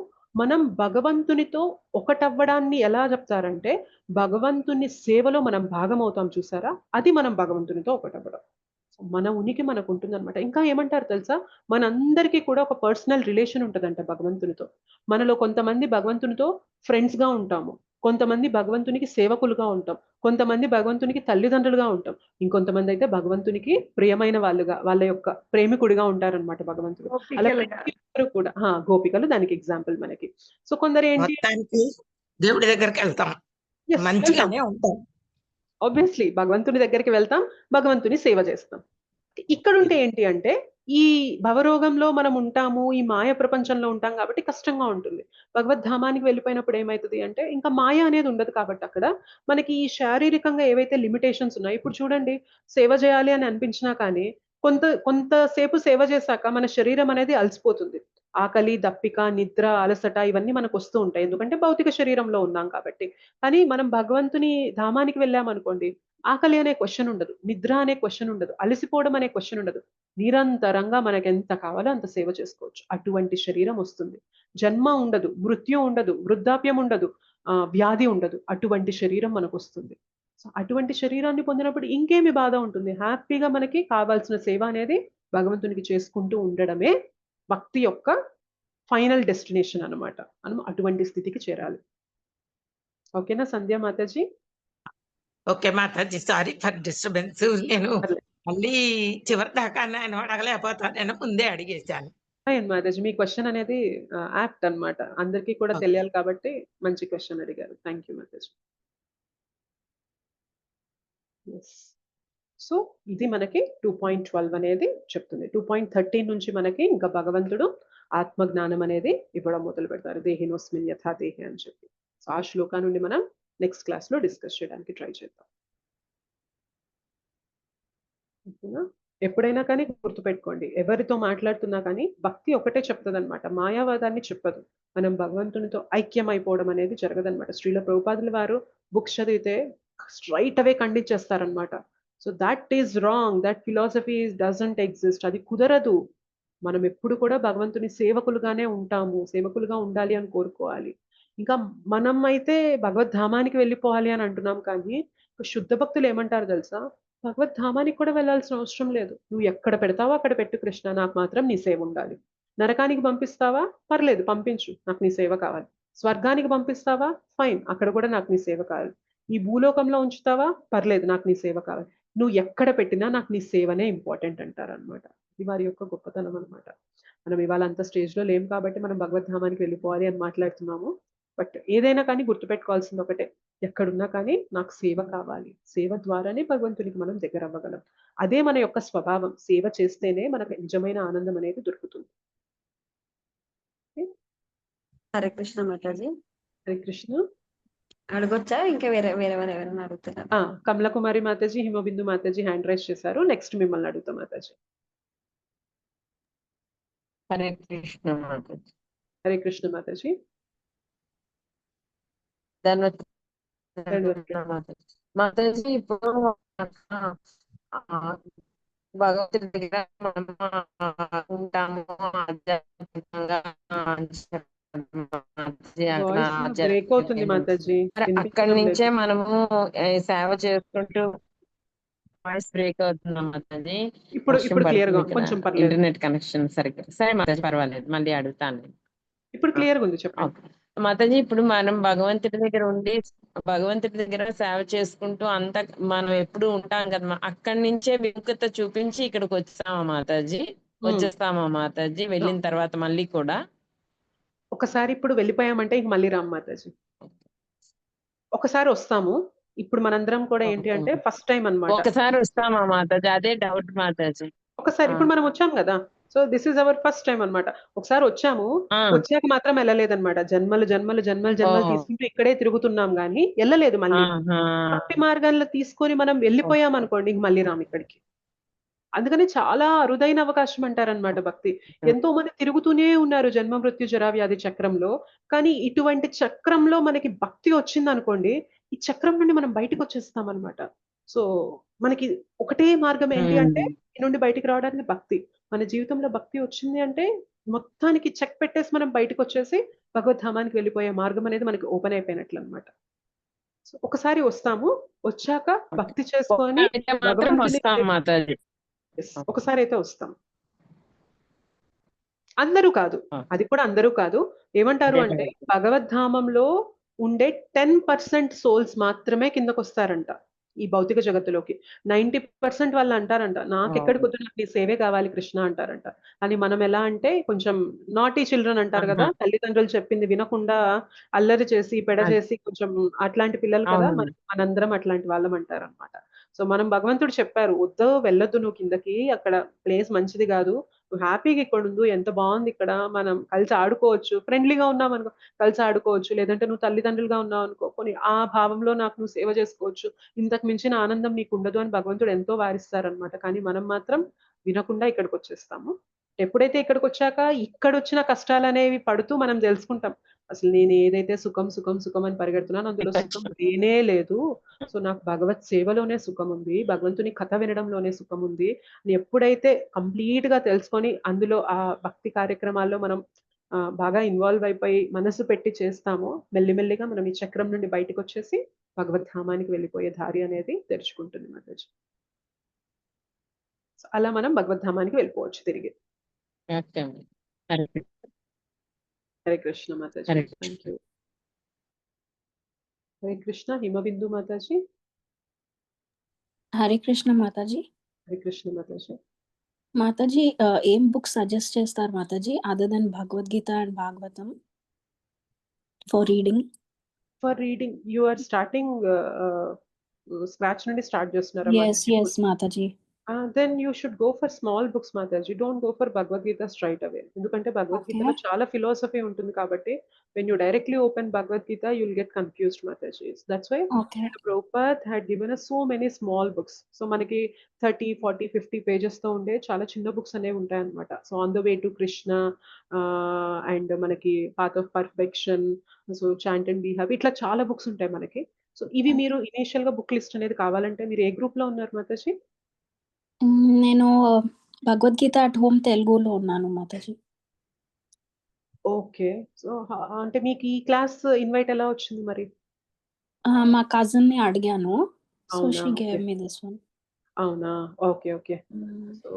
మనం భగవంతునితో ఒకటవ్వడాన్ని ఎలా చెప్తారంటే భగవంతుని సేవలో మనం భాగమవుతాం చూసారా? అది మనం భగవంతునితో ఒకటవ్వడం. మన ఉనికి మనకు ఉంటుంది అనమాట. ఇంకా ఏమంటారు తెలుసా? మనందరికీ కూడా ఒక పర్సనల్ రిలేషన్ ఉంటుందంట భగవంతునితో. మనలో కొంతమంది భగవంతునితో ఫ్రెండ్స్ గా ఉంటాము, కొంతమంది భగవంతునికి సేవకులుగా ఉంటాం, కొంతమంది భగవంతునికి తల్లిదండ్రులుగా ఉంటాం, ఇంకొంతమంది అయితే భగవంతునికి ప్రియమైన వాళ్ళ యొక్క ప్రేమికుడిగా ఉంటారనమాట భగవంతుడు. అలా కూడా గోపికలు దానికి ఎగ్జాంపుల్ మనకి. సో కొందరు ఏంటి దేవుడి దగ్గరికి వెళ్తాం, మంచిగానే ఉంటాం. ఆబ్వియస్లీ భగవంతుని దగ్గరికి వెళ్తాం, భగవంతుని సేవ చేస్తాం. ఇక్కడ ఉంటే ఏంటి అంటే ఈ భవరోగంలో మనం ఉంటాము, ఈ మాయ ప్రపంచంలో ఉంటాం కాబట్టి కష్టంగా ఉంటుంది. భగవద్ధామానికి వెళ్ళిపోయినప్పుడు ఏమవుతుంది అంటే ఇంకా మాయ అనేది ఉండదు కాబట్టి అక్కడ మనకి ఈ శారీరకంగా ఏవైతే లిమిటేషన్స్ ఉన్నాయో ఇప్పుడు చూడండి సేవ చేయాలి అని అనిపించినా కానీ కొంతసేపు సేవ చేశాక మన శరీరం అనేది అలసిపోతుంది. ఆకలి, దప్పిక, నిద్ర, అలసట ఇవన్నీ మనకు వస్తూ ఉంటాయి. ఎందుకంటే భౌతిక శరీరంలో ఉన్నాం కాబట్టి. కానీ మనం భగవంతుని ధామానికి వెళ్ళామనుకోండి ఆకలి అనే క్వశ్చన్ ఉండదు, నిద్ర అనే క్వశ్చన్ ఉండదు, అలసిపోవడం అనే క్వశ్చన్ ఉండదు. నిరంతరంగా మనకు ఎంత కావాలో అంత సేవ చేసుకోవచ్చు. అటువంటి శరీరం వస్తుంది. జన్మ ఉండదు, మృత్యు ఉండదు, వృద్ధాప్యం ఉండదు, వ్యాధి ఉండదు. అటువంటి శరీరం మనకు వస్తుంది. సో అటువంటి శరీరాన్ని పొందినప్పుడు ఇంకేమి బాధ ఉంటుంది? హ్యాపీగా మనకి కావాల్సిన సేవ అనేది భగవంతునికి చేసుకుంటూ ఉండడమే భక్తి యొక్క ఫైనల్ డెస్టినేషన్ అన్నమాట. మనం అటువంటి స్థితికి చేరాలి. ఓకేనా Sandhya Mataji? Okay Mataji, sorry for disturbance. నేను మళ్ళీ చివరి దాకా నేను అడగలేకపోతాను, నేను ముందే అడిగేశాను. మాతాజీ మీ క్వశ్చన్ అనేది యాప్ట్ అన్నమాట, అందరికీ కూడా తెలియాలి కాబట్టి మంచి క్వశ్చన్ అడిగారు. Thank you Mataji. సో ఇది మనకి 2.12 అనేది చెప్తుంది. 2.13 నుంచి మనకి ఇంకా భగవంతుడు ఆత్మజ్ఞానం అనేది ఇవ్వడం మొదలు పెడతారు. దేహినోస్మిన్ యథా దేహి అని చెప్పి. సో ఆ శ్లోకా నుండి మనం నెక్స్ట్ క్లాస్ లో డిస్కస్ చేయడానికి ట్రై చేద్దాం. ఎప్పుడైనా కానీ గుర్తుపెట్టుకోండి, ఎవరితో మాట్లాడుతున్నా కానీ భక్తి ఒకటే చెప్తుంది అనమాట, మాయావాదాన్ని చెప్పదు. మనం భగవంతునితో ఐక్యం అయిపోవడం అనేది జరగదనమాట. శ్రీల ప్రభుపాదుల వారు బుక్స్ చదివితే స్ట్రైట్ అవే ఖండించేస్తారనమాట. So that is wrong, that philosophy doesn't exist. అది కుదరదు. మనం ఎప్పుడు కూడా భగవంతుని సేవకులుగానే ఉంటాము, సేవకులుగా ఉండాలి అని కోరుకోవాలి. ఇంకా మనం అయితే భగవద్ధామానికి వెళ్ళిపోవాలి అని అంటున్నాం కానీ శుద్ధ భక్తులు ఏమంటారు తెలుసా? భగవద్ధామానికి కూడా వెళ్ళాల్సిన అవసరం లేదు. నువ్వు ఎక్కడ పెడతావో అక్కడ పెట్టు కృష్ణ, నాకు మాత్రం నీ సేవ ఉండాలి. నరకానికి పంపిస్తావా? పర్లేదు పంపించు, నాకు నీ సేవ కావాలి. స్వర్గానికి పంపిస్తావా? ఫైన్, అక్కడ కూడా నాకు నీ సేవ కావాలి. ఈ భూలోకంలో ఉంచుతావా? పర్లేదు, నాకు నీ సేవ కావాలి. నువ్వు ఎక్కడ పెట్టినా నాకు నీ సేవనే ఇంపార్టెంట్ అంటారు అనమాట. ఇది వారి యొక్క గొప్పతనం అనమాట. మనం ఇవాళ అంత స్టేజ్ లో లేం కాబట్టి మనం భగవద్ధామానికి వెళ్ళిపోవాలి అని మాట్లాడుతున్నాము. బట్ ఏదైనా కానీ గుర్తుపెట్టుకోవాల్సింది ఒకటే, ఎక్కడున్నా కానీ నాకు సేవ కావాలి. సేవ ద్వారానే భగవంతునికి మనం దగ్గర అవ్వగలం. అదే మన యొక్క స్వభావం. సేవ చేస్తేనే మనకు నిజమైన ఆనందం అనేది దొరుకుతుంది. హరే కృష్ణ మాతాజీ. హరే కృష్ణ. అడగొచ్చా? ఇంకా వేరే వారు ఎవరైనా అడుగుతున్నారు? కమలకుమారి మాతాజీ, హిమబిందు మాతాజీ హ్యాండ్ రైజ్ చేశారు. నెక్స్ట్ మిమ్మల్ని అడుగుతాం మాతాజీ. హరే కృష్ణ మాతాజీ. హరే కృష్ణ మాతాజీ. ధన్యవాదాలు మాతాజీ. మాతాజీ ఇప్పుడు ఆ, భగవంతుడి దగ్గర మనం ఉంటాము ఆధ్యాత్మికంగా అక్కడ వాయిస్ బ్రేక్ అవుతుంది మాతాజీ, మరి అక్కడి వినిపించడం నుంచే లేదు. మనము సేవ చేసుకుంటూ వాయిస్ బ్రేక్ అవుతుంది మాతాజీ. ఇప్పుడు వర్షం ఇప్పుడు క్లియర్ గా పడుతుంది కదా, కొంచెం పర్లేదు. ఇంటర్నెట్ కనెక్షన్ సరిగ్గా. సరే మాతాజీ, పర్వాలేదు, మళ్ళీ అడుగుతాను నేను. ఇప్పుడు క్లియర్ గా ఉంది, చెప్పండి. ఓకే. మాతాజీ, ఇప్పుడు మనం భగవంతుడి దగ్గర ఉండి భగవంతుడి దగ్గర సేవ చేసుకుంటూ అంతా మనం ఎప్పుడు ఉంటాం కదా, అక్కడి నుంచే విముఖత చూపించి ఇక్కడికి వచ్చామా మాతాజీ? వచ్చేస్తామా మాతాజీ వెళ్ళిన తర్వాత మళ్ళీ కూడా? ఒకసారి ఇప్పుడు వెళ్ళిపోయామంటే ఇంక మళ్ళీ రామ్ మాతాజీ. ఒకసారి వస్తాము. ఇప్పుడు మనందరం కూడా ఏంటి అంటే ఫస్ట్ టైం అన్నమాట. ఒకసారి వస్తామా మాతాజీ? అదే డౌట్ మాతాజీ. ఒకసారి ఇప్పుడు మనం వచ్చాం కదా, so this is our first time అన్నమాట. ఒకసారి వచ్చాము, వచ్చాక మాత్రం వెళ్ళలేదన్నమాట. జన్మలు జన్మలు జన్మలు జన్మలు తీసుకుంటూ ఇక్కడే తిరుగుతున్నాం గానీ వెళ్ళలేదు మళ్ళీ. భక్తి మార్గాల్లో తీసుకొని మనం వెళ్ళిపోయాం అనుకోండి, ఇంక మళ్ళీ రామ్ ఇక్కడికి. అందుకని చాలా అరుదైన అవకాశం అంటారనమాట భక్తి. ఎంతో మంది తిరుగుతూనే ఉన్నారు జన్మ మృత్యు జరా వ్యాధి చక్రంలో. కానీ ఇటువంటి చక్రంలో మనకి భక్తి వచ్చింది అనుకోండి, ఈ చక్రం నుండి మనం బయటకు వచ్చేస్తాం అనమాట. సో మనకి ఒకటే మార్గం ఏంటి అంటే ఈ నుండి బయటికి రావడానికి భక్తి. మన జీవితంలో భక్తి వచ్చింది అంటే మొత్తానికి చెక్ పెట్టేసి మనం బయటకు వచ్చేసి భగవద్ధామానికి వెళ్ళిపోయే మార్గం అనేది మనకి ఓపెన్ అయిపోయినట్లు అనమాట. సో ఒకసారి వస్తాము, వచ్చాక భక్తి చేసుకొని మాత్రం వస్తాం మాతాజీ. ఒకసారి అయితే వస్తాం. అందరూ కాదు, అది కూడా అందరూ కాదు. ఏమంటారు అంటే భగవద్ధామంలో ఉండే 10% సోల్స్ మాత్రమే కిందకు వస్తారంట ఈ భౌతిక జగత్తులోకి. 90% వాళ్ళు అంటారంట, నాకెక్కడికి వద్దు, నాకు నీ సేవే కావాలి కృష్ణ అంటారంట. అని మనం ఎలా అంటే కొంచెం నాటీ చిల్డ్రన్ అంటారు కదా, తల్లిదండ్రులు చెప్పింది వినకుండా అల్లరి చేసి పెడ చేసి కొంచెం అట్లాంటి పిల్లలు కదా, మనందరం అట్లాంటి వాళ్ళం అంటారు అనమాట. సో మనం భగవంతుడు చెప్పారు, వద్దు వెళ్ళొద్దు నువ్వు కిందకి, అక్కడ ప్లేస్ మంచిది కాదు, నువ్వు హ్యాపీగా ఇక్కడ ఉండు, ఎంత బాగుంది ఇక్కడ, మనం కలిసి ఆడుకోవచ్చు, ఫ్రెండ్లీగా ఉన్నాం అనుకో కలిసి ఆడుకోవచ్చు, లేదంటే నువ్వు తల్లిదండ్రులుగా ఉన్నావు అనుకో కొన్ని ఆ భావంలో నాకు నువ్వు సేవ చేసుకోవచ్చు, ఇంతకు మించిన ఆనందం నీకు ఉండదు అని భగవంతుడు ఎంతో వారిస్తారనమాట. కానీ మనం మాత్రం వినకుండా ఇక్కడికి వచ్చేస్తాము. ఎప్పుడైతే ఇక్కడికి వచ్చాక ఇక్కడ వచ్చిన కష్టాలు అనేవి పడుతూ మనం తెలుసుకుంటాం, అసలు నేను ఏదైతే సుఖం సుఖం సుఖం అని పరిగెడుతున్నాను అందులో సుఖం లేనే లేదు. సో నాకు భగవత్ సేవలోనే సుఖం ఉంది, భగవంతుని కథ వినడంలోనే సుఖం ఉంది అని ఎప్పుడైతే కంప్లీట్ గా తెలుసుకొని అందులో ఆ భక్తి కార్యక్రమాల్లో మనం బాగా ఇన్వాల్వ్ అయిపోయి మనసు పెట్టి చేస్తామో మెల్లిమెల్లిగా మనం ఈ చక్రం నుండి బయటకు వచ్చేసి భగవద్ధామానికి వెళ్ళిపోయే దారి అనేది తెరుచుకుంటుంది మాతాజీ. సో అలా మనం భగవద్ధామానికి వెళ్ళిపోవచ్చు తిరిగి. Hare Krishna Mataji, thank you. హరే కృష్ణ హిమబిందు మాతాజీ. హరే కృష్ణ మాతాజీ. హరే కృష్ణ మాతాజీ. మాతాజీ ఏం బుక్ సజెస్ట్ చేస్తారు Mataji other than Bhagavad Gita and Bhagavatam for reading? For reading you are starting scratch నుండి స్టార్ట్ చేస్తున్నారా? yes Mataji. Then you should go for small books Mataji, don't go for Bhagavad Gita straight away. ఎందుకంటే భగవద్గీతలో చాలా philosophy ఉంటుంది కాబట్టి when you directly open Bhagavad Gita you'll get confused Mataji. That's why Prabhupada had given us so many small books. So మనకి 30, 40, 50 pages తో ఉండే చాలా చిన్న బుక్స్ అనేవి ఉంటాయి అన్నమాట. So on the way to Krishna and మనకి path of perfection, so chant and be happy, ఇట్లా చాలా బుక్స్ ఉంటాయి మనకి. సో ఇవి మీరు ఇనిషియల్ గా బుక్ లిస్ట్ అనేది కావాలంటే మీరు ఏ గ్రూప్ లో ఉన్నారు మాతాజీ? నేను భగవద్గీత అట్ హోమ్ తెలుగులో ఉన్నాను మాతాజీ. ఓకే. సో అంటే మీకు ఈ క్లాస్ ఇన్వైట్ ఎలా వచ్చింది మరి? మా కజిన్ ని అడిగాను, సో అవునా? She gave okay. Me this one. అవునా? ఓకే. ఓకే. సో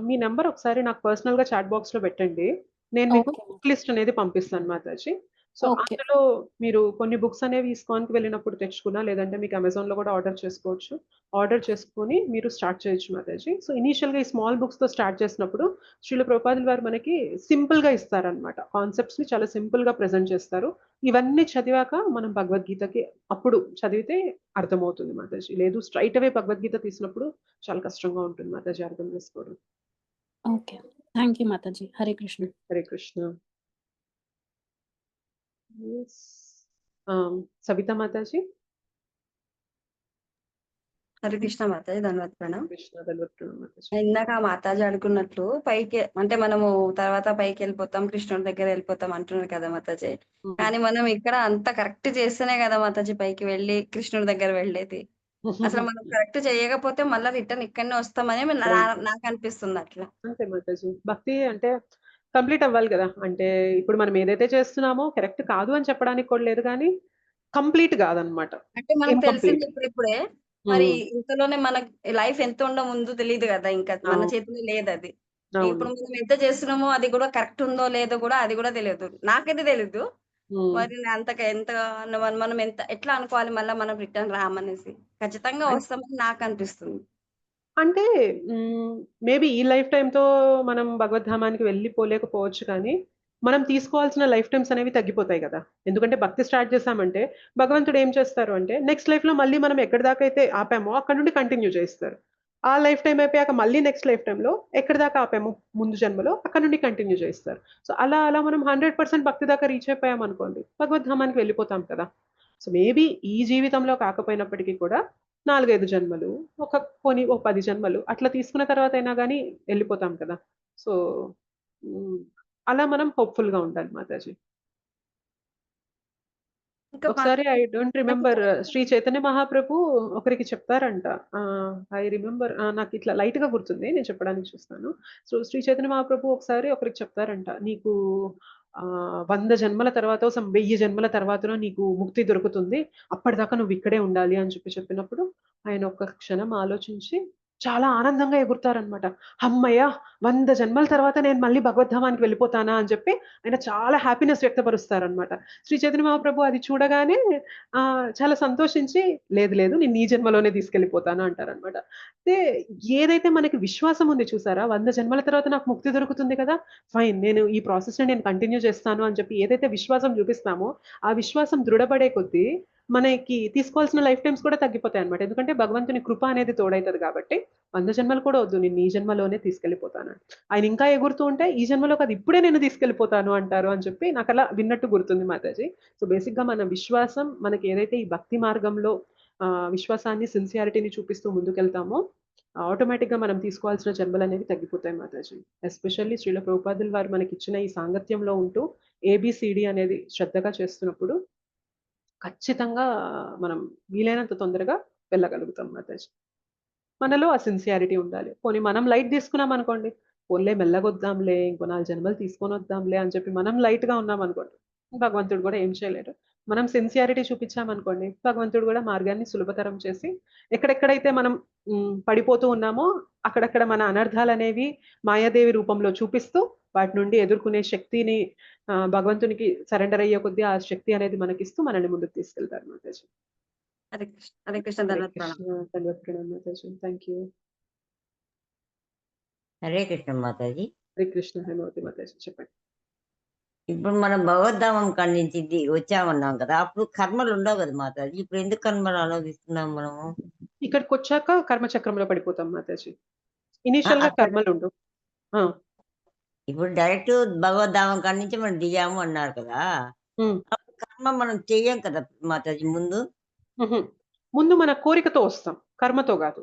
మీ నంబర్ ఒకసారి నాకు పర్సనల్ గా చాట్ బాక్స్ లో పెట్టండి. నేను మీకు ఓకే. బుక్ లిస్ట్ అనేది పంపిస్తాను మాతాజీ. So okay. అందులో మీరు కొన్ని బుక్స్ అనేవి ఇస్కాన్‌కి వెళ్ళినప్పుడు తెచ్చుకున్నా, లేదంటే మీకు అమెజాన్‌లో కూడా ఆర్డర్ చేసుకోవచ్చు. ఆర్డర్ చేసుకొని మీరు స్టార్ట్ చేయొచ్చు మాతాజీ. సో ఇనీషియల్‌గా ఈ స్మాల్ బుక్స్‌తో స్టార్ట్ చేసినప్పుడు శ్రీల ప్రభుపాదుల వారు మనకి సింపుల్‌గా ఇస్తారనమాట. కాన్సెప్ట్స్‌ని చాలా సింపుల్‌గా ప్రెజెంట్ చేస్తారు. ఇవన్నీ చదివాక మనం భగవద్గీతకి అప్పుడు చదివితే అర్థమవుతుంది మాతాజీ. లేదు స్ట్రెయిట్ అవే భగవద్గీత తీసినప్పుడు చాలా కష్టంగా ఉంటుంది మాతాజీ అర్థం చేసుకోవడం. Okay. Thank you Mataji. Hare Krishna. Hare Krishna. Yes. Savita Mataji. Hare Krishna Mataji, ధన్యవాద ప్రణామ్. కృష్ణ ధన్యవాద ప్రణామ్ మాతాజీ. ఇందాక ఆ మాతాజీ అడుగున్నట్లు పైకి అంటే మనము తర్వాత పైకి వెళ్ళిపోతాం, కృష్ణుడి దగ్గర వెళ్ళిపోతాం అంటున్నారు కదా మాతాజీ. కానీ మనం ఇక్కడ అంత కరెక్ట్ చేస్తేనే కదా మాతాజీ పైకి వెళ్ళి కృష్ణుడి దగ్గర వెళ్ళేది. అసలు మనం కరెక్ట్ చేయకపోతే మళ్ళీ రిటర్న్ ఇక్కడనే వస్తామని నాకు అనిపిస్తుంది అట్లా. అంతే మాతాజీ. భక్తి అంటే కంప్లీట్ అవ్వాలి కదా. అంటే ఇప్పుడు మనం ఏదైతే చేస్తున్నామో కరెక్ట్ కాదు అని చెప్పడానికి కూడా లేదు, కానీ కంప్లీట్ కాదనమాట. అంటే మనకు తెలిసింది ఇన్కంప్లీట్. ఇప్పుడే మరి ఇంతలోనే మన లైఫ్ ఎంత ఉందో ముందు తెలియదు కదా, ఇంకా మన చేతిలో లేదు అది. ఇప్పుడు మనం ఎంత చేస్తున్నామో అది కూడా కరెక్ట్ ఉందో లేదో కూడా అది కూడా తెలియదు, నాకైతే తెలీదు. మరి ఎంత మనం ఎంత ఎట్లా అనుకోవాలి మళ్ళీ మనం రిటర్న్ రామనేసి? ఖచ్చితంగా వస్తామని నాకు అనిపిస్తుంది. అంటే మేబీ ఈ లైఫ్ టైంతో మనం భగవద్ధామానికి వెళ్ళిపోలేకపోవచ్చు, కానీ మనం తీసుకోవాల్సిన లైఫ్ టైమ్స్ అనేవి తగ్గిపోతాయి కదా. ఎందుకంటే భక్తి స్టార్ట్ చేసామంటే భగవంతుడు ఏం చేస్తారు అంటే నెక్స్ట్ లైఫ్ లో మళ్ళీ మనం ఎక్కడి దాకా అయితే ఆపామో అక్కడ నుండి కంటిన్యూ చేస్తారు. ఆ లైఫ్ టైం అయిపోయాక మళ్ళీ నెక్స్ట్ లైఫ్ టైంలో ఎక్కడి దాకా ఆపామో ముందు జన్మలో అక్కడ నుండి కంటిన్యూ చేస్తారు. సో అలా అలా మనం 100% భక్తి దాకా రీచ్ అయిపోయాం అనుకోండి, భగవద్ధామానికి వెళ్ళిపోతాం కదా. సో మేబీ ఈ జీవితంలో కాకపోయినప్పటికీ కూడా 4-5 జన్మలు, పోనీ 10 జన్మలు అట్లా తీసుకున్న తర్వాత అయినా కానీ వెళ్ళిపోతాం కదా. సో అలా మనం హోప్ఫుల్ గా ఉండాలి మాతాజీ. ఇంకా ఒకసారి I don't remember, Shri Chaitanya Mahaprabhu ఒకరికి చెప్తారంట. ఐ రిమెంబర్, నాకు ఇట్లా లైట్ గా గుర్తుంది, నేను చెప్పడానికి చూస్తాను. సో శ్రీ చైతన్య మహాప్రభు ఒకసారి ఒకరికి చెప్తారంట, నీకు 100 జన్మల తర్వాత 1000 జన్మల తర్వాతనో నీకు ముక్తి దొరుకుతుంది, అప్పటిదాకా నువ్వు ఇక్కడే ఉండాలి అని చెప్పినప్పుడు ఆయన ఒక్క క్షణం ఆలోచించి చాలా ఆనందంగా ఎగురుతారనమాట. అమ్మయ్య, 100 జన్మల తర్వాత నేను మళ్ళీ భగవద్ధామానికి వెళ్ళిపోతానా అని చెప్పి ఆయన చాలా హ్యాపీనెస్ వ్యక్తపరుస్తారనమాట. శ్రీ చైతన్య మహాప్రభు అది చూడగానే చాలా సంతోషించి లేదు లేదు నేను ఈ జన్మలోనే తీసుకెళ్ళిపోతాను అంటారనమాట. అయితే ఏదైతే మనకి విశ్వాసం ఉంది చూసారా, 100 జన్మల తర్వాత నాకు ముక్తి దొరుకుతుంది కదా, ఫైన్, నేను ఈ ప్రాసెస్ ని నేను కంటిన్యూ చేస్తాను అని చెప్పి ఏదైతే విశ్వాసం చూపిస్తామో ఆ విశ్వాసం దృఢపడే కొద్దీ మనకి తీసుకోవాల్సిన లైఫ్ టైమ్స్ కూడా తగ్గిపోతాయి అనమాట. ఎందుకంటే భగవంతుని కృప అనేది తోడైతుంది కాబట్టి 100 జన్మలు కూడా వద్దు, నేను ఈ జన్మలోనే తీసుకెళ్ళిపోతాను. ఆయన ఇంకా ఎగురుతూ ఉంటే ఈ జన్మలో కాదు ఇప్పుడే నేను తీసుకెళ్ళిపోతాను అంటారు అని చెప్పి నాకు అలా విన్నట్టు గుర్తుంది మాతాజీ. సో బేసిక్ గా మన విశ్వాసం మనకి ఏదైతే ఈ భక్తి మార్గంలో విశ్వాసాన్ని, సిన్సియారిటీని చూపిస్తూ ముందుకెళ్తామో ఆటోమేటిక్ గా మనం తీసుకోవాల్సిన జన్మలు అనేవి తగ్గిపోతాయి మాతాజీ. ఎస్పెషల్లీ శ్రీల ప్రభుపాదులు వారు మనకి ఇచ్చిన ఈ సాంగత్యంలో ఉంటూ ABCD అనేది శ్రద్ధగా చేస్తున్నప్పుడు ఖచ్చితంగా మనం వీలైనంత తొందరగా వెళ్ళగలుగుతాం మాతాజీ. మనలో ఆ సిన్సియారిటీ ఉండాలి. పోనీ మనం లైట్ తీసుకున్నాం అనుకోండి, పోన్లే మెల్లగొద్దాంలే, ఇంకో 4 జన్మలు తీసుకొని వద్దాంలే అని చెప్పి మనం లైట్ గా ఉన్నాం అనుకోండి, భగవంతుడు కూడా ఏం చేయలేరు. మనం సిన్సియారిటీ చూపించామనుకోండి, భగవంతుడు కూడా మార్గాన్ని సులభతరం చేసి ఎక్కడెక్కడైతే మనం పడిపోతూ ఉన్నామో అక్కడక్కడ మన అనర్థాలు అనేవి మాయాదేవి రూపంలో చూపిస్తూ వాటి నుండి ఎదుర్కొనే శక్తిని భగవంతునికి సరెండర్ అయ్యే కొద్దీ ఆ శక్తి అనేది మనకిస్తూ మనల్ని ముందుకు తీసుకెళ్తారు మాతాజీ. హరే కృష్ణ ధన్యవాద ప్రణామ్. మాతాజీ. Thank you. హరే కృష్ణ మాతాజీ. హరే కృష్ణ. హేమావతి మాతాజీ చెప్పండి. ఇప్పుడు మనం భగవద్ధామం కాడి నుంచి వచ్చామన్నాం కదా, అప్పుడు కర్మలు ఉండవు కదా మాతాజీ, ఇప్పుడు ఎందుకు కర్మలు ఆలోచిస్తున్నాం మనము? ఇక్కడికి వచ్చాక కర్మచక్రంలో పడిపోతాం మాతాజీ. ఇనిషియల్ గా కర్మలు ఉండవు. ఇప్పుడు డైరెక్ట్ భగవద్ధామం కాడి నుంచి మనం దిగాము అన్నారు కదా, అప్పుడు కర్మ మనం చెయ్యం కదా మాతాజీ ముందు. ముందు మన కోరికతో వస్తాం, కర్మతో కాదు.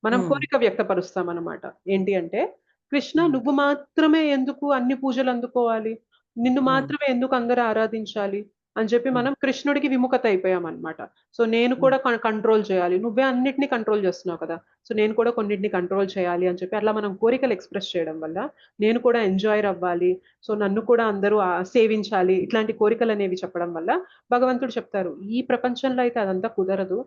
మనం కోరిక వ్యక్తపరుస్తాం అన్నమాట. ఏంటి అంటే, కృష్ణ నువ్వు మాత్రమే ఎందుకు అన్ని పూజలు అందుకోవాలి, నిన్ను మాత్రమే ఎందుకు అందరూ ఆరాధించాలి అని చెప్పి మనం కృష్ణుడికి విముఖత అయిపోయాం అనమాట. సో నేను కూడా కంట్రోల్ చేయాలి, నువ్వే అన్నిటిని కంట్రోల్ చేస్తున్నావు కదా, సో నేను కూడా కొన్నిటిని కంట్రోల్ చేయాలి అని చెప్పి అట్లా మనం కోరికలు ఎక్స్ప్రెస్ చేయడం వల్ల నేను కూడా ఎంజాయ్ అవ్వాలి, సో నన్ను కూడా అందరూ సేవించాలి, ఇట్లాంటి కోరికలు అనేవి చెప్పడం వల్ల భగవంతుడు చెప్తారు, ఈ ప్రపంచంలో అయితే అదంతా కుదరదు,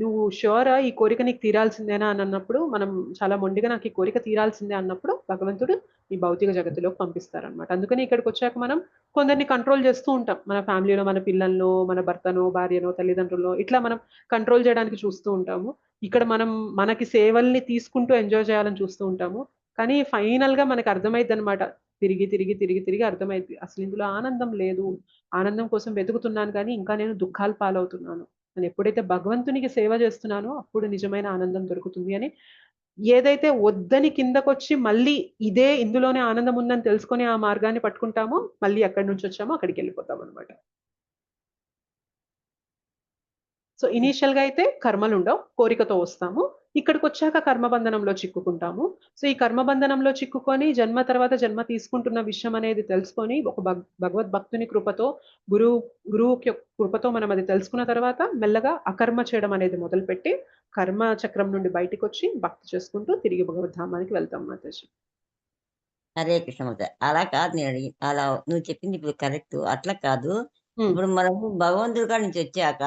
నువ్వు ష్యూరా ఈ కోరిక నీకు తీరాల్సిందేనా అని అన్నప్పుడు, మనం చాలా మొండిగా నాకు ఈ కోరిక తీరాల్సిందే అన్నప్పుడు భగవంతుడు ఈ భౌతిక జగత్తులోకి పంపిస్తారనమాట. అందుకని ఇక్కడికి వచ్చాక మనం కొందరిని కంట్రోల్ చేస్తూ ఉంటాం, మన ఫ్యామిలీలో మన పిల్లలను, మన భర్తనో, భార్యనో, తల్లిదండ్రులను ఇట్లా మనం కంట్రోల్ చేయడానికి చూస్తూ ఉంటాము. ఇక్కడ మనం మనకి సేవల్ని తీసుకుంటూ ఎంజాయ్ చేయాలని చూస్తూ ఉంటాము. కానీ ఫైనల్ గా మనకు అర్థమైద్ది అనమాట, తిరిగి తిరిగి తిరిగి తిరిగి అర్థమైద్ది, అసలు ఇందులో ఆనందం లేదు, ఆనందం కోసం వెతుకుతున్నాను కానీ ఇంకా నేను దుఃఖాలు పాలవుతున్నాను, నేను ఎప్పుడైతే భగవంతునికి సేవ చేస్తున్నానో అప్పుడు నిజమైన ఆనందం దొరుకుతుంది అని ఏదైతే వద్దని కిందకొచ్చి మళ్ళీ ఇదే ఇందులోనే ఆనందం ఉందని తెలుసుకొని ఆ మార్గాన్ని పట్టుకుంటామో మళ్ళీ ఎక్కడి నుంచి వచ్చామో అక్కడికి వెళ్ళిపోతాం అనమాట. సో ఇనీషియల్ గా అయితే కర్మలు ఉండవు, కోరికతో వస్తాము. ఇక్కడికి వచ్చాక కర్మబంధనంలో చిక్కుకుంటాము. సో ఈ కర్మబంధనంలో చిక్కుకొని జన్మ తర్వాత జన్మ తీసుకుంటున్న విషయం అనేది తెలుసుకొని ఒక భగవద్భక్తుని కృపతో, గురువు కృపతో మనం అది తెలుసుకున్న తర్వాత మెల్లగా అకర్మ చేయడం అనేది మొదలుపెట్టి కర్మ చక్రం నుండి బయటికి వచ్చి భక్తి చేసుకుంటూ తిరిగి భగవద్ధామానికి వెళ్తాం మాతాజీ. హరే కృష్ణ మాతాజీ. అలా కాదు నేను అలా నువ్వు చెప్పింది ఇప్పుడు కరెక్ట్. అట్లా కాదు. ఇప్పుడు మనము భగవంతుడి కాడి నుంచి వచ్చాక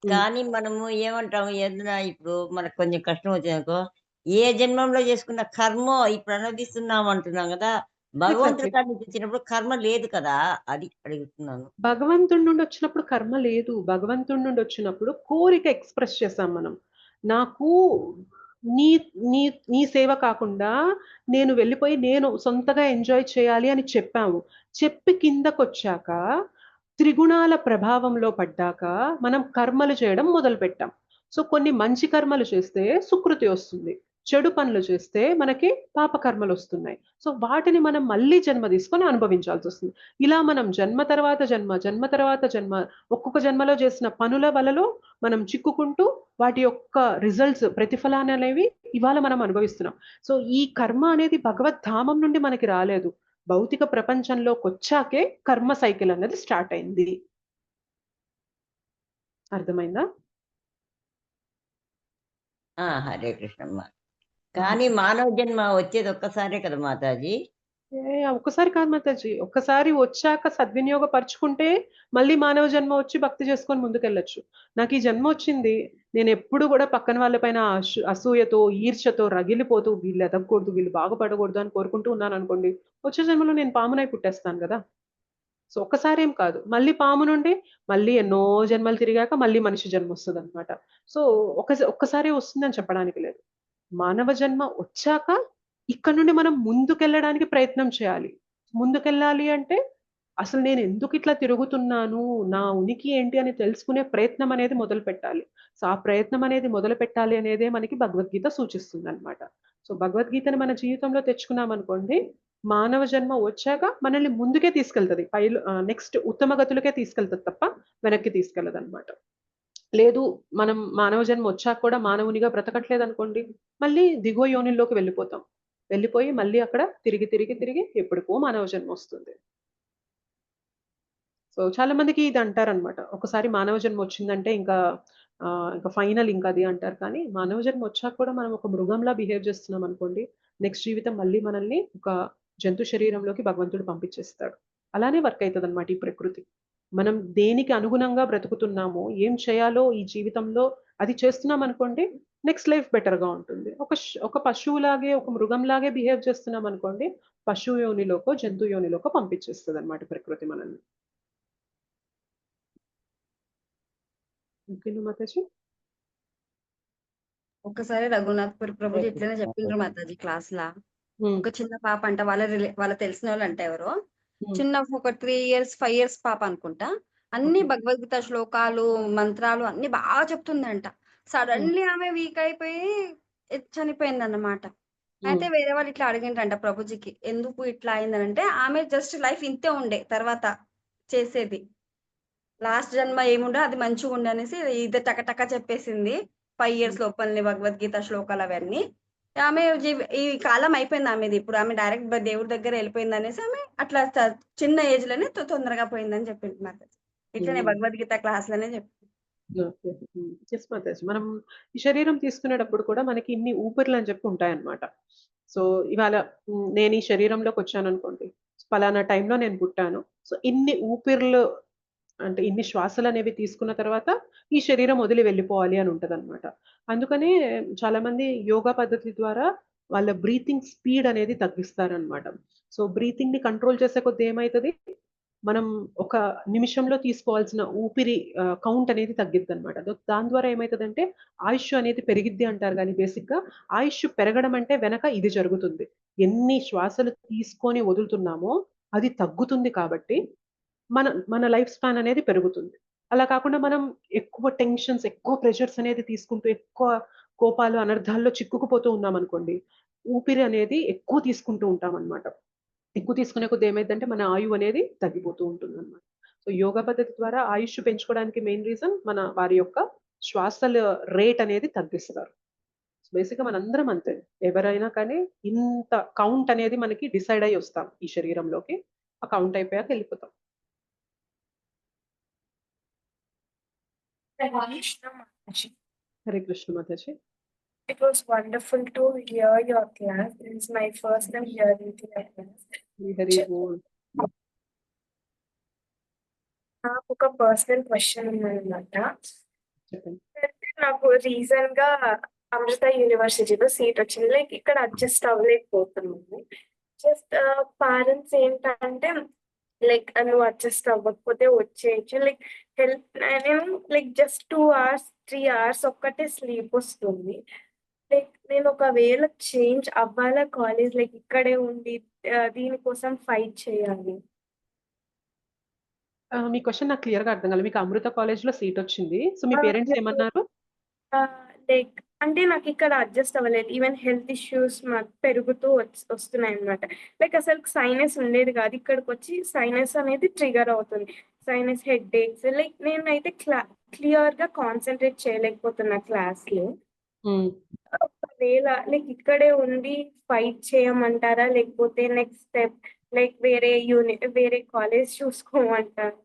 కానీ మనము ఏమంటాము, ఏదైనా ఇప్పుడు మనకు కొంచెం కష్టం వచ్చిందనుకో, ఏ జన్మంలో చేసుకున్న కర్మ ఇప్పుడు అనుభవిస్తున్నాం అంటున్నాం కదా, భగవంతుడి కాడి నుంచి వచ్చినప్పుడు కర్మ లేదు కదా, అది అడుగుతున్నాను. భగవంతుడి నుండి వచ్చినప్పుడు కర్మ లేదు. భగవంతుడి నుండి వచ్చినప్పుడు కోరిక ఎక్స్ప్రెస్ చేసాం మనం. నాకు నీ నీ నీ సేవ కాకుండా నేను వెళ్ళిపోయి నేను సొంతగా ఎంజాయ్ చేయాలి అని చెప్పాము. చెప్పి కిందకొచ్చాక త్రిగుణాల ప్రభావంలో పడ్డాక మనం కర్మలు చేయడం మొదలు పెట్టాం. సో కొన్ని మంచి కర్మలు చేస్తే సుకృతి వస్తుంది, చెడు పనులు చేస్తే మనకి పాప కర్మలు వస్తున్నాయి. సో వాటిని మనం మళ్ళీ జన్మ తీసుకొని అనుభవించాల్సి వస్తుంది. ఇలా మనం జన్మ తర్వాత జన్మ, జన్మ తర్వాత జన్మ, ఒక్కొక్క జన్మలో చేసిన పనుల వలలో మనం చిక్కుకుంటూ వాటి యొక్క రిజల్ట్స్, ప్రతిఫలాన్ని అనేవి ఇవాళ మనం అనుభవిస్తున్నాం. సో ఈ కర్మ అనేది భగవద్ధామం నుండి మనకి రాలేదు, భౌతిక ప్రపంచంలోకి వచ్చాకే కర్మ సైకిల్ అనేది స్టార్ట్ అయింది. అర్థమైందా? హరే కృష్ణమ్మ. కానీ మానవ జన్మ వచ్చేది ఒక్కసారే కదా మాతాజీ. ఒక్కసారి కాదు మాతాజీ, ఒక్కసారి వచ్చాక సద్వినియోగపరుచుకుంటే మళ్ళీ మానవ జన్మ వచ్చి భక్తి చేసుకొని ముందుకెళ్ళొచ్చు. నాకు ఈ జన్మ వచ్చింది, నేను ఎప్పుడు కూడా పక్కన వాళ్ళపైన అసూయతో ఈర్ష్యతో రగిలిపోతూ వీళ్ళు ఎదగకూడదు, వీళ్ళు బాగుపడకూడదు అని కోరుకుంటూ ఉన్నాను అనుకోండి, వచ్చే జన్మలో నేను పామునై పుట్టేస్తాను కదా. సో ఒక్కసారి ఏం కాదు, మళ్ళీ పాము నుండి మళ్ళీ ఎన్నో జన్మలు తిరిగాక మళ్ళీ మనిషి జన్మ వస్తుంది అనమాట. సో ఒక్కసారి వస్తుందని చెప్పడానికి లేదు. మానవ జన్మ వచ్చాక ఇక్కడ నుండి మనం ముందుకెళ్ళడానికి ప్రయత్నం చేయాలి. ముందుకెళ్ళాలి అంటే అసలు నేను ఎందుకు ఇట్లా తిరుగుతున్నాను, నా ఉనికి ఏంటి అని తెలుసుకునే ప్రయత్నం అనేది మొదలు పెట్టాలి. సో ఆ ప్రయత్నం అనేది మొదలు పెట్టాలి అనేదే మనకి భగవద్గీత సూచిస్తుంది అనమాట. సో భగవద్గీతని మన జీవితంలో తెచ్చుకున్నాం అనుకోండి, మానవ జన్మ వచ్చాక మనల్ని ముందుకే తీసుకెళ్తుంది, నెక్స్ట్ ఉత్తమ గతులకే తీసుకెళ్తుంది తప్ప వెనక్కి తీసుకెళ్ళదు అనమాట. లేదు మనం మానవ జన్మ వచ్చాక కూడా మానవునిగా బ్రతకట్లేదు అనుకోండి, మళ్ళీ దిగువ యోనిల్లోకి వెళ్ళిపోయి మళ్ళీ అక్కడ తిరిగి ఎప్పటికో మానవ జన్మ వస్తుంది. సో చాలా మందికి ఇది అంటారనమాట, ఒకసారి మానవ జన్మ వచ్చిందంటే ఇంకా ఫైనల్ ఇంకా అది అంటారు. కానీ మానవ జన్మ వచ్చాక కూడా మనం ఒక మృగంలా బిహేవ్ చేస్తున్నాం అనుకోండి, నెక్స్ట్ జీవితం మళ్ళీ మనల్ని ఒక జంతు శరీరంలోకి భగవంతుడు పంపించేస్తాడు. అలానే వర్క్ అవుతుంది అనమాట ఈ ప్రకృతి. మనం దేనికి అనుగుణంగా బ్రతుకుతున్నామో, ఏం చేయాలో ఈ జీవితంలో అది చేస్తున్నాం అనుకోండి, నెక్స్ట్ లైఫ్ బెటర్ గా ఉంటుంది. ఒక పశువులాగే ఒక మృగంలాగే బిహేవ్ చేస్తున్నాం అనుకోండి, పశువు యోనిలోకో జంతు యోనిలోకో పంపించేస్తుంది అనమాట ప్రకృతి మనల్ని. ఓకేనా మాతాజీ? ఒక్కసారి రఘునాథ్‌పురి ప్రభుజీ ఇట్లనే చెప్పిండ్రు మాతాజీ క్లాస్ లా. ఒక చిన్న పాప అంట, వాళ్ళ తెలిసిన వాళ్ళు అంట ఎవరో చిన్న ఒక 3 ఇయర్స్ 5 ఇయర్స్ పాప అనుకుంటా, అన్ని భగవద్గీత శ్లోకాలు మంత్రాలు అన్ని బాగా చెప్తుందంట. సడన్లీ ఆమె వీక్ అయిపోయి చనిపోయింది అన్నమాట. అయితే వేరే వాళ్ళు ఇట్లా అడిగిండ్రంట ప్రభుజీకి, ఎందుకు ఇట్లా అయిందనంటే ఆమె జస్ట్ లైఫ్ ఇంతే ఉండే, తర్వాత చేసేది లాస్ట్ జన్మ ఏముండో అది మంచిగా ఉండే అనేసి ఇది టకటక చెప్పేసింది. 5 ఇయర్స్ లోపలనే భగవద్గీత శ్లోకాలు అవన్నీ. ఆమె ఈ కాలం అయిపోయింది ఆమెది. ఇప్పుడు ఆమె డైరెక్ట్ దేవుడి దగ్గర వెళ్ళిపోయింది అనేసి ఆమె అట్లా చిన్న ఏజ్ లోనే తొందరగా పోయిందని చెప్పింది మాతాజీ. ఇట్లనే భగవద్గీత క్లాస్ లోనే చెప్పింది. మనం ఈ శరీరం తీసుకునేటప్పుడు కూడా మనకి ఇన్ని ఊపిర్లు అని చెప్పి ఉంటాయన్నమాట. సో ఇవాళ నేను ఈ శరీరంలోకి వచ్చాను అనుకోండి, పలానా టైంలో నేను పుట్టాను. సో ఇన్ని ఊపిర్లు అంటే ఇన్ని శ్వాసలు అనేవి తీసుకున్న తర్వాత ఈ శరీరం వదిలి వెళ్ళిపోవాలి అని ఉంటది అనమాట. అందుకనే చాలా మంది యోగా పద్ధతి ద్వారా వాళ్ళ బ్రీతింగ్ స్పీడ్ అనేది తగ్గిస్తారనమాట. సో బ్రీతింగ్ ని కంట్రోల్ చేసే కొద్ది ఏమవుతుంది, మనం ఒక నిమిషంలో తీసుకోవాల్సిన ఊపిరి కౌంట్ అనేది తగ్గిద్ది అనమాట. దాని ద్వారా ఏమవుతుందంటే ఆయుష్ అనేది పెరిగిద్ది అంటారు. కానీ బేసిక్ గా ఆయుష్ పెరగడం అంటే వెనక ఇది జరుగుతుంది. ఎన్ని శ్వాసలు తీసుకొని వదులుతున్నామో అది తగ్గుతుంది కాబట్టి మన లైఫ్ స్పాన్ అనేది పెరుగుతుంది. అలా కాకుండా మనం ఎక్కువ టెన్షన్స్, ఎక్కువ ప్రెషర్స్ అనేది తీసుకుంటూ ఎక్కువ కోపాలు అనర్థాల్లో చిక్కుకుపోతూ ఉన్నాం అనుకోండి, ఊపిరి అనేది ఎక్కువ తీసుకుంటూ ఉంటాం అనమాట. ఎక్కువ తీసుకునే కొద్ది ఏమైందంటే మన ఆయువు అనేది తగ్గిపోతూ ఉంటుంది అనమాట. సో యోగా పద్ధతి ద్వారా ఆయుష్ పెంచుకోవడానికి మెయిన్ రీజన్ వారి యొక్క శ్వాసల రేట్ అనేది తగ్గిస్తారు. బేసిక్గా మనందరం అంతే, ఎవరైనా కానీ ఇంత కౌంట్ అనేది మనకి డిసైడ్ అయ్యి వస్తాం ఈ శరీరంలోకి. ఆ కౌంట్ అయిపోయాక వెళ్ళిపోతాం. Hare Krishna Mataji. It was wonderful to hear your class. This is my first time hearing your class. Hari బోల్. నాకు ఒక పర్సనల్ క్వశ్చన్ ఉందన్నమాట. చెప్పండి. నాకు రీసెంట్ గా అమృత యూనివర్సిటీలో సీట్ వచ్చింది. లైక్ ఇక్కడ అడ్జస్ట్ అవ్వలేకపోతున్నాను. జస్ట్ పేరెంట్స్ ఏంటంటే లైక్ నువ్వు అడ్జస్ట్ అవ్వకపోతే వచ్చేయచ్చు. లైక్ హెల్ప్ నేను లైక్ జస్ట్ 2 hours 3 hours ఒక్కటే స్లీప్ వస్తుంది. లైక్ నేను ఒకవేళ చేంజ్ అవ్వాలా కాలేజ్, లైక్ ఇక్కడే ఉండి దీనికోసం ఫైట్ చేయాలి. మీ క్వశ్చన్ నాకు క్లియర్ గా అర్థం కాలేదు. మీకు అమృత కాలేజ్ లో సీట్ వచ్చింది, సో మీ పేరెంట్స్ ఏమన్నారు? లైక్ అంటే నాకు ఇక్కడ అడ్జస్ట్ అవ్వలేదు. ఈవెన్ హెల్త్ ఇష్యూస్ మాకు పెరుగుతూ వస్తున్నాయి అనమాట. లైక్ అసలు సైనస్ ఉండేది కాదు, ఇక్కడికి వచ్చి సైనస్ అనేది ట్రిగర్ అవుతుంది. Sinus, head aches. లైక్ నేనైతే క్లియర్ గా కాన్సన్ట్రేట్ చేయలేకపోతున్నా క్లాస్ లో. ఒకవేళ లైక్ ఇక్కడే ఉండి ఫైట్ చేయమంటారా, లేకపోతే నెక్స్ట్ స్టెప్ లైక్ వేరే కాలేజ్ చూసుకోమంటారా?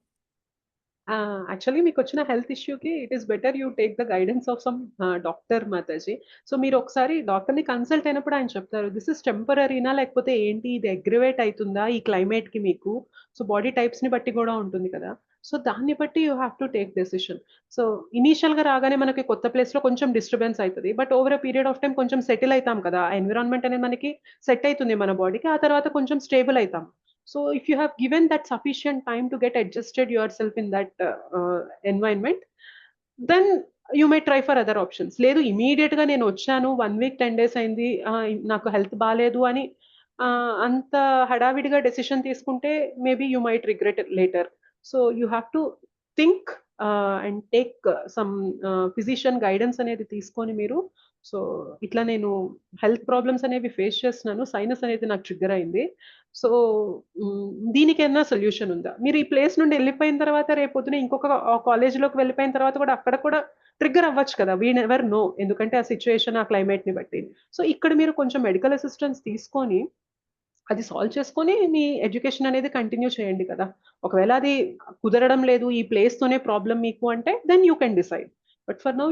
యాక్చువల్లీ మీకు వచ్చిన హెల్త్ ఇష్యూకి it is better you take the guidance of some doctor Mataji. So మీరు ఒకసారి డాక్టర్ని కన్సల్ట్ అయినప్పుడు ఆయన చెప్తారు దిస్ ఇస్ టెంపరీనా లేకపోతే ఏంటి, ఇది అగ్రివేట్ అవుతుందా ఈ క్లైమేట్కి మీకు. సో బాడీ టైప్స్ని బట్టి కూడా ఉంటుంది కదా, సో దాన్ని బట్టి you have to take decision. So ఇనీషియల్గా రాగానే మనకి కొత్త ప్లేస్లో కొంచెం డిస్టర్బెన్స్ అవుతుంది, but over a period of time కొంచెం సెటిల్ అవుతాం కదా, ఆ ఎన్విరాన్మెంట్ అనేది మనకి సెట్ అవుతుంది మన బాడీకి, ఆ తర్వాత కొంచెం స్టేబుల్ అవుతాం. So if you have given that sufficient time to get adjusted yourself in that environment, then you may try for other options. లేదు ఇమీడియట్ గా నేను వచ్చాను 1 week 10 days అయింది, నాకు హెల్త్ బాగాలేదు అని అంత హడావిడిగా డెసిషన్ తీసుకుంటే maybe you might regret later. So you have to think and take some physician guidance అనేది తీసుకొని మీరు. సో ఇట్లా నేను హెల్త్ ప్రాబ్లమ్స్ అనేవి ఫేస్ చేస్తున్నాను, సైనస్ అనేది నాకు ట్రిగ్గర్ అయింది, సో దీనికైనా సొల్యూషన్ ఉందా? మీరు ఈ ప్లేస్ నుండి వెళ్ళిపోయిన తర్వాత రేపొద్దున ఇంకొక కాలేజ్లోకి వెళ్ళిపోయిన తర్వాత కూడా అక్కడ కూడా ట్రిగ్గర్ అవ్వచ్చు కదా, వీ నెవర్ నో, ఎందుకంటే ఆ సిచ్యువేషన్ ఆ క్లైమేట్ని బట్టి. సో ఇక్కడ మీరు కొంచెం మెడికల్ అసిస్టెన్స్ తీసుకొని అది సాల్వ్ చేసుకొని మీ ఎడ్యుకేషన్ అనేది కంటిన్యూ చేయండి కదా. ఒకవేళ అది కుదరడం లేదు ఈ ప్లేస్తోనే ప్రాబ్లం మీకు అంటే then you can decide. But for now,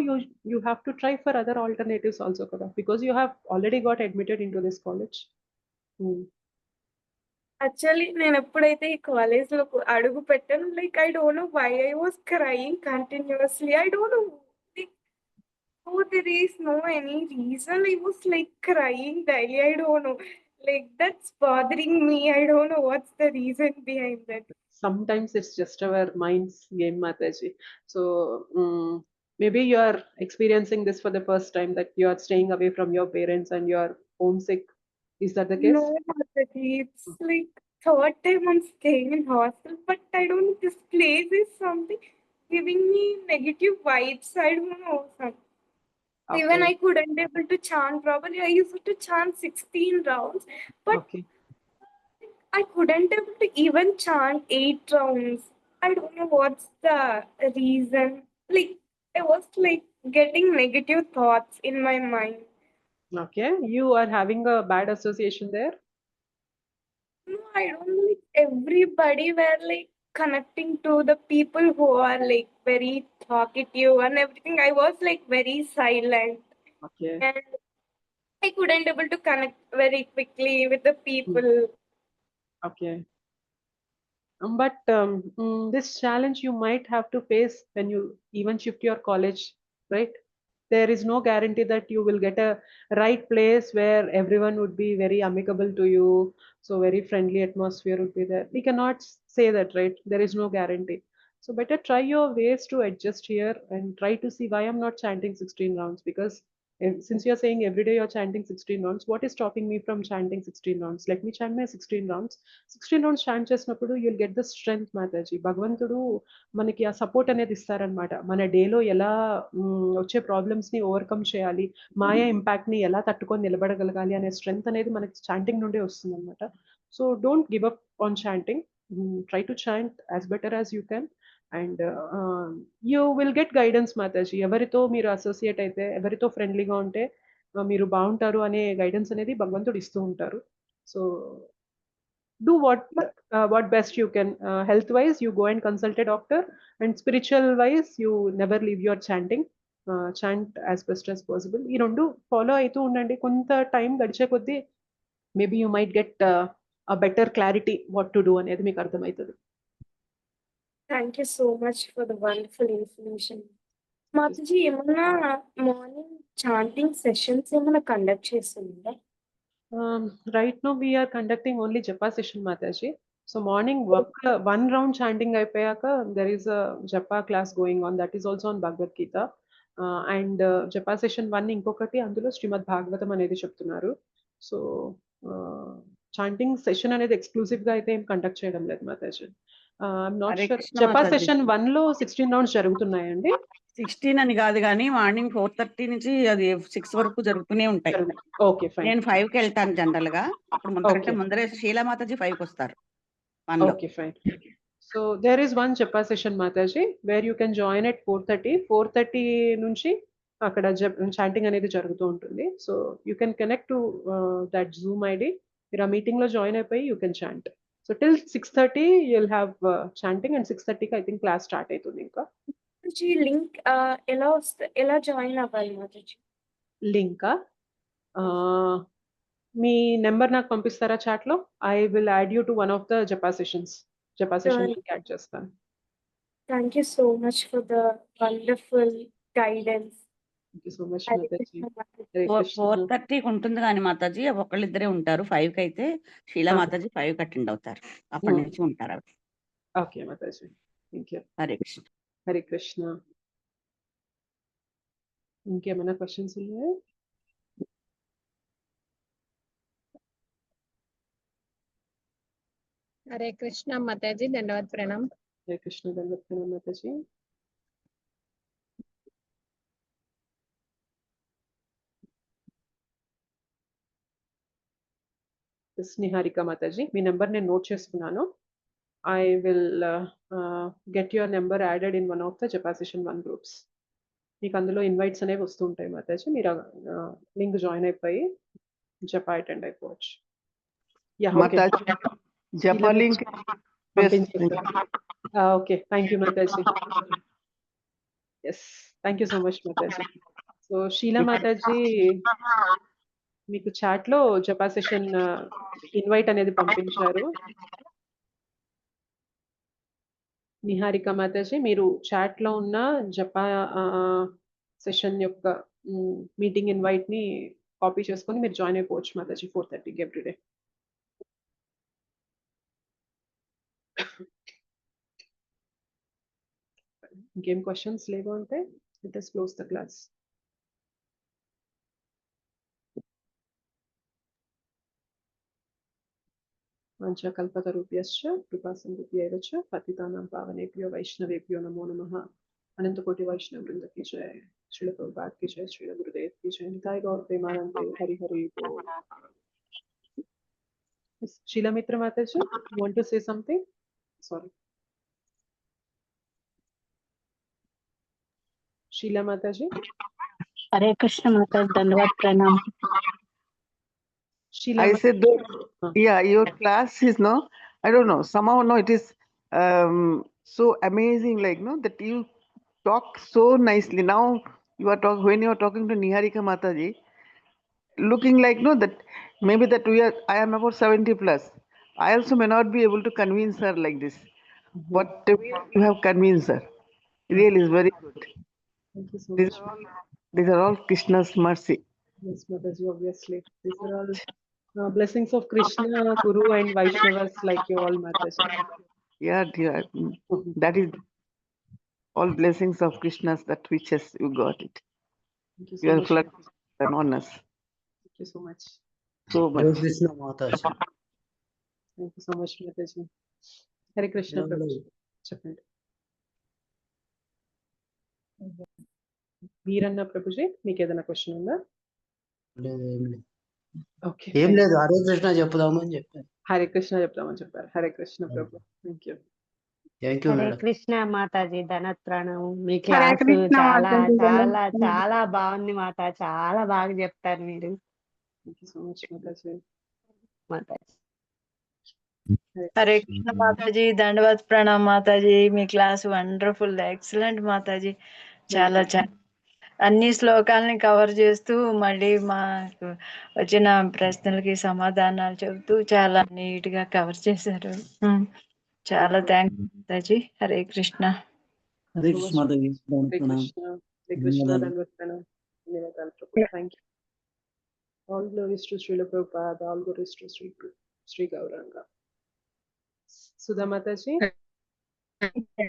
you have to try for other alternatives also, kada, because you have already got admitted into this college. Actually, నేను ఎప్పుడైతే ఈ కాలేజ్ లో అడుగు పెట్టాను, like I don't know why I was crying continuously. I don't know, there is no any reason I was like crying daily. I don't know, like that's bothering me. I don't know what's the reason behind that. Sometimes it's just our mind's game, Mataji. So maybe you are experiencing this for the first time, that you are staying away from your parents and you are homesick. Is that the case? No, Mataji, it's like third time I'm staying in hostel, but I don't know, this place is something giving me negative vibes. I don't know. Okay. Even I couldn't able to chant properly. I used to chant 16 rounds, but okay, I couldn't able to even chant 8 rounds. I don't know what's the reason. Like I was like getting negative thoughts in my mind. Okay, you are having a bad association there? No, I don't know. Like everybody were like connecting to the people who are like very talkative and everything. I was like very silent. Okay. And I couldn't able to connect very quickly with the people. Okay. But this challenge you might have to face when you even shift your college, right? There is no guarantee that you will get a right place where everyone would be very amicable to you, so very friendly atmosphere would be there. We cannot say that, right? There is no guarantee. So better try your ways to adjust here and try to see why I'm not chanting 16 rounds, because since you're saying every day you're chanting 16 rounds, what is stopping me from chanting 16 rounds? Let me chant my 16 rounds. 16 rounds chant చేసినప్పుడు you'll get the strength, Mataji. భగవంతుడు మనకి ఆ support అనేది ఇస్తారనమాట. మన డేలో ఎలా వచ్చే ప్రాబ్లమ్స్ని ఓవర్కమ్ చేయాలి, మాయా ఇంపాక్ట్ని ఎలా తట్టుకొని నిలబడగలగాలి అనే స్ట్రెంగ్త్ అనేది మనకి చాంటింగ్ నుండే వస్తుంది అనమాట. So don't give up on chanting. Try to chant as better as you can. And you will get guidance Mataji. ఎవరితో మీరు అసోసియేట్ అయితే, ఎవరితో ఫ్రెండ్లీగా ఉంటే మీరు బాగుంటారు అనే గైడెన్స్ అనేది భగవంతుడు ఇస్తూ ఉంటారు. So do what best you can. Health wise you go and consult a doctor, and spiritual wise you never leave your chanting. Chant as best as possible. ఈ రెండు ఫాలో అవుతూ ఉండండి. కొంత టైం గడిచే కొద్దీ maybe you might get a better clarity what to do అనేది మీకు అర్థమవుతుంది. Thank you so much for the wonderful information. Mataji, ఏమన్నా మార్నింగ్ చాంటింగ్ సెషన్స్ ఏమైనా కండక్ట్ చేస్తుందా? Right now we are conducting only japa session, Mataji. So morning one round chanting ayapayaka, there is a japa class going on, that is also on Bhagavad Gita. And japa session 1 inkokati అందులో శ్రీమద్ భాగవతం అనేది చెప్తున్నారు. So chanting session అనేది exclusive గా అయితే ఏం conduct చేయడం లేదు Mataji. Not sure. Japa session 1 లో 16 రౌండ్స్ జరుగుతున్నాయండి. 16 అని కాదు కానీ మార్నింగ్ 4:30 నుంచి అది 6 వరకు జరుగుతూనే ఉంటాయి. Okay fine. నేను 5 కి వెళ్తాను జనరల్ గా. అప్పుడు ముందరంటే ముందరే శీలా మాతాజీ 5 కి వస్తారు. Okay fine. So there is one జపా సెషన్ మాతాజీ where you can join at 4:30 నుంచి అక్కడ చాంటింగ్ అనేది జరుగుతూ ఉంటుంది. So you can connect to that Zoom ID. మీరు ఆ మీటింగ్ లో జాయిన్ అయిపోయి you can chant. So till 6:30 you'll have chanting, and 6:30 I think class start అవుతుంది. ఇంకా లింక్ ఎలా జాయిన్ అవ్వాలి మాతాజీ? లింకా మీ నెంబర్ నాకు పంపిస్తారా చాట్ లో? I will add you to one of the japa sessions. Japa session link add చేస్తాను. Thank you so much for the wonderful guidance. Thank you so much Hare Mataji. Krishna Mataji. Hare Krishna. 4:30 ఉంటుంది కానీ మాతాజీ ఒకళ్ళిద్దరే ఉంటారు. 5 కి అయితే శీలా మాతాజీ 5 కి అటెండ్ అవుతారు. అప్పటి నుంచి ఉంటారు ఆవిడ. Okay Mataji. Thank you. Hare Krishna. Hare Krishna. ఇంకేమైనా క్వశ్చన్స్ ఉన్నాయా? హరే కృష్ణ మాతాజీ, ధన్యవాద్ ప్రణామ్. హరే కృష్ణ, ధన్యవాద్ ప్రణామ్ మాతాజీ. నిహారిక మాతాజీ, మీ నెంబర్ నేను నోట్ చేసుకున్నాను. I will get your number added in one of the Japa Session 1 groups. మీకు అందులో ఇన్వైట్స్ అనేవి వస్తూ ఉంటాయి మాతాజీ. మీరు లింక్ జాయిన్ అయిపోయి జపా అటెండ్ అయిపోవచ్చు. జపా లింక్ ఓకే, థ్యాంక్ యూ మాతాజీ. Yes, thank you so much మాతాజీ. సో షీలా మాతాజీ మీకు చాట్ లో జపా సెషన్ ఇన్వైట్ అనేది పంపించారు. నిహారిక మాతాజీ, మీరు చాట్ లో ఉన్న జపా సెషన్ యొక్క మీటింగ్ ఇన్వైట్ ని కాపీ చేసుకొని మీరు జాయిన్ అయిపోవచ్చు మాతాజీ 4:30 ఎవ్రీడే. ఇంకేం క్వశ్చన్స్ లేవు అంటే let us close the class. వాంఛాకల్పతరుభ్యశ్చ కృపాసింధుభ్యైవ చ పతితానాం పావనేభ్యో వైష్ణవేభ్యో నమో నమః. అనంత కోటి వైష్ణవ వృంద की जय, श्रील प्रभुपाद की जय, श्रील गुरुदेव की जय, निताय गौर प्रेमानंदे हरि हरि बोल. शीला मित्र माताजी, you want to say something? Sorry. Sheila माताजी. हरे कृष्ण माताजी, धन्यवाद प्रणाम. Sheila I said, yeah, your class is no, I don't know, somehow no, it is so amazing, like no, that you talk so nicely. Now you are talking, when you are talking to Niharika Mataji, looking like no, that maybe that I am about 70 plus. I also may not be able to convince her like this, but you have convinced her. Really is very good. Thank you so These much. these are all Krishna's mercy. Yes, Mataji, obviously. These are all blessings of Krishna, Guru and Vaishnavas like you all, Mataji. Yeah, dear. That is all blessings of Krishna's that whiches you got it. Thank you You so are much. flood and honors. Thank you so much. So Hare much. Krishna Mataji. Thank you so much, Mataji. Hare Krishna, Prabhuji. చెప్పండి. వీరన్న ప్రభుజీ, మీకు ఏదైనా question ఉందా? Okay, ఏం లేదు, హరే కృష్ణ చెప్పుదామని చెప్పాను. హరే కృష్ణ చెప్తామని చెప్పారు. Hare Krishna Prabhu. Thank you. Thank you Hare madam. Krishna Mataji ధనత్ ప్రణామం. మీ హరే క్లాసు కృష్ణ చాలా మాతాజీ దండం చాలా ప్రణామం. చాలా బాగుంది మాత. చాలా బాగా చెప్తారు మీరు thank you so much Mataji. Mataji. Hare Krishna Mataji, దండవత్ ప్రణామ్ మాతాజీ. మీ క్లాస్ వండర్ఫుల్, ఎక్సలెంట్ మాతాజీ. చాలా అన్ని శ్లోకాలని కవర్ చేస్తూ మళ్ళీ మాకు వచ్చిన ప్రశ్నలకి సమాధానాలు చెబుతూ చాలా నీట్ గా కవర్ చేశారు. చాలా థ్యాంక్స్ మాతాజీ. హరే కృష్ణ. హరే కృష్ణ మాతాజీ, దండవత్ హరే ప్రణామ్. కృష్ణ. హరే కృష్ణ. ధన్యవాదాలు. దండవత్ ప్రణామ్. ధన్యవాదాలు Prabhu. Thank you. All glories to Srila Prabhupada, all glories to Sri Gauranga. Sudha Mataji.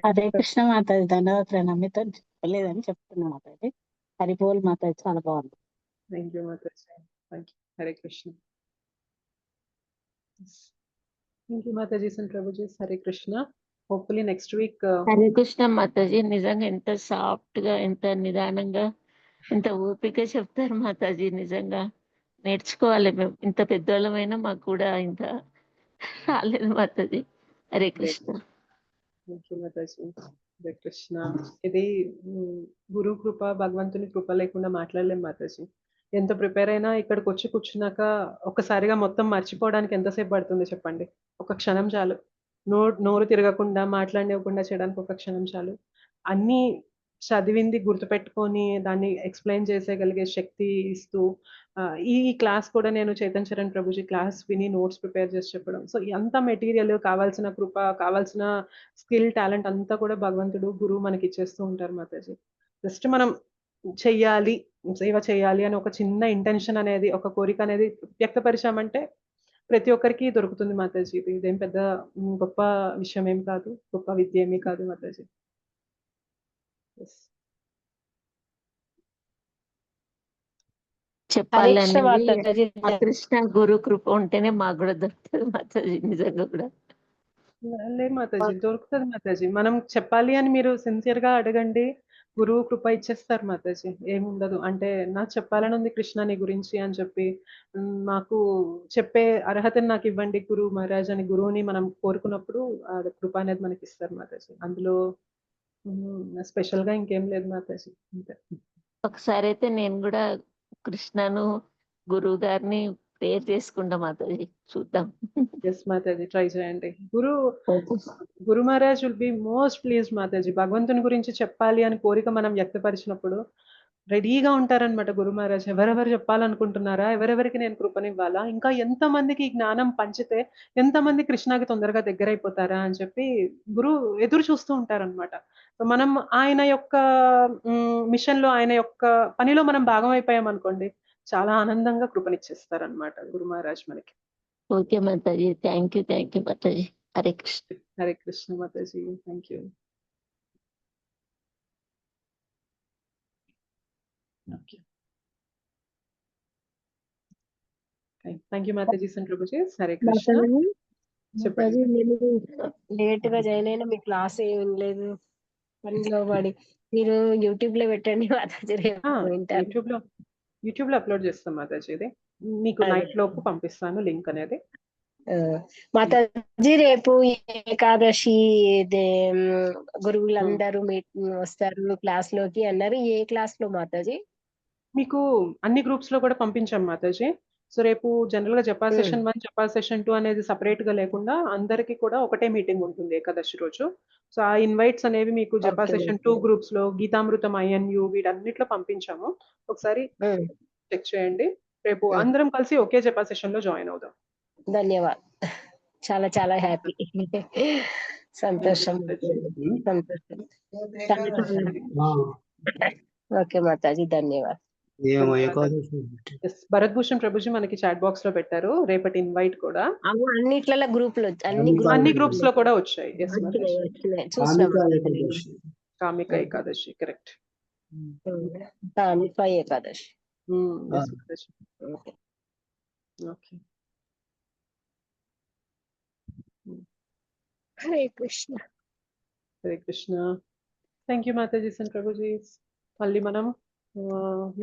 Hare Krishna Mataji ధన్యవాద ప్రణామం. మీతో చెప్పలేదని చెప్తున్నా మాతాజీ. హరిపోల్ మాతాజీ చాలా బాగుంది. Thank you Mataji. Thank you. Hare Krishna. Yes. Thank you Mataji and Prabhuji. Hare Krishna. Hopefully next week. Hare Krishna Mataji. నిజంగా ఎంత soft గా, ఎంత నిదానంగా, ఎంత ఓపిక చెప్తారు మాతాజీ. నిజంగా నేర్చుకోవాలి మేము. ఇంత పెద్దోళ్ళమైనా మాకు కూడా ఇంత రాలేదు Mataji. Hare Krishna. Thank you Mataji. Hare Krishna. ఇది గురు కృప, భగవంతుని కృప లేకుండా మాట్లాడలేం మాతాజీ. ఎంత ప్రిపేర్ అయినా ఇక్కడికి వచ్చి కూర్చున్నాక ఒక్కసారిగా మొత్తం మర్చిపోవడానికి ఎంతసేపు పడుతుంది చెప్పండి. ఒక క్షణం చాలు. నోరు తిరగకుండా, మాట్లాడనివ్వకుండా చేయడానికి ఒక క్షణం చాలు. అన్నీ చదివింది గుర్తుపెట్టుకొని దాన్ని ఎక్స్ప్లెయిన్ చేసేయగలిగే శక్తి ఇస్తూ ఈ క్లాస్ కూడా నేను చైతన్య చరణ్ ప్రభుజీ క్లాస్ విని నోట్స్ ప్రిపేర్ చేసి చెప్పడం. సో అంత మెటీరియల్, కావాల్సిన కృప, కావాల్సిన స్కిల్, టాలెంట్ అంతా కూడా భగవంతుడు, గురువు మనకి ఇచ్చేస్తూ ఉంటారు మాతాజీ. జస్ట్ మనం చెయ్యాలి, సేవ చేయాలి అని ఒక చిన్న ఇంటెన్షన్ అనేది, ఒక కోరిక అనేది వ్యక్తపరిచామంటే ప్రతి ఒక్కరికి దొరుకుతుంది మాతాజీ. ఇదేం పెద్ద గొప్ప విషయం ఏం కాదు, గొప్ప విద్య ఏమీ కాదు మాతాజీ. చెప్పాలని కృష్ణ గురు కృప ఉంటేనే మాకు కూడా దొరుకుతుంది మాతాజీ. నిజంగా కూడా లేదు మాతాజీ, దొరుకుతుంది మాతాజీ. మనం చెప్పాలి అని మీరు సిన్సియర్ గా అడగండి, గురువు కృప ఇచ్చేస్తారు మాతాజీ. ఏముండదు. అంటే నాకు చెప్పాలని ఉంది కృష్ణ నీ గురించి అని చెప్పి, నాకు చెప్పే అర్హతను నాకు ఇవ్వండి గురువు మహారాజ్ అని గురువుని మనం కోరుకున్నప్పుడు ఆ కృప అనేది మనకి ఇస్తారు మాతాజీ. అందులో స్పెషల్ గా ఇంకేం లేదు మాతాజీ. అంతే. ఒకసారి అయితే నేను కూడా కృష్ణను, గురువు గారిని ప్రేయర్ చేసుకుంటా మాతాజీ. చూద్దాం. ఎస్ మాతాజీ, ట్రై చేయండి. Guru Maharaj will be most pleased Mataji. భగవంతుని గురించి చెప్పాలి అని కోరిక మనం వ్యక్తపరిచినప్పుడు రెడీగా ఉంటారనమాట గురు మహారాజ్. ఎవరెవరు చెప్పాలనుకుంటున్నారా, ఎవరెవరికి నేను కృపనివ్వాలా, ఇంకా ఎంతమందికి ఈ జ్ఞానం పంచితే ఎంతమంది కృష్ణకి తొందరగా దగ్గర అయిపోతారా అని చెప్పి గురువు ఎదురు చూస్తూ ఉంటారనమాట. మనం ఆయన యొక్క మిషన్ లో, ఆయన యొక్క పనిలో మనం భాగం అయిపోయాం అనుకోండి, చాలా ఆనందంగా కృపనిచ్చేస్తారనమాట గురు మహారాజ్ మనకి. Okay Mataji. Thank you Mataji. Hare Krishna. Hare Krishna Mataji. Thank you. Thank you Mataji and Prabhuji. Hare Krishna. చెప్పండి. నేను లేట్ గా జాయిన్ అయినా మీ క్లాస్ ఏం లేదు, పనిలో పడి. మీరు యూట్యూబ్ లో పెట్టండి మాతాజీ, రేపు వింటాను. యూట్యూబ్ లో అప్లోడ్ చేస్తాం మాతాజీ. ఇది మీకు నైట్ లోపు పంపిస్తాను లింక్ అనేది. మాతాజీ రేపు ఏకాదశి గురువులందరూ వస్తారు క్లాస్ లోకి అన్నారు. ఏ క్లాస్ లో మాతాజీ? మీకు అన్ని గ్రూప్స్ లో కూడా పంపించాం మాతాజీ. సో రేపు జనరల్ గా జపా సెషన్ 1, జపా సెషన్ 2 అనేది సపరేట్ గా లేకుండా అందరికి కూడా ఒకటే మీటింగ్ ఉంటుంది ఏకాదశి రోజు. సో ఆ ఇన్వైట్స్ అనేవి మీకు జపా సెషన్ 2 గ్రూప్స్ లో, గీతామృతం INU వీటన్నిటిలో పంపించాము. ఒకసారి చెక్ చేయండి. రేపు అందరం కలిసి ఒకే జపా సెషన్ లో జాయిన్ అవుదాం. ధన్యవాదాలు. చాలా చాలా హ్యాపీ, సంతోషం. ఓకే మాతాజీ, ధన్యవాదాలు. భరత్ భూషణ్ ప్రభుజీ మనకి చాట్ బాక్స్ లో పెట్టారు రేపటి ఇన్వైట్ కూడా. అన్నిట్ల గ్రూప్ లో, అన్ని గ్రూప్స్ లో కూడా వచ్చాయి. Kamika Ekadashi, correct. Kamika Ekadashi. Okay. Hare Krishna. Hare Krishna. Thank you Mataji and Prabhuji. మళ్ళీ మనం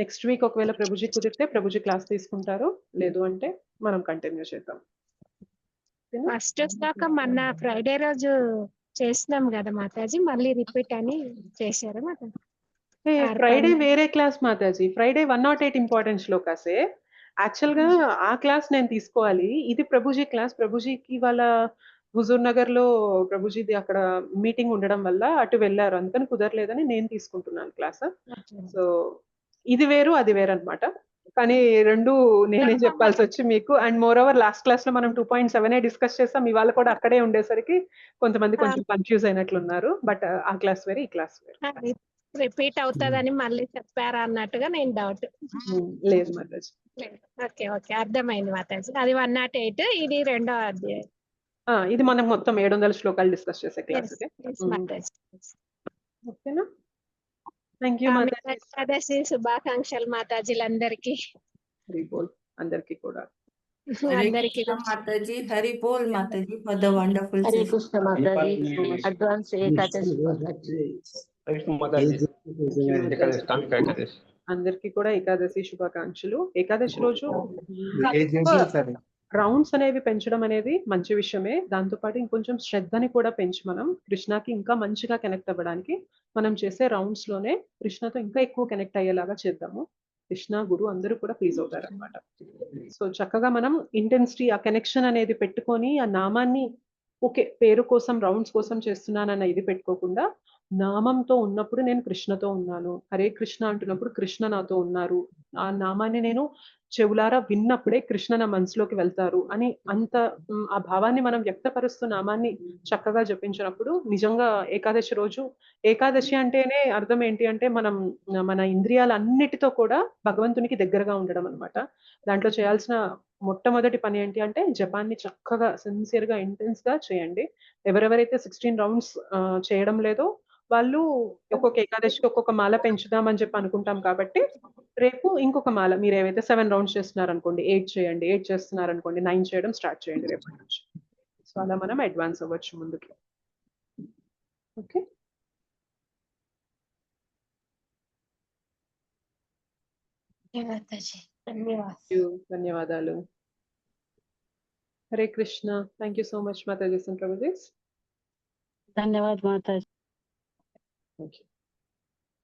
నెక్స్ట్ వీక్ ఒకవేళ ప్రభుజీ కుదిరితే ప్రభుజీ క్లాస్ తీసుకుంటారు, లేదు అంటే మనం కంటిన్యూ చేద్దాం. ఫస్ట్ దాకా మొన్న ఫ్రైడే రోజు చేసినాం కదా మాతాజీ, మళ్ళీ రిపీట్ అని చేశారు మాతాజీ. ఫ్రైడే వేరే క్లాస్ మాతాజీ, ఫ్రైడే 108 ఇంపార్టెంట్ శ్లోకాసే. యాక్చువల్ గా ఆ క్లాస్ నేను తీసుకోవాలి. ఇది ప్రభుజీ క్లాస్. ప్రభుజీకి వాళ్ళ హుజూర్ నగర్ లో ప్రభుజీది అక్కడ మీటింగ్ ఉండడం వల్ల అటు వెళ్ళారు, అందుకని కుదరలేదని నేను తీసుకుంటున్నాను క్లాస్. సో ఇది వేరు అది వేరు అనమాట. కానీ రెండు నేనే చెప్పాల్సి వచ్చి మీకు. And more over last class లో మనం 2.7 డిస్కస్ చేస్తాం. ఇవాళ కూడా అక్కడే ఉండేసరికి కొంతమంది కొంచెం కన్ఫ్యూజ్ అయినట్లున్నారు. బట్ ఆ క్లాస్ వేరు, ఈ క్లాస్ వేరు. రిపీట్ అవుతుందని మళ్ళీ చెప్పారా అన్నట్టుగా నేను డౌట్. లేదు మాతాజీ. ఓకే ఓకే, అర్థమైంది మాతాజీ. అది 108, ఇది 2వ అధ్యాయం. ఇది మనం మొత్తం 700 శ్లోకాలు డిస్కస్ చేసే క్లాస్. ఓకేనా? Thank you Mataji. ఏకాదశి శుభాకాంక్షలు మాతాజీలందరికీ. హరి బోల్ అందరికీ కూడా. అందరికీ మాతాజీ, హరి బోల్ Mataji for the wonderful. Hare Krishna Mataji, advance Ekadashi. అందరికీ కూడా ఏకాదశి శుభాకాంక్షలు. ఏకాదశి రోజు రౌండ్స్ అనేవి పెంచడం అనేది మంచి విషయమే. దాంతో పాటు ఇంకొంచెం శ్రద్ధని కూడా పెంచి మనం కృష్ణకి ఇంకా మంచిగా కనెక్ట్ అవ్వడానికి మనం చేసే రౌండ్స్ లోనే కృష్ణతో ఇంకా ఎక్కువ కనెక్ట్ అయ్యేలాగా చేద్దాము. కృష్ణ గురు అందరూ కూడా ప్లీజ్ అవుతారు అనమాట. సో చక్కగా మనం ఇంటెన్సిటీ, ఆ కనెక్షన్ అనేది పెట్టుకొని ఆ నామాన్ని ఓకే పేరు కోసం రౌండ్స్ కోసం చేస్తున్నానన్న ఇది పెట్టుకోకుండా, నామంతో ఉన్నప్పుడు నేను కృష్ణతో ఉన్నాను, హరే కృష్ణ అంటున్నప్పుడు కృష్ణ నాతో ఉన్నారు, ఆ నామాన్ని నేను చెవులారా విన్నప్పుడే కృష్ణ నా మనసులోకి వెళ్తారు అని అంత ఆ భావాన్ని మనం వ్యక్తపరుస్తూ నామాన్ని చక్కగా జపించినప్పుడు నిజంగా ఏకాదశి రోజు, ఏకాదశి అంటేనే అర్థం ఏంటి అంటే మనం మన ఇంద్రియాలన్నిటితో కూడా భగవంతునికి దగ్గరగా ఉండడం అనమాట. దాంట్లో చేయాల్సిన మొట్టమొదటి పని ఏంటి అంటే జపాన్ని చక్కగా సిన్సియర్ గా ఇంటెన్స్ గా చేయండి. ఎవరెవరైతే 16 రౌండ్స్ చేయడం లేదో వాళ్ళు ఒక్కొక్క ఏకాదశికి ఒక్కొక్క మాల పెంచుదామని చెప్పి అనుకుంటాం కాబట్టి రేపు ఇంకొక మాల, మీరు ఏవైతే 7 రౌండ్స్ చేస్తున్నారు అనుకోండి 8 చేయండి, 8 చేస్తున్నారు అనుకోండి 9 చేయడం స్టార్ట్ చేయండి రేపటి నుంచి. సో అలా మనం అడ్వాన్స్ అవ్వచ్చు ముందుకి. ఓకే, ధన్యవాదాలు. Hare Krishna. Thank you so much Mataji and prabhujis. ధన్యవాదాలు మాతాజీ. Thank you.